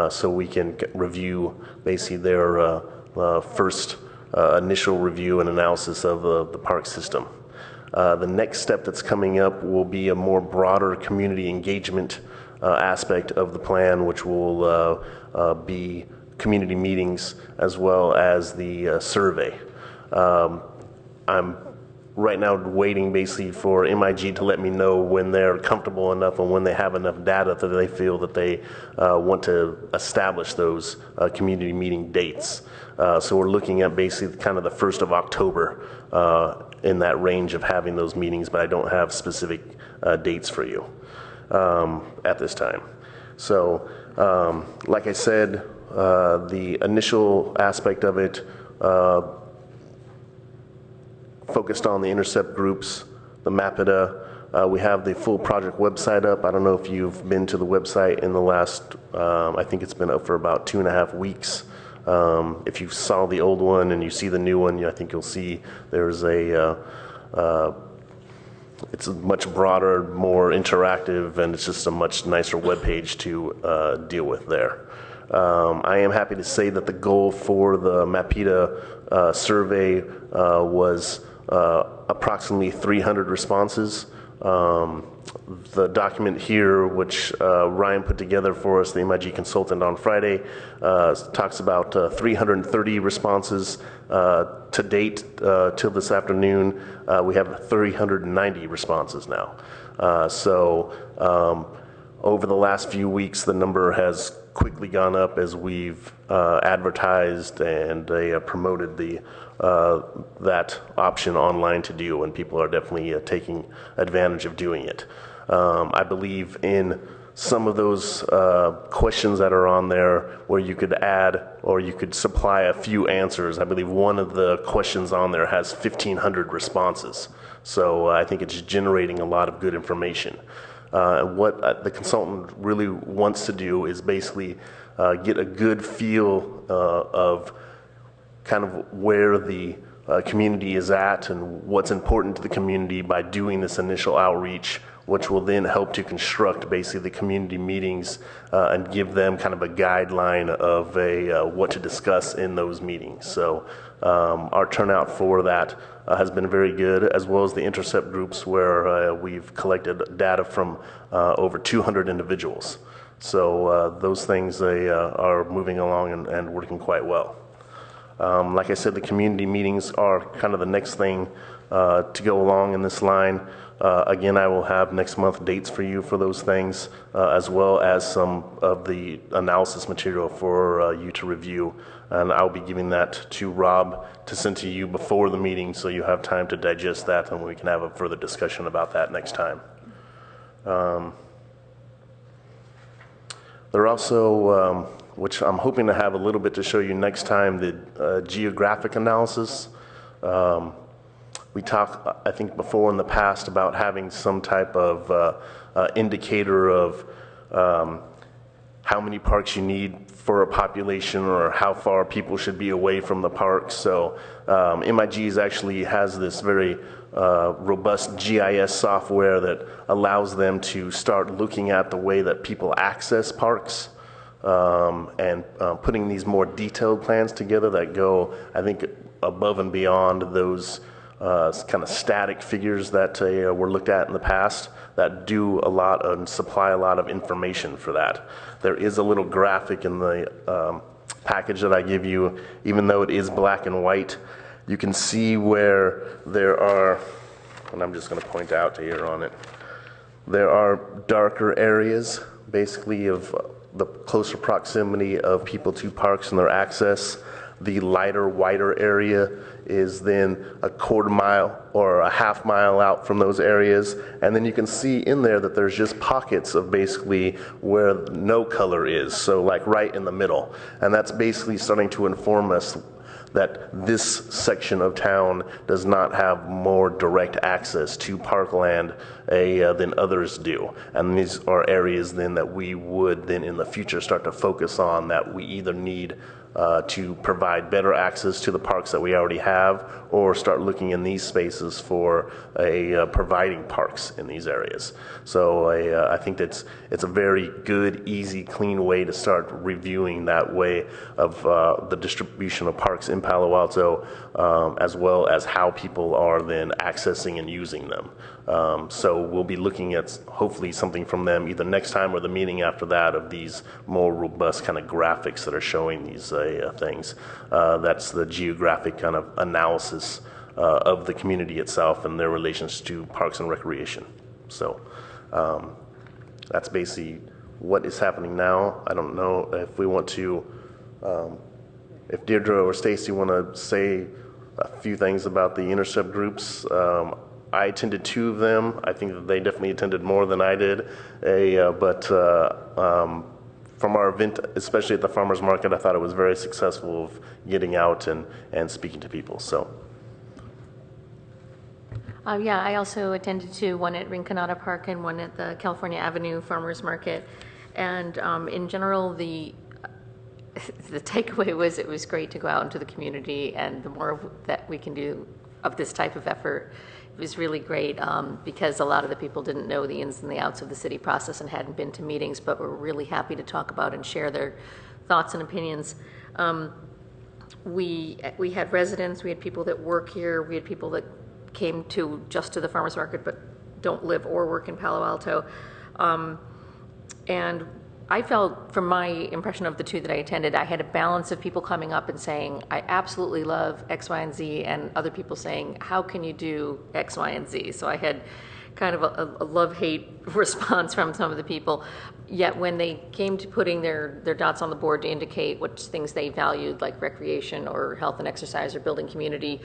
N: so we can review basically their first initial review and analysis of the park system. The next step that's coming up will be a more broader community engagement aspect of the plan, which will be community meetings as well as the survey. I'm right now waiting basically for MIG to let me know when they're comfortable enough and when they have enough data that they feel that they want to establish those community meeting dates. So we're looking at basically kind of the 1st of October in that range of having those meetings, but I don't have specific dates for you at this time. So like I said, the initial aspect of it focused on the intercept groups, the MAPIDA. We have the full project website up. I don't know if you've been to the website in the last, I think it's been up for about 2.5 weeks. If you saw the old one and you see the new one, I think you'll see there's it's a much broader, more interactive, and it's just a much nicer webpage to deal with there. I am happy to say that the goal for the MAPIDA survey was approximately 300 responses. The document here, which Ryan put together for us, the MIG consultant on Friday, talks about 330 responses to date till this afternoon. We have 390 responses now. So over the last few weeks, the number has quickly gone up as we've advertised and promoted that option online to do, and people are definitely taking advantage of doing it. I believe in some of those questions that are on there where you could add or you could supply a few answers. I believe one of the questions on there has 1,500 responses. So I think it's generating a lot of good information. What the consultant really wants to do is basically get a good feel of kind of where the community is at and what's important to the community by doing this initial outreach, which will then help to construct basically the community meetings and give them kind of a guideline of what to discuss in those meetings. So our turnout for that has been very good, as well as the intercept groups where we've collected data from over 200 individuals. So those things are moving along and working quite well. Like I said, the community meetings are kind of the next thing to go along in this line. Again, I will have next month dates for you for those things, as well as some of the analysis material for you to review. And I'll be giving that to Rob to send to you before the meeting so you have time to digest that and we can have a further discussion about that next time. There are also, which I'm hoping to have a little bit to show you next time, the geographic analysis. We talked, I think, before in the past about having some type of indicator of how many parks you need for a population or how far people should be away from the parks. So MIGs actually has this very robust GIS software that allows them to start looking at the way that people access parks and putting these more detailed plans together that go, I think, above and beyond those kind of static figures that were looked at in the past that do a lot and supply a lot of information for that. There is a little graphic in the package that I give you, even though it is black and white. You can see where there are, and I'm just going to point out here on it, there are darker areas basically of the closer proximity of people to parks and their access. The lighter, wider area is then a quarter mile or a half mile out from those areas. And then you can see in there that there's just pockets of basically where no color is. So like right in the middle. And that's basically starting to inform us that this section of town does not have more direct access to parkland than others do. And these are areas then that we would then in the future start to focus on, that we either need to provide better access to the parks that we already have, or start looking in these spaces for providing parks in these areas. So I think it's a very good, easy, clean way to start reviewing that way of the distribution of parks in Palo Alto, as well as how people are then accessing and using them. So we'll be looking at hopefully something from them either next time or the meeting after that of these more robust kind of graphics that are showing these things. That's the geographic kind of analysis of the community itself and their relations to parks and recreation. So that's basically what is happening now. I don't know if we want to, if Deirdre or Stacy want to say a few things about the intercept groups. I attended 2 of them. I think that they definitely attended more than I did. But from our event, especially at the farmers market, I thought it was very successful of getting out and speaking to people. So.
E: Yeah, I also attended 2, one at Rinconada Park and one at the California Avenue Farmers Market. And in general, the takeaway was it was great to go out into the community, and the more that we can do of this type of effort, it was really great because a lot of the people didn't know the ins and the outs of the city process and hadn't been to meetings, but were really happy to talk about and share their thoughts and opinions. We had residents, we had people that work here, we had people that came just to the farmers market but don't live or work in Palo Alto. And I felt, from my impression of the 2 that I attended, I had a balance of people coming up and saying, I absolutely love X, Y, and Z, and other people saying, how can you do X, Y, and Z? So I had kind of a love-hate response from some of the people. Yet when they came to putting their dots on the board to indicate which things they valued, like recreation or health and exercise or building community,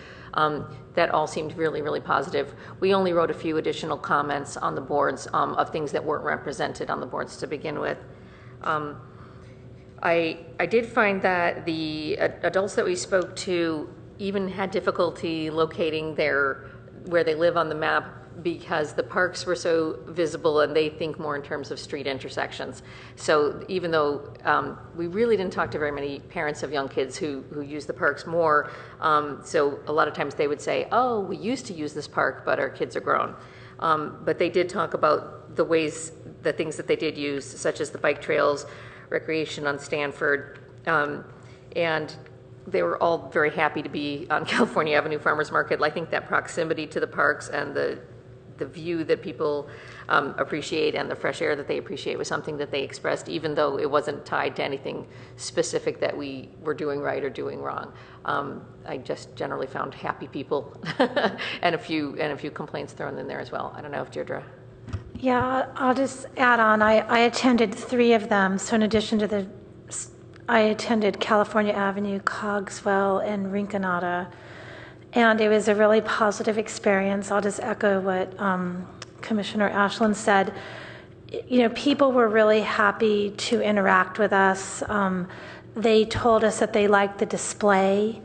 E: that all seemed really, really positive. We only wrote a few additional comments on the boards of things that weren't represented on the boards to begin with. I did find that the adults that we spoke to even had difficulty locating where they live on the map because the parks were so visible and they think more in terms of street intersections. So even though we really didn't talk to very many parents of young kids who use the parks more, so a lot of times they would say, oh, we used to use this park, but our kids are grown. But they did talk about the things that they did use, such as the bike trails, recreation on Stanford, and they were all very happy to be on California Avenue Farmers Market. I think that proximity to the parks and the view that people appreciate and the fresh air that they appreciate was something that they expressed, even though it wasn't tied to anything specific that we were doing right or doing wrong. I just generally found happy people and a few complaints thrown in there as well. I don't know if Deirdre.
I: Yeah, I'll just add on. I attended 3 of them. So in addition to I attended California Avenue, Cogswell, and Rinconada. And it was a really positive experience. I'll just echo what Commissioner Ashland said. You know, people were really happy to interact with us. They told us that they liked the display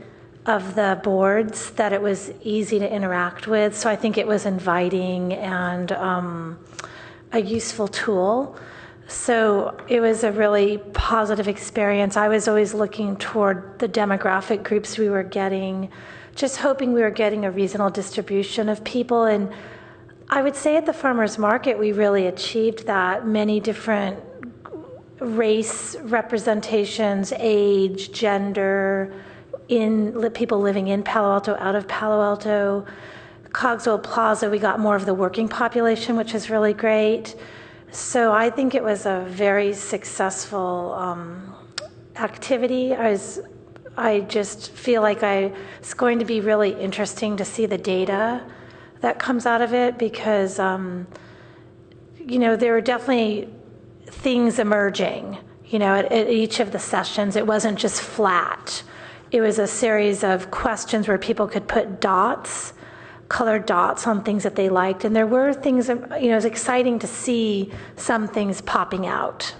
I: of the boards, that it was easy to interact with. So I think it was inviting and a useful tool. So it was a really positive experience. I was always looking toward the demographic groups we were getting, just hoping we were getting a reasonable distribution of people. And I would say at the farmers market, we really achieved that. Many different race representations, age, gender, people living in Palo Alto, out of Palo Alto. Cogswell Plaza, we got more of the working population, which is really great. So I think it was a very successful activity. I just feel like it's going to be really interesting to see the data that comes out of it because, you know, there were definitely things emerging, you know, at each of the sessions. It wasn't just flat. It was a series of questions where people could put dots, colored dots on things that they liked. And there were things, you know, it was exciting to see some things popping out.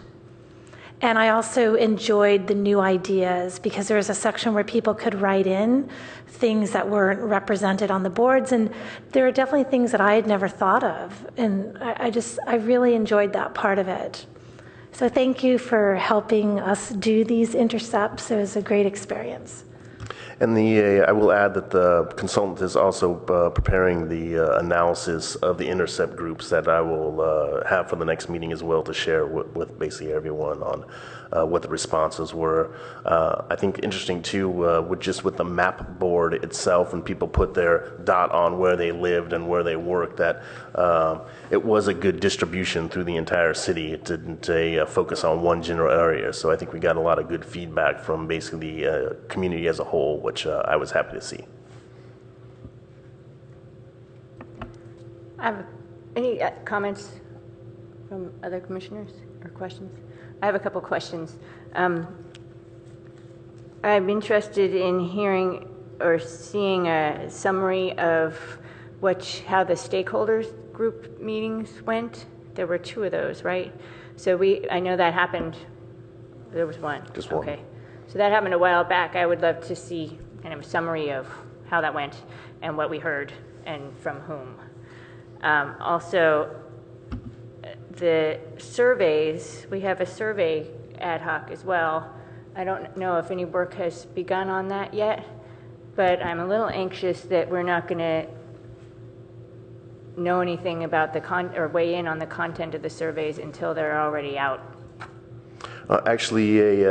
I: And I also enjoyed the new ideas because there was a section where people could write in things that weren't represented on the boards. And there are definitely things that I had never thought of. And I really enjoyed that part of it. So thank you for helping us do these intercepts. It was a great experience.
N: And I will add that the consultant is also preparing the analysis of the intercept groups that I will have for the next meeting as well to share with basically everyone on what the responses were. I think interesting too, with the map board itself, when people put their dot on where they lived and where they worked, that it was a good distribution through the entire city. It didn't focus on one general area. So I think we got a lot of good feedback from basically the community as a whole, which I was happy to see.
A: Any comments from other commissioners or questions? I have a couple questions. I'm interested in hearing or seeing a summary of how the stakeholders group meetings went. There were 2 of those, right? So I know that happened. There was one.
N: Just one.
A: Okay. So that happened a while back. I would love to see kind of a summary of how that went and what we heard and from whom. Also, the surveys, we have a survey ad hoc as well. I don't know if any work has begun on that yet, but I'm a little anxious that we're not going to know anything about or weigh in on the content of the surveys until they're already out.
N: Actually,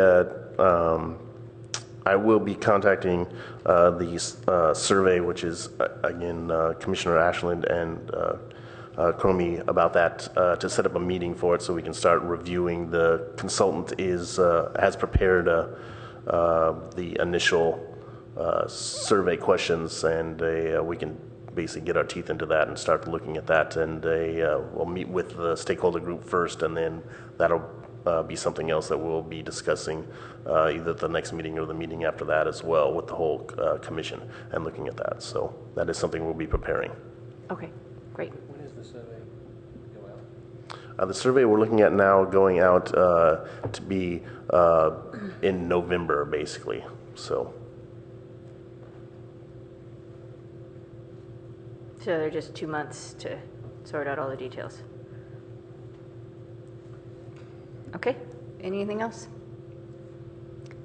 N: I will be contacting the survey, which is, again, Commissioner Ashland and Cromie about that to set up a meeting for it so we can start reviewing. The consultant has prepared the initial survey questions, and we can basically get our teeth into that and start looking at that. And we'll meet with the stakeholder group first, and then that'll be something else that we'll be discussing either at the next meeting or the meeting after that as well with the whole commission and looking at that. So that is something we'll be preparing.
A: Okay, great.
G: When is the survey go out?
N: The survey we're looking at now going out to be in November, basically. So
A: they're just 2 months to sort out all the details. Okay, anything else?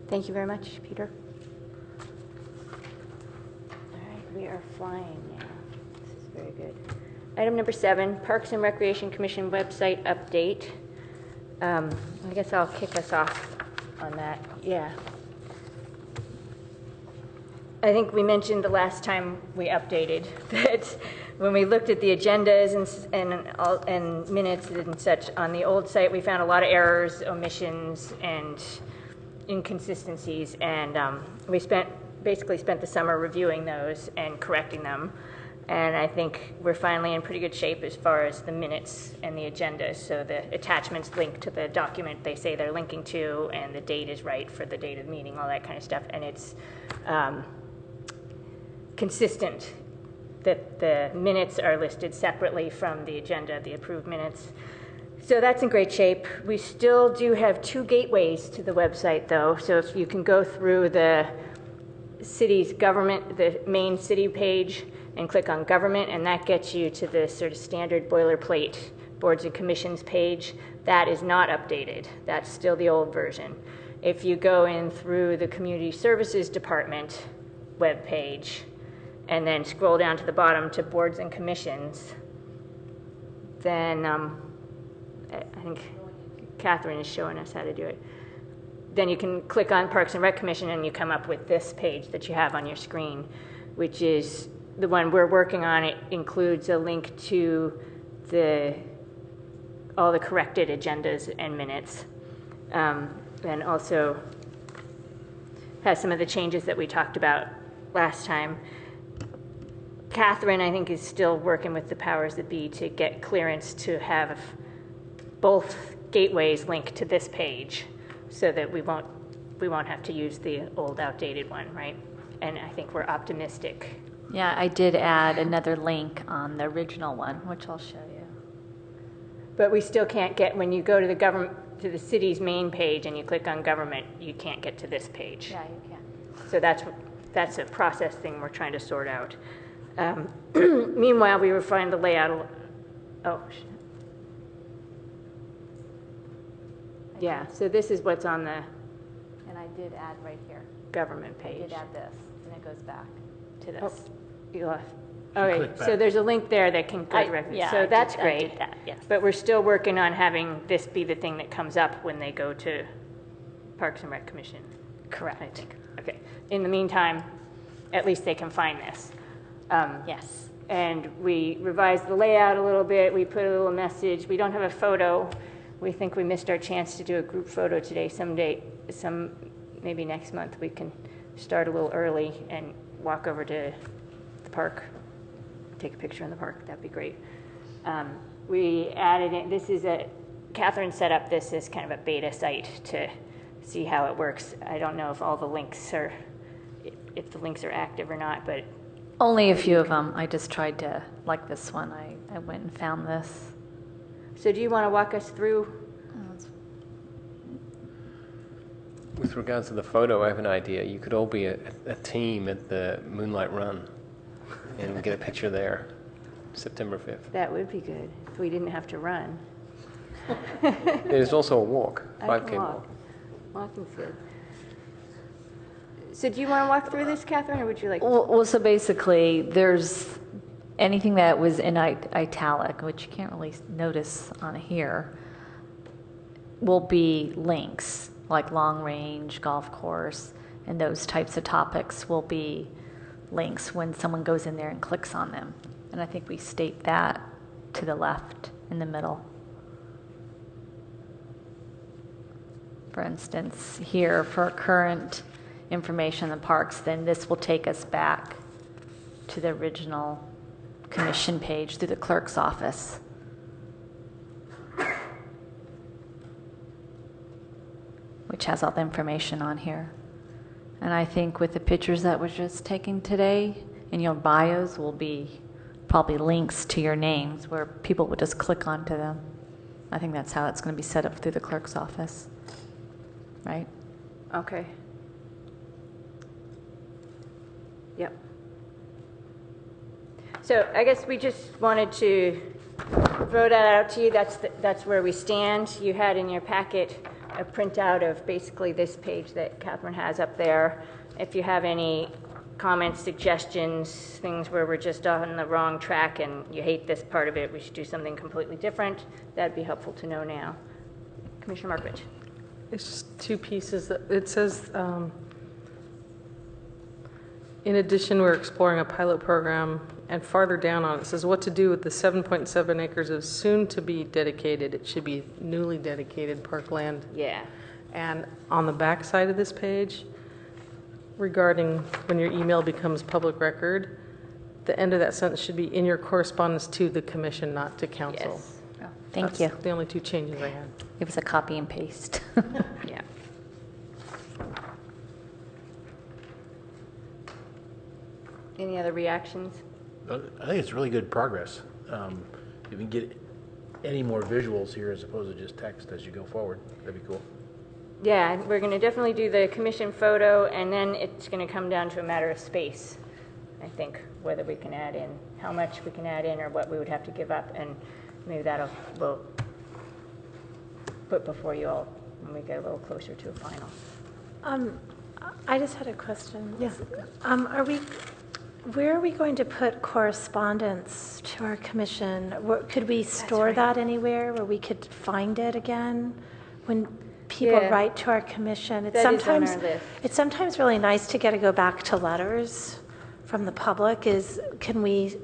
A: Thank you very much, Peter. All right, we are flying now. This is very good. Item number 7, Parks and Recreation Commission website update. I guess I'll kick us off on that. Yeah. I think we mentioned the last time we updated that when we looked at the agendas and minutes and such on the old site, we found a lot of errors, omissions, and inconsistencies, and we basically spent the summer reviewing those and correcting them. And I think we're finally in pretty good shape as far as the minutes and the agenda. So the attachments link to the document they say they're linking to, and the date is right for the date of the meeting, all that kind of stuff. And it's consistent that the minutes are listed separately from the agenda, the approved minutes. So that's in great shape. We still do have 2 gateways to the website, though. So if you can go through the city's government, the main city page, and click on government, and that gets you to the sort of standard boilerplate boards and commissions page. That is not updated. That's still the old version. If you go in through the community services department web page and then scroll down to the bottom to boards and commissions, then I think Catherine is showing us how to do it. Then you can click on Parks and Rec Commission and you come up with this page that you have on your screen, which is the one we're working on. It includes a link to all the corrected agendas and minutes, and also has some of the changes that we talked about last time. Catherine, I think, is still working with the powers that be to get clearance to have both gateways linked to this page, so that we won't have to use the old outdated one, right? And I think we're optimistic.
B: Yeah, I did add another link on the original one, which I'll show you.
A: But we still can't get, when you go to the city's main page and you click on government, you can't get to this page.
B: Yeah, you can.
A: So that's a process thing we're trying to sort out. Meanwhile, we refined the layout. Yeah, so this is what's on the
B: And I did add right here.
A: government
B: I
A: page.
B: did add this, and it goes back to this.
A: Okay, so there's a link there that can go directly. So that's great.
B: I did that, yes.
A: But we're still working on having this be the thing that comes up when they go to Parks and Rec Commission.
B: Correct.
A: I think. Okay. In the meantime, at least they can find this.
B: Yes.
A: And we revised the layout a little bit. We put a little message. We don't have a photo. We think we missed our chance to do a group photo today. Maybe next month we can start a little early and walk over to the park, take a picture in the park. That'd be great. We added in, Catherine set up this as kind of a beta site to see how it works. I don't know if all the links if the links are active or not, but.
B: Only a few of them. I just tried to, like this one, I went and found this.
A: So do you want to walk us through?
G: With regards to the photo, I have an idea. You could all be a team at the Moonlight Run and get a picture there, September 5th.
A: That would be good if we didn't have to run.
G: There's also a walk,
A: I
G: 5K
A: can
G: walk.
A: Walking's good. So do you want to walk through this, Catherine, or would you like?
B: Well, so basically, there's anything that was in italic, which you can't really notice on here, will be links, like long range, golf course, and those types of topics will be links when someone goes in there and clicks on them. And I think we state that to the left in the middle. For instance, here for current information in the parks, then this will take us back to the original commission page through the clerk's office. Which has all the information on here. And I think with the pictures that were just taken today, in your bios will be probably links to your names where people would just click onto them. I think that's how it's going to be set up through the clerk's office, right?
A: Okay. Yep. So I guess we just wanted to throw that out to you. That's where we stand. You had in your packet a printout of basically this page that Catherine has up there. If you have any comments, suggestions, things where we're just on the wrong track and you hate this part of it, we should do something completely different, that'd be helpful to know now. Commissioner Markovich.
K: It's just two pieces. It says, in addition, we're exploring a pilot program, and farther down on it says what to do with the 7.7 acres of soon-to-be dedicated, it should be newly dedicated parkland.
A: Yeah.
K: And on the back side of this page, regarding when your email becomes public record, the end of that sentence should be in your correspondence to the commission, not to council.
A: Yes.
B: Oh, thank
K: That's
B: you.
K: the only two changes I had.
B: It was a copy and paste.
A: Yeah. Any other reactions?
C: I think it's really good progress. If you can get any more visuals here as opposed to just text as you go forward, that'd be cool.
A: Yeah, we're going to definitely do the commission photo, and then it's going to come down to a matter of space, I think, whether we can add in, how much we can add in, or what we would have to give up, and maybe we'll put before you all when we get a little closer to a final.
I: I just had a question. Yes. Where are we going to put correspondence to our commission? Could we store that anywhere where we could find it again when people write to our commission? It's
A: That is on our list.
I: It's sometimes really nice to get to go back to letters from the public. Can we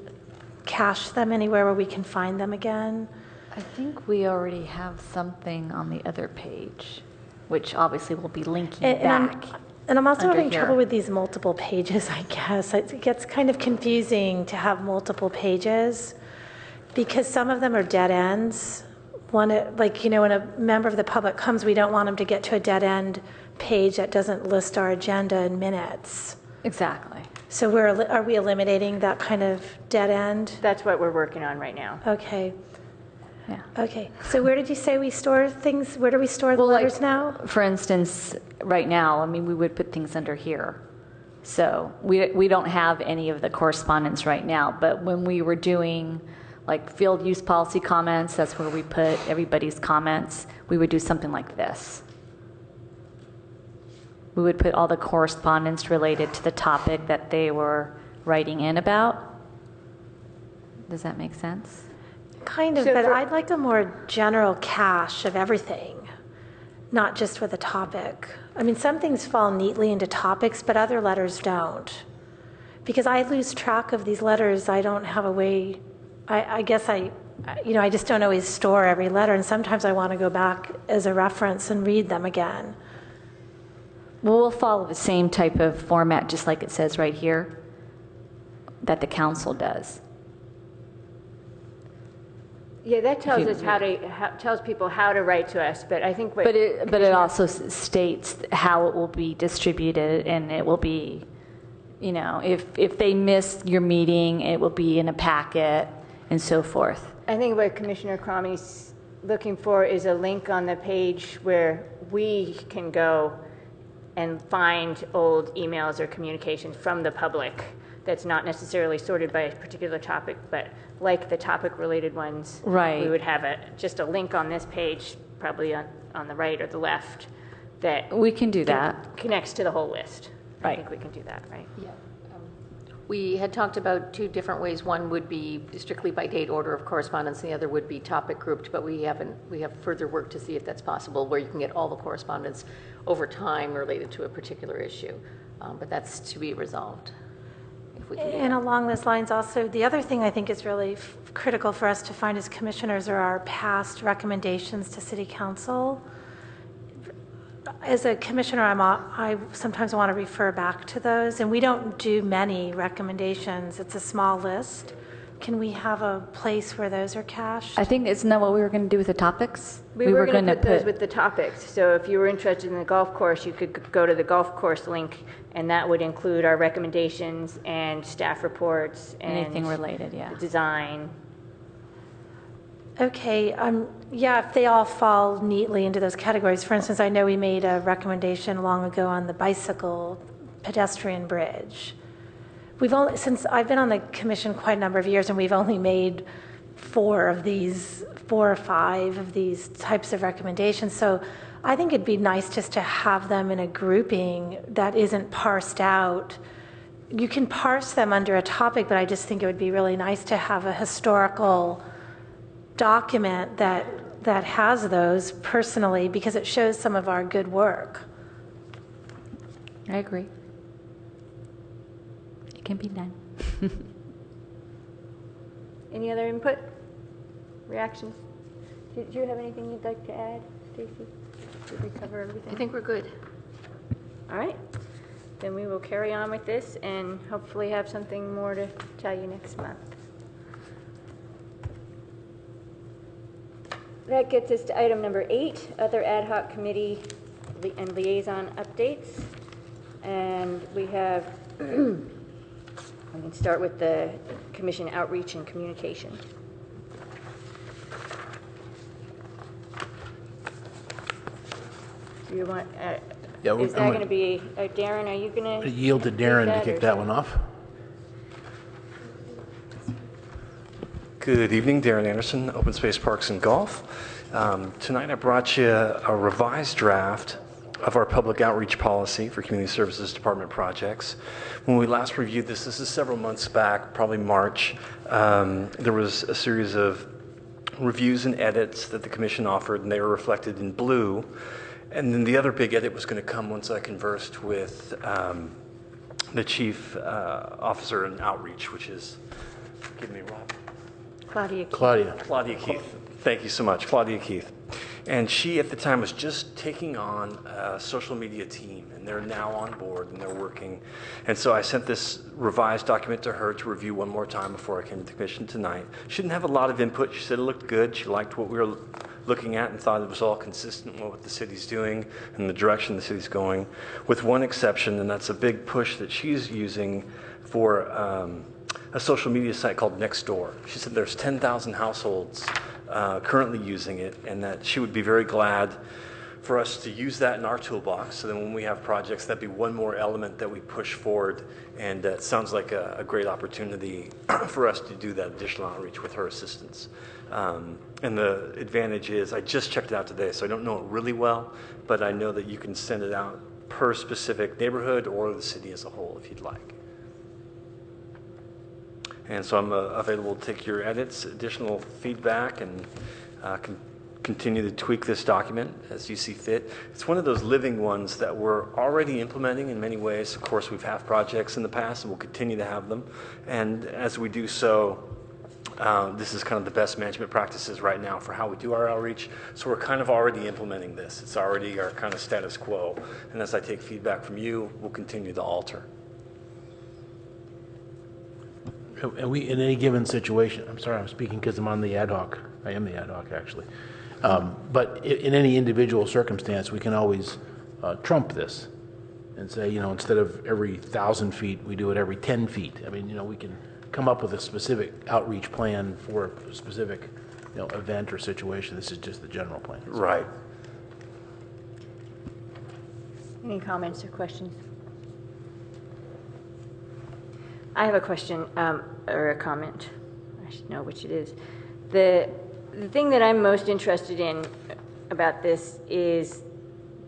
I: cache them anywhere where we can find them again?
B: I think we already have something on the other page, which obviously will be linking back.
I: And I'm also
B: under
I: having
B: here.
I: trouble with these multiple pages, I guess. It gets kind of confusing to have multiple pages because some of them are dead ends. When a member of the public comes, we don't want them to get to a dead end page that doesn't list our agenda and minutes.
B: Exactly.
I: So are we eliminating that kind of dead end?
A: That's what we're working on right now.
I: Okay.
B: Yeah.
I: Okay. So where did you say we store things? Where do we store the letters now?
B: For instance, right now, I mean, we would put things under here. So we don't have any of the correspondence right now, but when we were doing like field use policy comments, that's where we put everybody's comments. We would do something like this. We would put all the correspondence related to the topic that they were writing in about. Does that make sense?
I: Kind of, but I'd like a more general cache of everything, not just with a topic. I mean, some things fall neatly into topics, but other letters don't. Because I lose track of these letters, I don't have a way, I guess I just don't always store every letter, and sometimes I want to go back as a reference and read them again.
B: Well, we'll follow the same type of format, just like it says right here, that the council does.
A: Yeah, that tells us tells people how to write to us, but I think
B: But it also states how it will be distributed, and it will be, if they miss your meeting, it will be in a packet and so forth.
A: I think what Commissioner Cromie's looking for is a link on the page where we can go and find old emails or communications from the public that's not necessarily sorted by a particular topic, but like the topic-related ones,
B: right.
A: We would have just a link on this page, probably on the right or the left, that
B: we can do that.
A: Connects to the whole list.
B: Right.
A: I think we can do that, right?
E: Yeah. We had talked about two different ways. One would be strictly by date order of correspondence, and the other would be topic grouped, but we have further work to see if that's possible, where you can get all the correspondence over time related to a particular issue. But that's to be resolved.
I: And along those lines also, the other thing I think is really critical for us to find as commissioners are our past recommendations to City Council. As a commissioner, I sometimes want to refer back to those, and we don't do many recommendations. It's a small list can we have a place where those are cached?
B: I think, isn't that what we were going to do with the topics?
A: We were going to put those with the topics. So if you were interested in the golf course, you could go to the golf course link, and that would include our recommendations and staff reports and
B: Anything related, yeah.
A: design.
I: Okay, yeah, if they all fall neatly into those categories. For instance, I know we made a recommendation long ago on the bicycle pedestrian bridge. We've only, since I've been on the commission quite a number of years, and we've only made 4 or 5 of these types of recommendations. So I think it'd be nice just to have them in a grouping that isn't parsed out. You can parse them under a topic, but I just think it would be really nice to have a historical document that has those personally, because it shows some of our good work.
B: I agree. It can be done.
A: Any other input? Reactions? Did you have anything you'd like to add, Stacy? Did we cover everything?
E: I think we're good.
A: All right. Then we will carry on with this and hopefully have something more to tell you next month. That gets us to item number 8, other ad hoc committee and liaison updates. And we have, we can start with the commission outreach and communication. Do you want,
C: Yeah,
A: is that going to be, Darren, are you going to?
C: Yield to Darren to kick that one off.
M: Good evening, Darren Anderson, Open Space Parks and Golf. Tonight I brought you a revised draft of our public outreach policy for Community Services Department projects. When we last reviewed this is several months back, probably March, there was a series of reviews and edits that the Commission offered, and they were reflected in blue. And then the other big edit was going to come once I conversed with the Chief Officer in Outreach, which is, give me Rob.
A: Claudia
M: Keith. Thank you so much, Claudia Keith. And she, at the time, was just taking on a social media team, and they're now on board, and they're working. And so I sent this revised document to her to review one more time before I came to the commission tonight. She didn't have a lot of input. She said it looked good. She liked what we were looking at and thought it was all consistent with what the city's doing and the direction the city's going, with one exception, and that's a big push that she's using for a social media site called Nextdoor. She said there's 10,000 households currently using it, and that she would be very glad for us to use that in our toolbox, so then when we have projects, that'd be one more element that we push forward, and it sounds like a great opportunity for us to do that additional outreach with her assistance. And the advantage is, I just checked it out today, so I don't know it really well, but I know that you can send it out per specific neighborhood or the city as a whole if you'd like. And so I'm available to take your edits, additional feedback, and continue to tweak this document as you see fit. It's one of those living ones that we're already implementing in many ways. Of course, we've had projects in the past, and we'll continue to have them. And as we do so, this is kind of the best management practices right now for how we do our outreach. So we're kind of already implementing this. It's already our kind of status quo. And as I take feedback from you, we'll continue to alter.
C: And we, in any given situation, I'm sorry, I'm speaking because I'm on the ad hoc. I am the ad hoc, actually. But in any individual circumstance, we can always trump this and say, you know, instead of every 1,000 feet, we do it every 10 feet. I mean, you know, we can come up with a specific outreach plan for a specific, you know, event or situation. This is just the general plan.
M: Right.
A: Any comments or questions? I have a question or a comment. I should know which it is. The thing that I'm most interested in about this is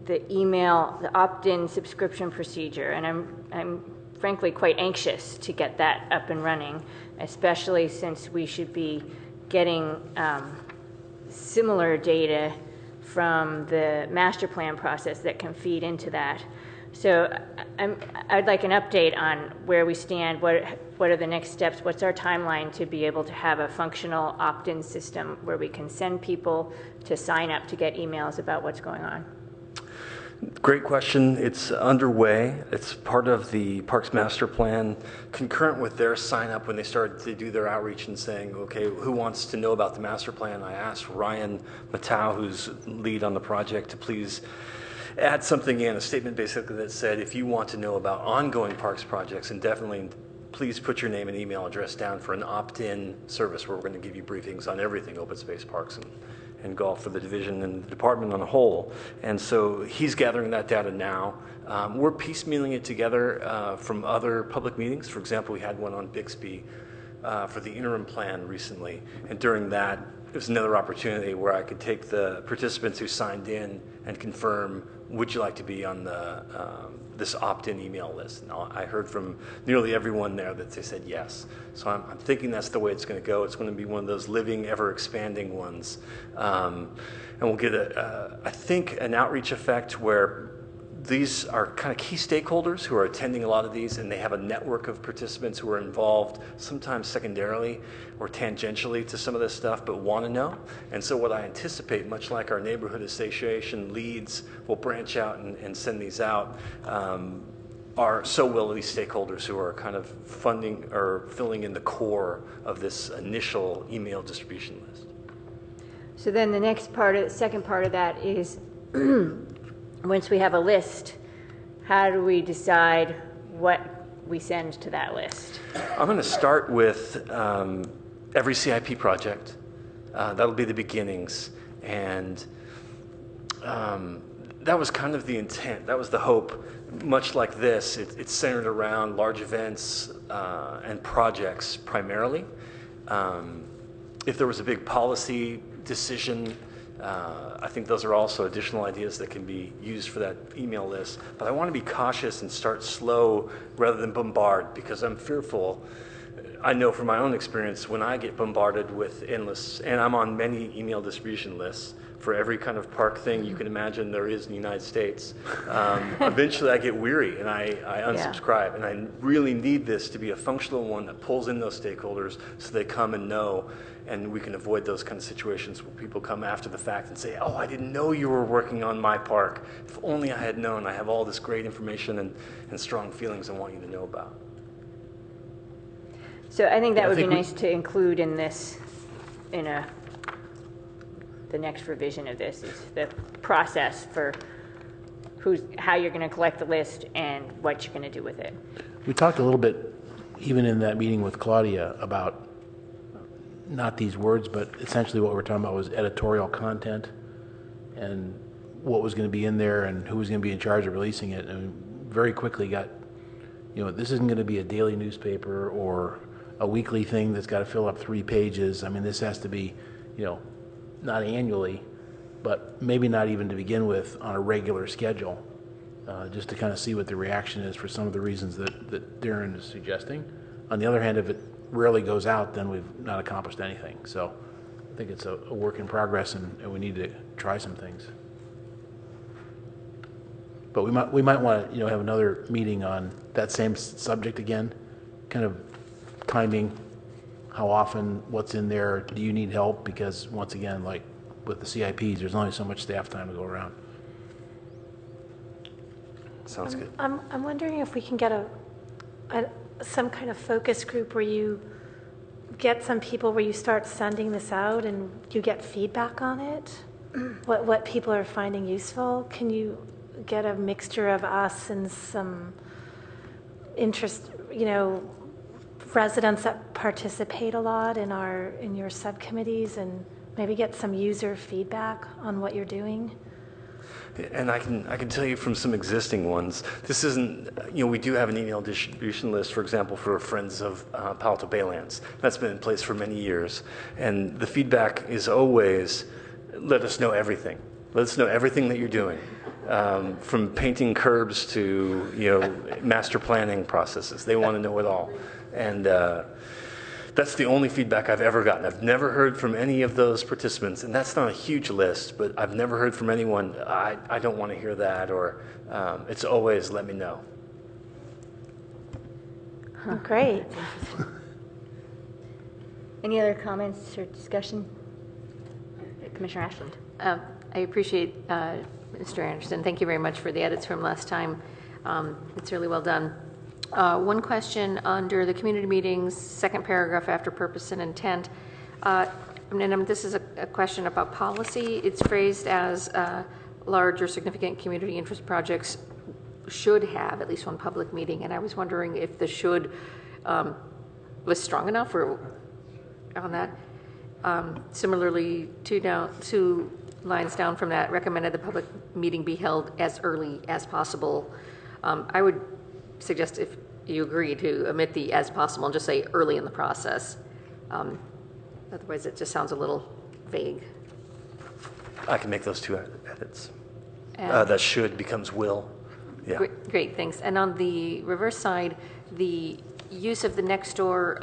A: the email, the opt-in subscription procedure, and I'm frankly quite anxious to get that up and running, especially since we should be getting similar data from the master plan process that can feed into that. So I'd like an update on where we stand, what are the next steps, what's our timeline to be able to have a functional opt-in system where we can send people to sign up to get emails about what's going on.
M: Great question. It's underway. It's part of the Parks Master Plan, concurrent with their sign up when they started to do their outreach and saying, okay, who wants to know about the master plan? I asked Ryan Matau, who's lead on the project, to please add something in, a statement basically that said, if you want to know about ongoing parks projects, and definitely please put your name and email address down for an opt-in service where we're going to give you briefings on everything open space, parks, and golf for the division and the department on a whole. And so he's gathering that data now. We're piecemealing it together from other public meetings. For example, we had one on Bixby for the interim plan recently. And during that, it was another opportunity where I could take the participants who signed in and confirm, would you like to be on the this opt-in email list? And I heard from nearly everyone there that they said yes. So I'm thinking that's the way it's going to go. It's going to be one of those living, ever-expanding ones. And we'll get, I think, an outreach effect where these are kind of key stakeholders who are attending a lot of these, and they have a network of participants who are involved, sometimes secondarily or tangentially to some of this stuff, but want to know. And so what I anticipate, much like our neighborhood association leads will branch out and send these out, so will these stakeholders who are kind of funding or filling in the core of this initial email distribution list.
A: So then the next part, second part of that is once we have a list, how do we decide what we send to that list?
M: I'm going to start with every CIP project. That'll be the beginnings. And that was kind of the intent. That was the hope. Much like this, it's centered around large events and projects primarily. If there was a big policy decision, I think those are also additional ideas that can be used for that email list. But I want to be cautious and start slow rather than bombard, because I'm fearful. I know from my own experience, when I get bombarded with endless, and I'm on many email distribution lists for every kind of park thing you can imagine there is in the United States, eventually I get weary and I unsubscribe. And I really need this to be a functional one that pulls in those stakeholders so they come and know, and we can avoid those kind of situations where people come after the fact and say, oh, I didn't know you were working on my park. If only I had known. I have all this great information and strong feelings I want you to know about.
A: So I think that would be nice to include in this, the next revision of this is the process for how you're going to collect the list and what you're going to do with it.
C: We talked a little bit, even in that meeting with Claudia, about not these words, but essentially what we're talking about was editorial content and what was going to be in there and who was going to be in charge of releasing it. And very quickly got, this isn't going to be a daily newspaper or a weekly thing that's got to fill up 3 pages. I mean, this has to be, not annually, but maybe not even to begin with on a regular schedule, just to kind of see what the reaction is for some of the reasons that Darren is suggesting. On the other hand, if it rarely goes out, then we've not accomplished anything. So I think it's a work in progress, and we need to try some things. But we might want to have another meeting on that same subject again, kind of timing, how often, what's in there, do you need help? Because once again, like with the CIPs, there's only so much staff time to go around.
M: Sounds good.
I: I'm wondering if we can get some kind of focus group where you get some people where you start sending this out and you get feedback on it, what people are finding useful. Can you get a mixture of us and some interest, residents that participate a lot in your subcommittees, and maybe get some user feedback on what you're doing?
M: And I can tell you from some existing ones, this isn't, we do have an email distribution list, for example, for Friends of Palo Alto Baylands. That's been in place for many years. And the feedback is always, let us know everything. Let us know everything that you're doing. From painting curbs to, master planning processes. They want to know it all. And that's the only feedback I've ever gotten. I've never heard from any of those participants, and that's not a huge list, but I've never heard from anyone, I don't want to hear that, or it's always, let me know.
I: Oh, great.
A: Any other comments or discussion? Commissioner Ashland.
O: I appreciate
E: Mr. Anderson. Thank you very much for the edits from last time. It's really well done. One question under the community meetings, second paragraph after purpose and intent. This is a question about policy. It's phrased as large or significant community interest projects should have at least one public meeting, and I was wondering if the should was strong enough or on that. Similarly, two lines down from that, recommended the public meeting be held as early as possible. I would suggest, if you agree, to omit the as possible and just say early in the process. Otherwise, it just sounds a little vague.
M: I can make those two edits. That should becomes will. Yeah.
E: Great, thanks. And on the reverse side, the use of the next door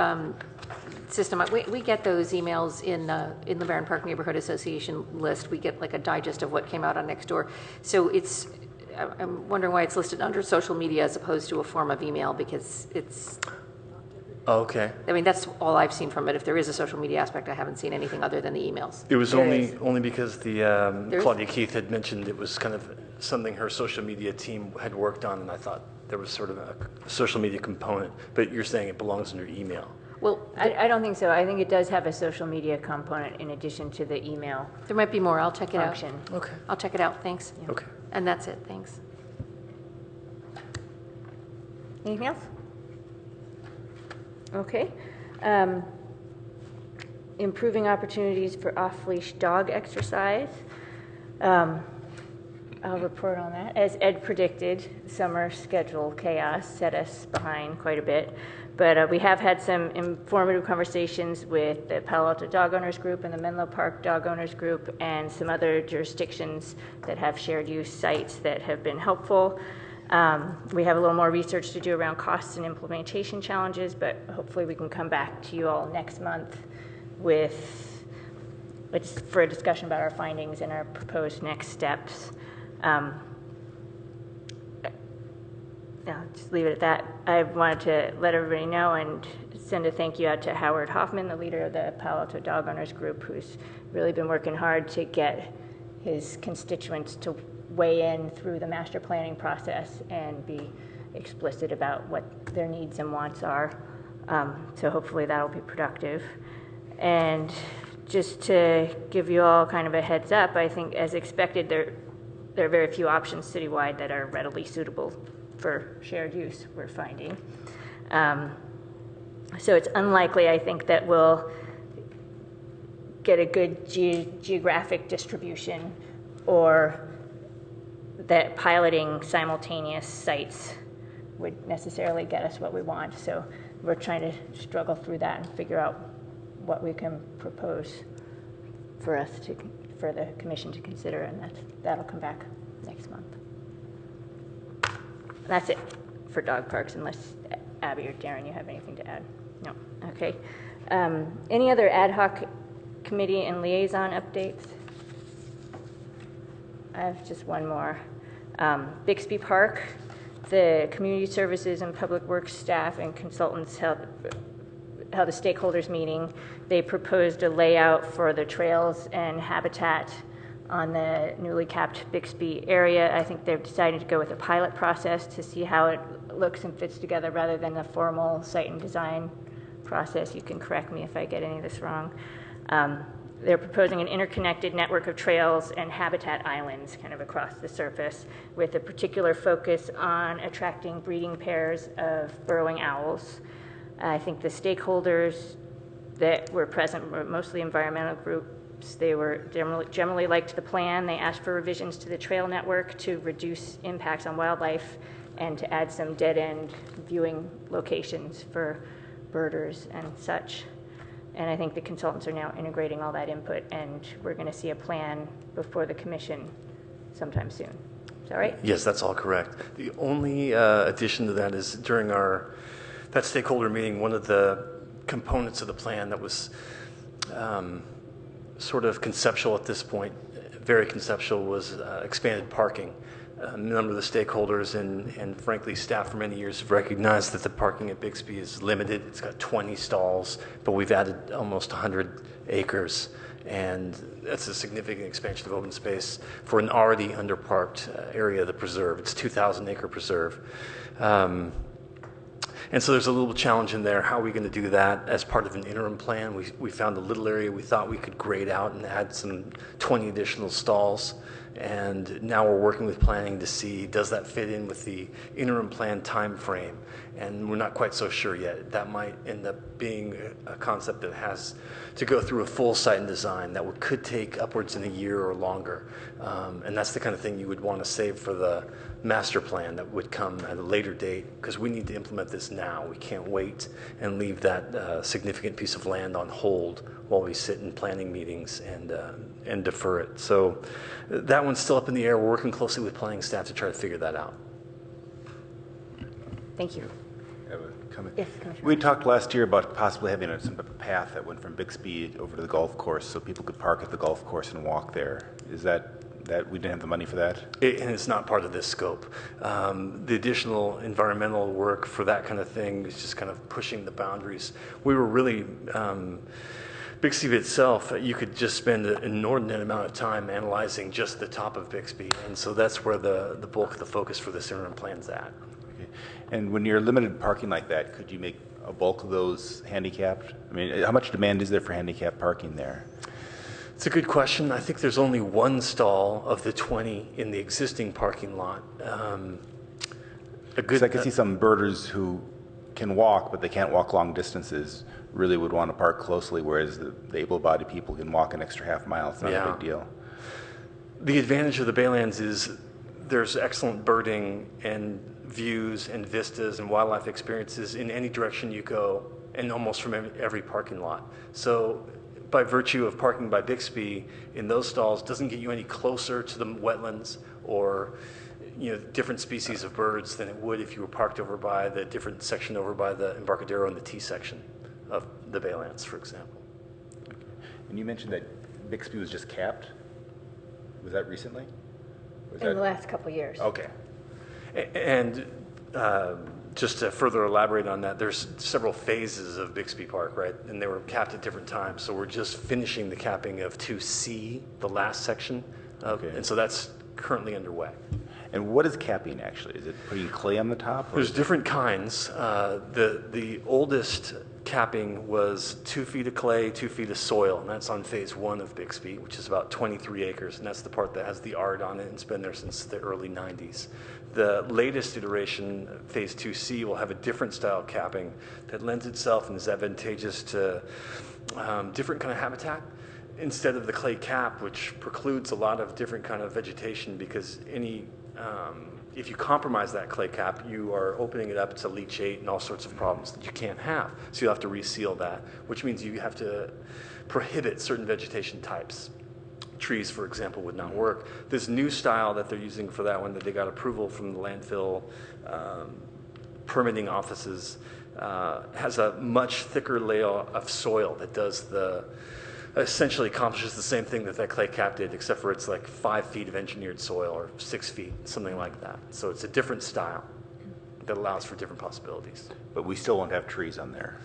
E: system, we get those emails in the Barron Park Neighborhood Association list. We get like a digest of what came out on Nextdoor. So I'm wondering why it's listed under social media as opposed to a form of email, because it's...
M: Oh, okay.
E: I mean, that's all I've seen from it. If there is a social media aspect, I haven't seen anything other than the emails.
M: It was only because the Claudia Keith had mentioned it was kind of something her social media team had worked on, and I thought there was sort of a social media component, but you're saying it belongs under email.
A: Well, I don't think so. I think it does have a social media component in addition to the email.
E: There might be more. I'll check it out.
M: Okay.
E: I'll check it out. Thanks.
M: Yeah. Okay.
E: And that's it. Thanks.
A: Anything else? Okay. Improving opportunities for off-leash dog exercise. I'll report on that. As Ed predicted, summer schedule chaos set us behind quite a bit. But we have had some informative conversations with the Palo Alto Dog Owners Group and the Menlo Park Dog Owners Group and some other jurisdictions that have shared use sites that have been helpful. We have a little more research to do around costs and implementation challenges, but hopefully we can come back to you all next month for a discussion about our findings and our proposed next steps. I'll just leave it at that. I wanted to let everybody know and send a thank you out to Howard Hoffman, the leader of the Palo Alto Dog Owners Group, who's really been working hard to get his constituents to weigh in through the master planning process and be explicit about what their needs and wants are. So hopefully that'll be productive. And just to give you all kind of a heads up, I think as expected, there are very few options citywide that are readily suitable for shared use, we're finding. So it's unlikely, I think, that we'll get a good geographic distribution or that piloting simultaneous sites would necessarily get us what we want. So we're trying to struggle through that and figure out what we can propose for the commission to consider, and that'll come back next month. That's it for dog parks, unless Abby or Darren, you have anything to add? No. Okay. Any other ad hoc committee and liaison updates? I have just one more. Bixby Park, the community services and public works staff and consultants held a stakeholders meeting. They proposed a layout for the trails and habitat on the newly capped Bixby area. I think they're deciding to go with a pilot process to see how it looks and fits together rather than a formal site and design process. You can correct me if I get any of this wrong. They're proposing an interconnected network of trails and habitat islands kind of across the surface with a particular focus on attracting breeding pairs of burrowing owls. I think the stakeholders that were present were mostly environmental groups. They were generally liked the plan. They asked for revisions to the trail network to reduce impacts on wildlife and to add some dead-end viewing locations for birders and such. And I think the consultants are now integrating all that input, and we're going to see a plan before the commission sometime soon. Is that right?
M: Yes, that's all correct. The only addition to that is during that stakeholder meeting, one of the components of the plan that was sort of conceptual at this point, very conceptual, was expanded parking. A number of the stakeholders and frankly staff for many years have recognized that the parking at Bixby is limited. It's got 20 stalls, but we've added almost 100 acres. And that's a significant expansion of open space for an already underparked area of the preserve. It's a 2,000-acre preserve. And so there's a little challenge in there. How are we going to do that as part of an interim plan? We found a little area we thought we could grade out and add some 20 additional stalls. And now we're working with planning to see, does that fit in with the interim plan time frame? And we're not quite so sure yet. That might end up being a concept that has to go through a full site and design that could take upwards in a year or longer. And that's the kind of thing you would want to save for the master plan that would come at a later date, because we need to implement this now. We can't wait and leave that significant piece of land on hold while we sit in planning meetings and defer it. So that one's still up in the air. We're working closely with planning staff to try to figure that out.
A: Thank you.
F: Yes, we talked last year about possibly having a path that went from Bixby over to the golf course so people could park at the golf course and walk there. Is that we didn't have the money for that?
M: And it's not part of this scope. The additional environmental work for that kind of thing is just kind of pushing the boundaries. We were really, Bixby itself, you could just spend an inordinate amount of time analyzing just the top of Bixby. And so that's where the bulk of the focus for this interim plan's at.
F: Okay. And when you're limited parking like that, could you make a bulk of those handicapped? I mean, how much demand is there for handicapped parking there?
M: It's a good question. I think there's only one stall of the 20 in the existing parking lot. I
F: could see some birders who can walk, but they can't walk long distances, really would want to park closely, whereas the able-bodied people can walk an extra half mile. It's not a big deal.
M: The advantage of the Baylands is there's excellent birding and views and vistas and wildlife experiences in any direction you go, and almost from every parking lot. So by virtue of parking by Bixby in those stalls doesn't get you any closer to the wetlands or different species of birds than it would if you were parked over by the different section over by the Embarcadero and the T section of the Baylands, for example.
F: Okay. And you mentioned that Bixby was just capped. Was that recently?
A: In the last couple of years.
F: Okay.
M: And just to further elaborate on that, there's several phases of Bixby Park, right? And they were capped at different times. So we're just finishing the capping of 2C, the last section.
F: Okay.
M: And so that's currently underway.
F: And what is capping actually? Is it putting clay on the top?
M: There's different kinds. The oldest capping was 2 feet of clay, 2 feet of soil, and that's on phase 1 of Bixby, which is about 23 acres, and that's the part that has the art on it and it's been there since the early 90s. The latest iteration, phase 2C, will have a different style capping that lends itself and is advantageous to different kind of habitat. Instead of the clay cap, which precludes a lot of different kind of vegetation, because if you compromise that clay cap, you are opening it up to leachate and all sorts of problems that you can't have. So you'll have to reseal that, which means you have to prohibit certain vegetation types. Trees, for example, would not work. This new style that they're using for that one, that they got approval from the landfill permitting offices, has a much thicker layer of soil that does essentially accomplishes the same thing that clay cap did, except for it's like 5 feet of engineered soil or 6 feet, something like that. So it's a different style that allows for different possibilities.
F: But we still won't have trees on there.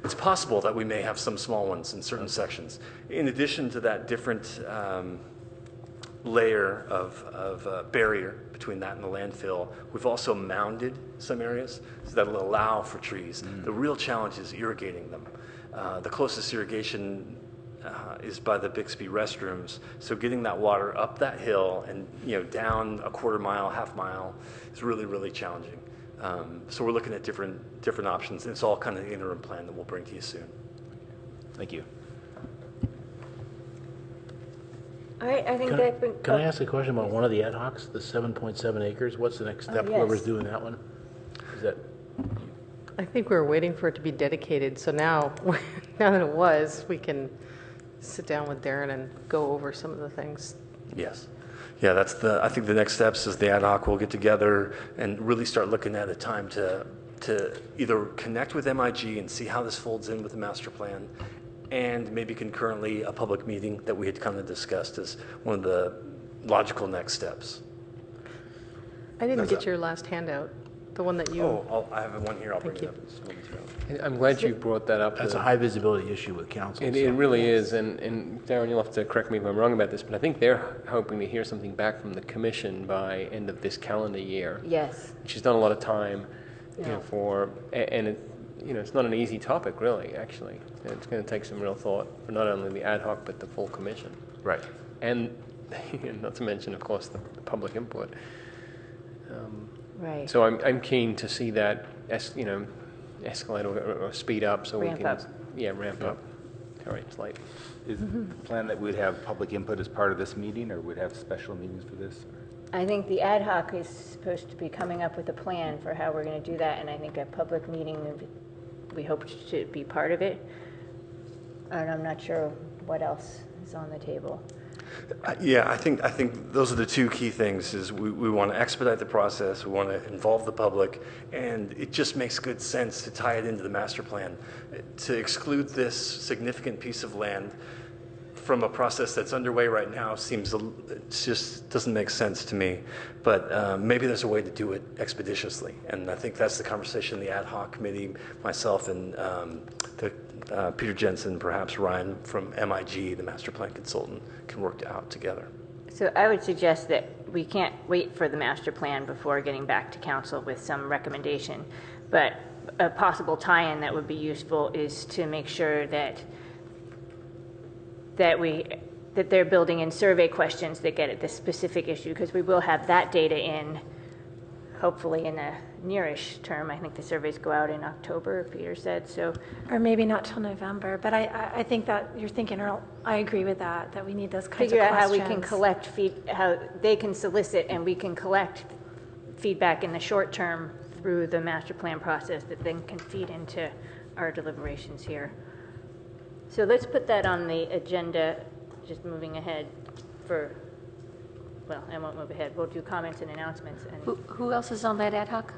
M: It's possible that we may have some small ones in certain sections. In addition to that different layer of barrier between that and the landfill, we've also mounded some areas so that'll allow for trees. The real challenge is irrigating them. The closest irrigation is by the Bixby restrooms. So getting that water up that hill and down a quarter mile, half mile is really, really challenging. So we're looking at different options. It's all kind of the interim plan that we'll bring to you soon.
F: Thank you.
A: All right, I think
C: Can I ask a question about one of the ad hocs, the 7.7 acres? What's the next step?
A: yes.
C: Whoever's doing that one? Is that
K: I think we were waiting for it to be dedicated, so now that it was, we can sit down with Darren and go over some of the things.
M: Yes. Yeah, I think the next steps is the ad hoc will get together and really start looking at a time to either connect with MIG and see how this folds in with the master plan, and maybe concurrently a public meeting that we had kind of discussed as one of the logical next steps.
K: I didn't get your last handout. The one that you...
M: I have one here. I'll bring it up.
G: I'm glad you brought that up.
C: That's a high visibility issue with council.
G: It really is, and Darren, you'll have to correct me if I'm wrong about this, but I think they're hoping to hear something back from the commission by end of this calendar year.
A: Yes.
G: Which is not a lot of time, and it's not an easy topic, really, actually. It's going to take some real thought for not only the ad hoc, but the full commission.
C: Right.
G: And not to mention, of course, the public input.
A: Right.
G: So I'm keen to see that, escalate or speed up so
A: Ramp
G: we can...
A: up.
G: Yeah, ramp up. All right, it's late.
F: Is the plan that we'd have public input as part of this meeting, or we'd have special meetings for this?
A: I think the ad hoc is supposed to be coming up with a plan for how we're going to do that, and I think a public meeting, we hope to be part of it. And I'm not sure what else is on the table.
M: Yeah, I think those are the two key things. Is we want to expedite the process, we want to involve the public, and it just makes good sense to tie it into the master plan. To exclude this significant piece of land from a process that's underway right now it just doesn't make sense to me. But maybe there's a way to do it expeditiously, and I think that's the conversation the ad hoc committee, myself, and Peter Jensen, perhaps Ryan from MIG, the master plan consultant, can work out together.
A: So I would suggest that we can't wait for the master plan before getting back to council with some recommendation, but a possible tie-in that would be useful is to make sure that they're building in survey questions that get at this specific issue, because we will have that data in, hopefully in the nearish term. I think the surveys go out in October, Peter said, so.
I: Or maybe not till November, but I think that you're thinking, Earl, I agree with that we need those kinds of questions.
A: Figure out how we can collect how they can solicit and we can collect feedback in the short term through the master plan process that then can feed into our deliberations here. So let's put that on the agenda, just moving ahead well, I won't move ahead. We'll do comments and announcements. And
E: Who else is on that ad hoc?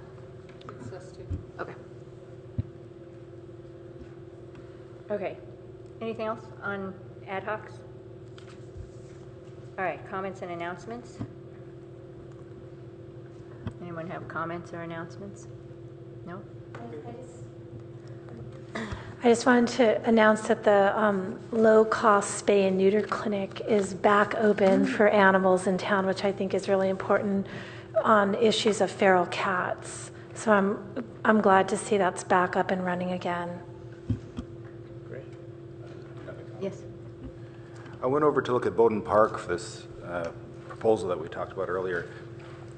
E: Okay.
A: Okay. Anything else on ad hocs? All right, comments and announcements. Anyone have comments or announcements? No?
I: I just wanted to announce that the low-cost spay and neuter clinic is back open for animals in town, which I think is really important on issues of feral cats. So I'm glad to see that's back up and running again.
F: Great.
A: Yes.
F: I went over to look at Bowden Park for this proposal that we talked about earlier.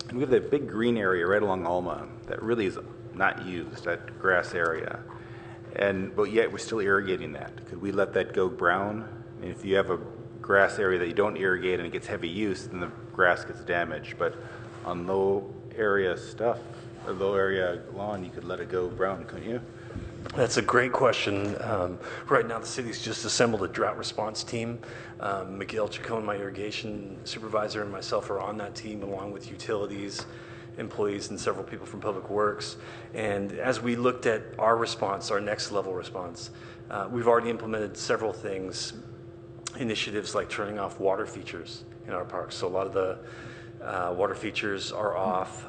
F: And we have that big green area right along Alma that really is not used, that grass area. But yet we're still irrigating that. Could we let that go brown? I mean, if you have a grass area that you don't irrigate and it gets heavy use, then the grass gets damaged. But on low area stuff, or low area lawn, you could let it go brown, couldn't you?
M: That's a great question. Right now, the city's just assembled a drought response team. Miguel Chacon, my irrigation supervisor, and myself are on that team, along with utilities, employees, and several people from Public Works. And as we looked at our response, our next level response, we've already implemented several things, initiatives like turning off water features in our parks. So a lot of the water features are off.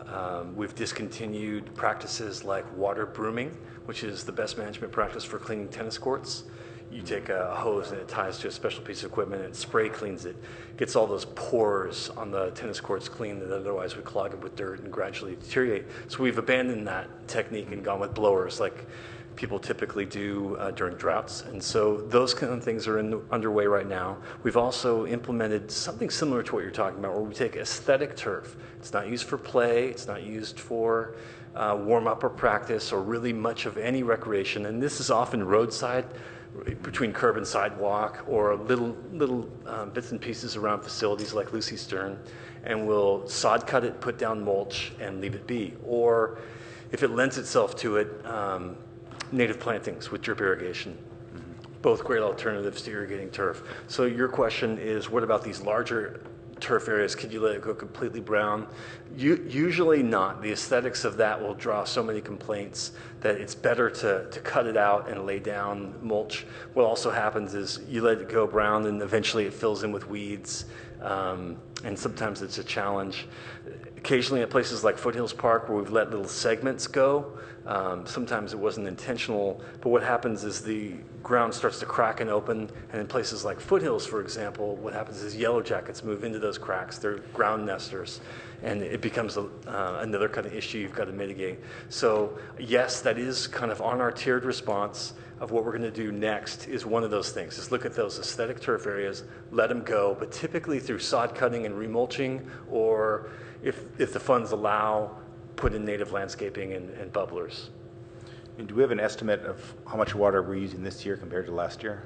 M: We've discontinued practices like water brooming, which is the best management practice for cleaning tennis courts. You take a hose and it ties to a special piece of equipment and it spray cleans it, gets all those pores on the tennis courts clean that otherwise would clog it with dirt and gradually deteriorate. So we've abandoned that technique and gone with blowers like people typically do during droughts. And so those kind of things are underway right now. We've also implemented something similar to what you're talking about, where we take aesthetic turf. It's not used for play, it's not used for warm up or practice or really much of any recreation. And this is often roadside, between curb and sidewalk, or little bits and pieces around facilities like Lucy Stern, and we'll sod cut it, put down mulch, and leave it be. Or if it lends itself to it, native plantings with drip irrigation. Both great alternatives to irrigating turf. So your question is, what about these larger turf areas? Could you let it go completely brown? Usually not. The aesthetics of that will draw so many complaints that it's better to cut it out and lay down mulch. What also happens is you let it go brown and eventually it fills in with weeds. and sometimes it's a challenge. Occasionally at places like Foothills Park where we've let little segments go, sometimes it wasn't intentional, but what happens is the ground starts to crack and open, and in places like Foothills, for example, what happens is yellow jackets move into those cracks. They're ground nesters, and it becomes another kind of issue you've got to mitigate. So yes, that is kind of on our tiered response of what we're going to do next is one of those things, is look at those aesthetic turf areas, let them go, but typically through sod cutting and remulching, or if the funds allow, put in native landscaping and bubblers.
F: And do we have an estimate of how much water we're using this year compared to last year?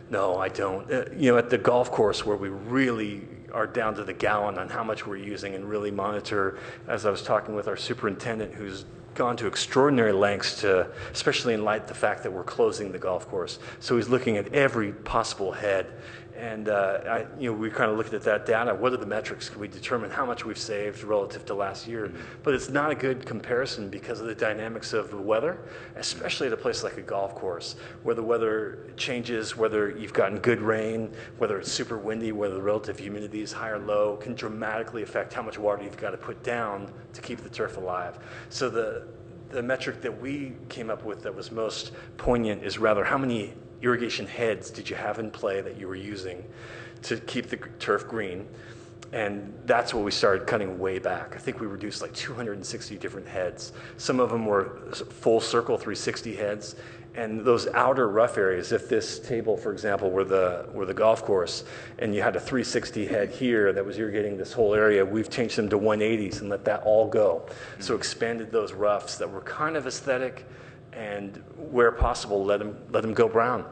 M: No, I don't. At the golf course where we really are down to the gallon on how much we're using and really monitor, as I was talking with our superintendent who's gone to extraordinary lengths to, especially in light of the fact that we're closing the golf course. So he's looking at every possible head. And we kind of looked at that data. What are the metrics? Can we determine how much we've saved relative to last year? But it's not a good comparison because of the dynamics of the weather, especially at a place like a golf course, where the weather changes, whether you've gotten good rain, whether it's super windy, whether the relative humidity is high or low, can dramatically affect how much water you've got to put down to keep the turf alive. So the metric that we came up with that was most poignant is rather how many irrigation heads did you have in play that you were using to keep the turf green? And that's what we started cutting way back. I think we reduced like 260 different heads. Some of them were full circle 360 heads. And those outer rough areas, if this table, for example, were the golf course, and you had a 360 head here that was irrigating this whole area, we've changed them to 180s and let that all go. So expanded those roughs that were kind of aesthetic, and where possible, let them go brown.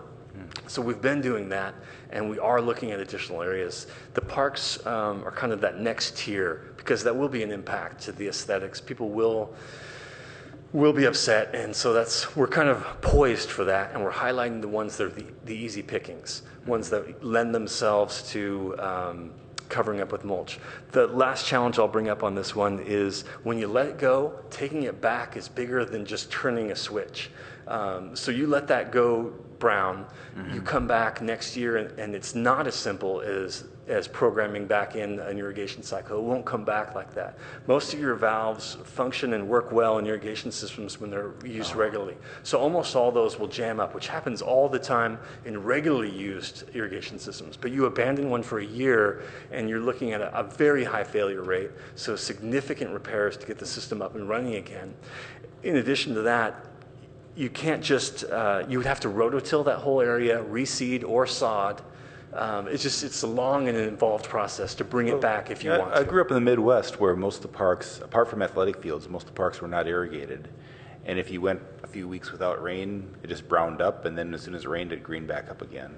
M: So we've been doing that, and we are looking at additional areas. The parks are kind of that next tier, because that will be an impact to the aesthetics. People will be upset, and so we're kind of poised for that, and we're highlighting the ones that are the easy pickings, ones that lend themselves to covering up with mulch. The last challenge I'll bring up on this one is when you let it go, taking it back is bigger than just turning a switch. So you let that go brown, you come back next year, and it's not as simple as programming back in an irrigation cycle. It won't come back like that. Most of your valves function and work well in irrigation systems when they're used regularly. So almost all those will jam up, which happens all the time in regularly used irrigation systems. But you abandon one for a year, and you're looking at a very high failure rate, so significant repairs to get the system up and running again. In addition to that, you can't just, you would have to rototill that whole area, reseed or sod. It's a long and involved process to bring it back if you want to.
F: I grew up in the Midwest where most of the parks, apart from athletic fields, most of the parks were not irrigated. And if you went a few weeks without rain, it just browned up, and then as soon as it rained, it greened back up again.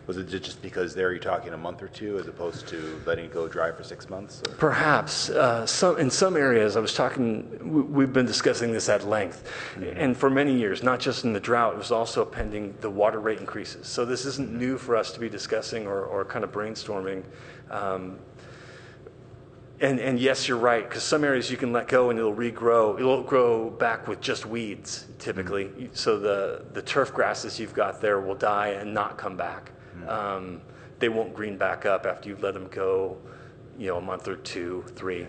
F: Was it just because there you're talking a month or two as opposed to letting it go dry for 6 months? Or?
M: Perhaps. In some areas, we've been discussing this at length. And for many years, not just in the drought, it was also pending the water rate increases. So this isn't new for us to be discussing or kind of brainstorming. And yes, you're right, because some areas you can let go and it'll regrow. It'll grow back with just weeds, typically. So the turf grasses you've got there will die and not come back. They won't green back up after you let them go, a month or 2, 3.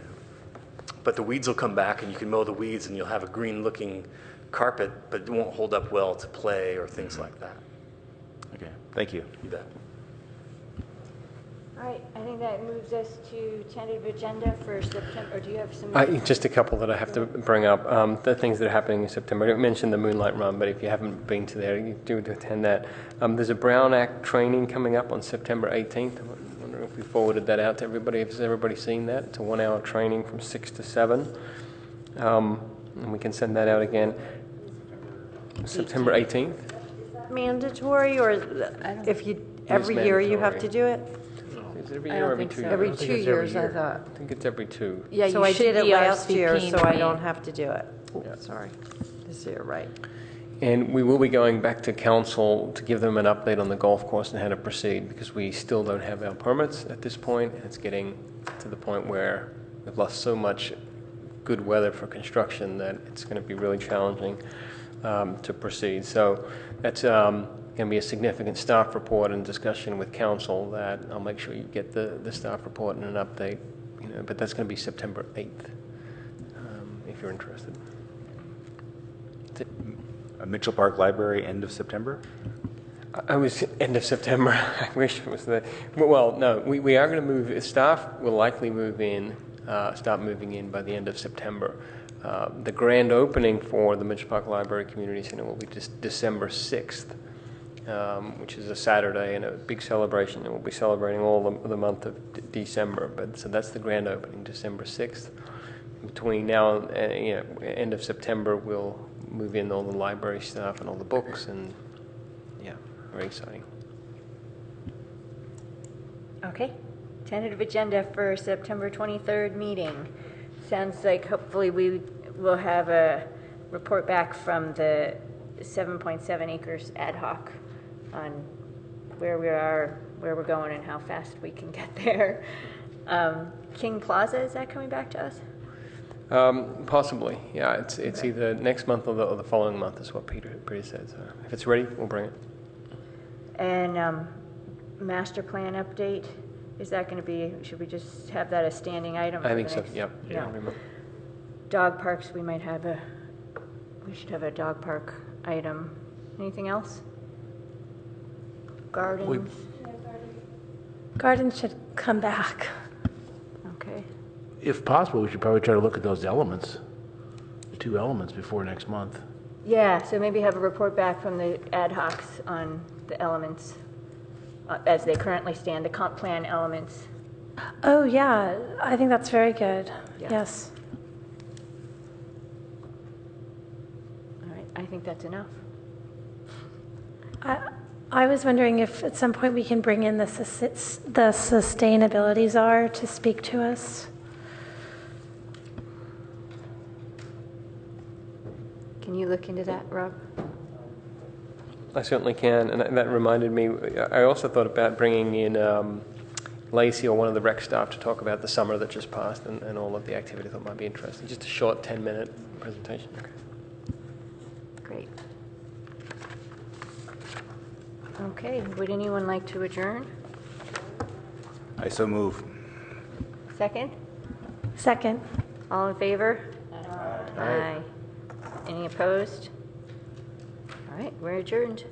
M: But the weeds will come back, and you can mow the weeds, and you'll have a green-looking carpet, but it won't hold up well to play or things like that.
F: Okay, thank you.
M: You bet.
A: All right, I think that moves us to tentative agenda for September. Or do you have some?
G: Just a couple that I have to bring up. The things that are happening in September. I didn't mention the Moonlight Run, but if you haven't been to there, you do attend that. There's a Brown Act training coming up on September 18th. I wonder if we forwarded that out to everybody. Has everybody seen that? It's a 1-hour training from 6 to 7. And we can send that out again. September 18th.
J: Mandatory, or if you every year you have to do it?
G: Is it every year or every 2 years?
J: Every 2 years, I thought.
G: I think it's every 2.
J: Yeah, so I did it last year, so I don't have to do it.
G: Yeah.
J: Sorry. This year, right.
G: And we will be going back to council to give them an update on the golf course and how to proceed, because we still don't have our permits at this point. It's getting to the point where we've lost so much good weather for construction that it's going to be really challenging to proceed. So that's going to be a significant staff report and discussion with council, that I'll make sure you get the staff report and an update, but that's going to be September 8th, if you're interested.
F: Mitchell Park Library, end of September?
G: I was end of September. I wish it was well, no, we are going to move, staff will likely start moving in by the end of September. The grand opening for the Mitchell Park Library Community Center will be just December 6th, which is a Saturday, and a big celebration, and we'll be celebrating all the month of December. So that's the grand opening, December 6th. Between now and end of September, we'll move in all the library stuff and all the books, and yeah, very exciting.
A: Okay. Tentative agenda for September 23rd meeting. Sounds like hopefully we will have a report back from the 7.7 acres ad hoc on where we are, where we're going, and how fast we can get there. King Plaza, is that coming back to us?
G: Possibly, yeah. It's either next month or the following month is what Peter said. So if it's ready, we'll bring it. And
A: master plan update, is that going to be, should we just have that as standing item?
G: I think so, yep.
A: Yeah. Dog parks, we should have a dog park item. Anything else? Gardens?
I: Gardens should come back.
A: Okay.
C: If possible, we should probably try to look at those elements, the 2 elements, before next month.
A: Yeah, so maybe have a report back from the ad hocs on the elements as they currently stand, the comp plan elements.
I: Oh, yeah. I think that's very good.
A: Yeah.
I: Yes.
A: All right, I think that's enough.
I: I was wondering if at some point we can bring in the sustainability czar to speak to us.
A: Can you look into that, Rob?
G: I certainly can, and that reminded me, I also thought about bringing in Lacey or one of the rec staff to talk about the summer that just passed and all of the activities that might be interesting. Just a short 10-minute presentation. Okay.
A: Great. Okay, would anyone like to adjourn?
F: I so move.
A: Second?
I: Second.
A: All in favor? Aye. Any opposed? All right, we're adjourned.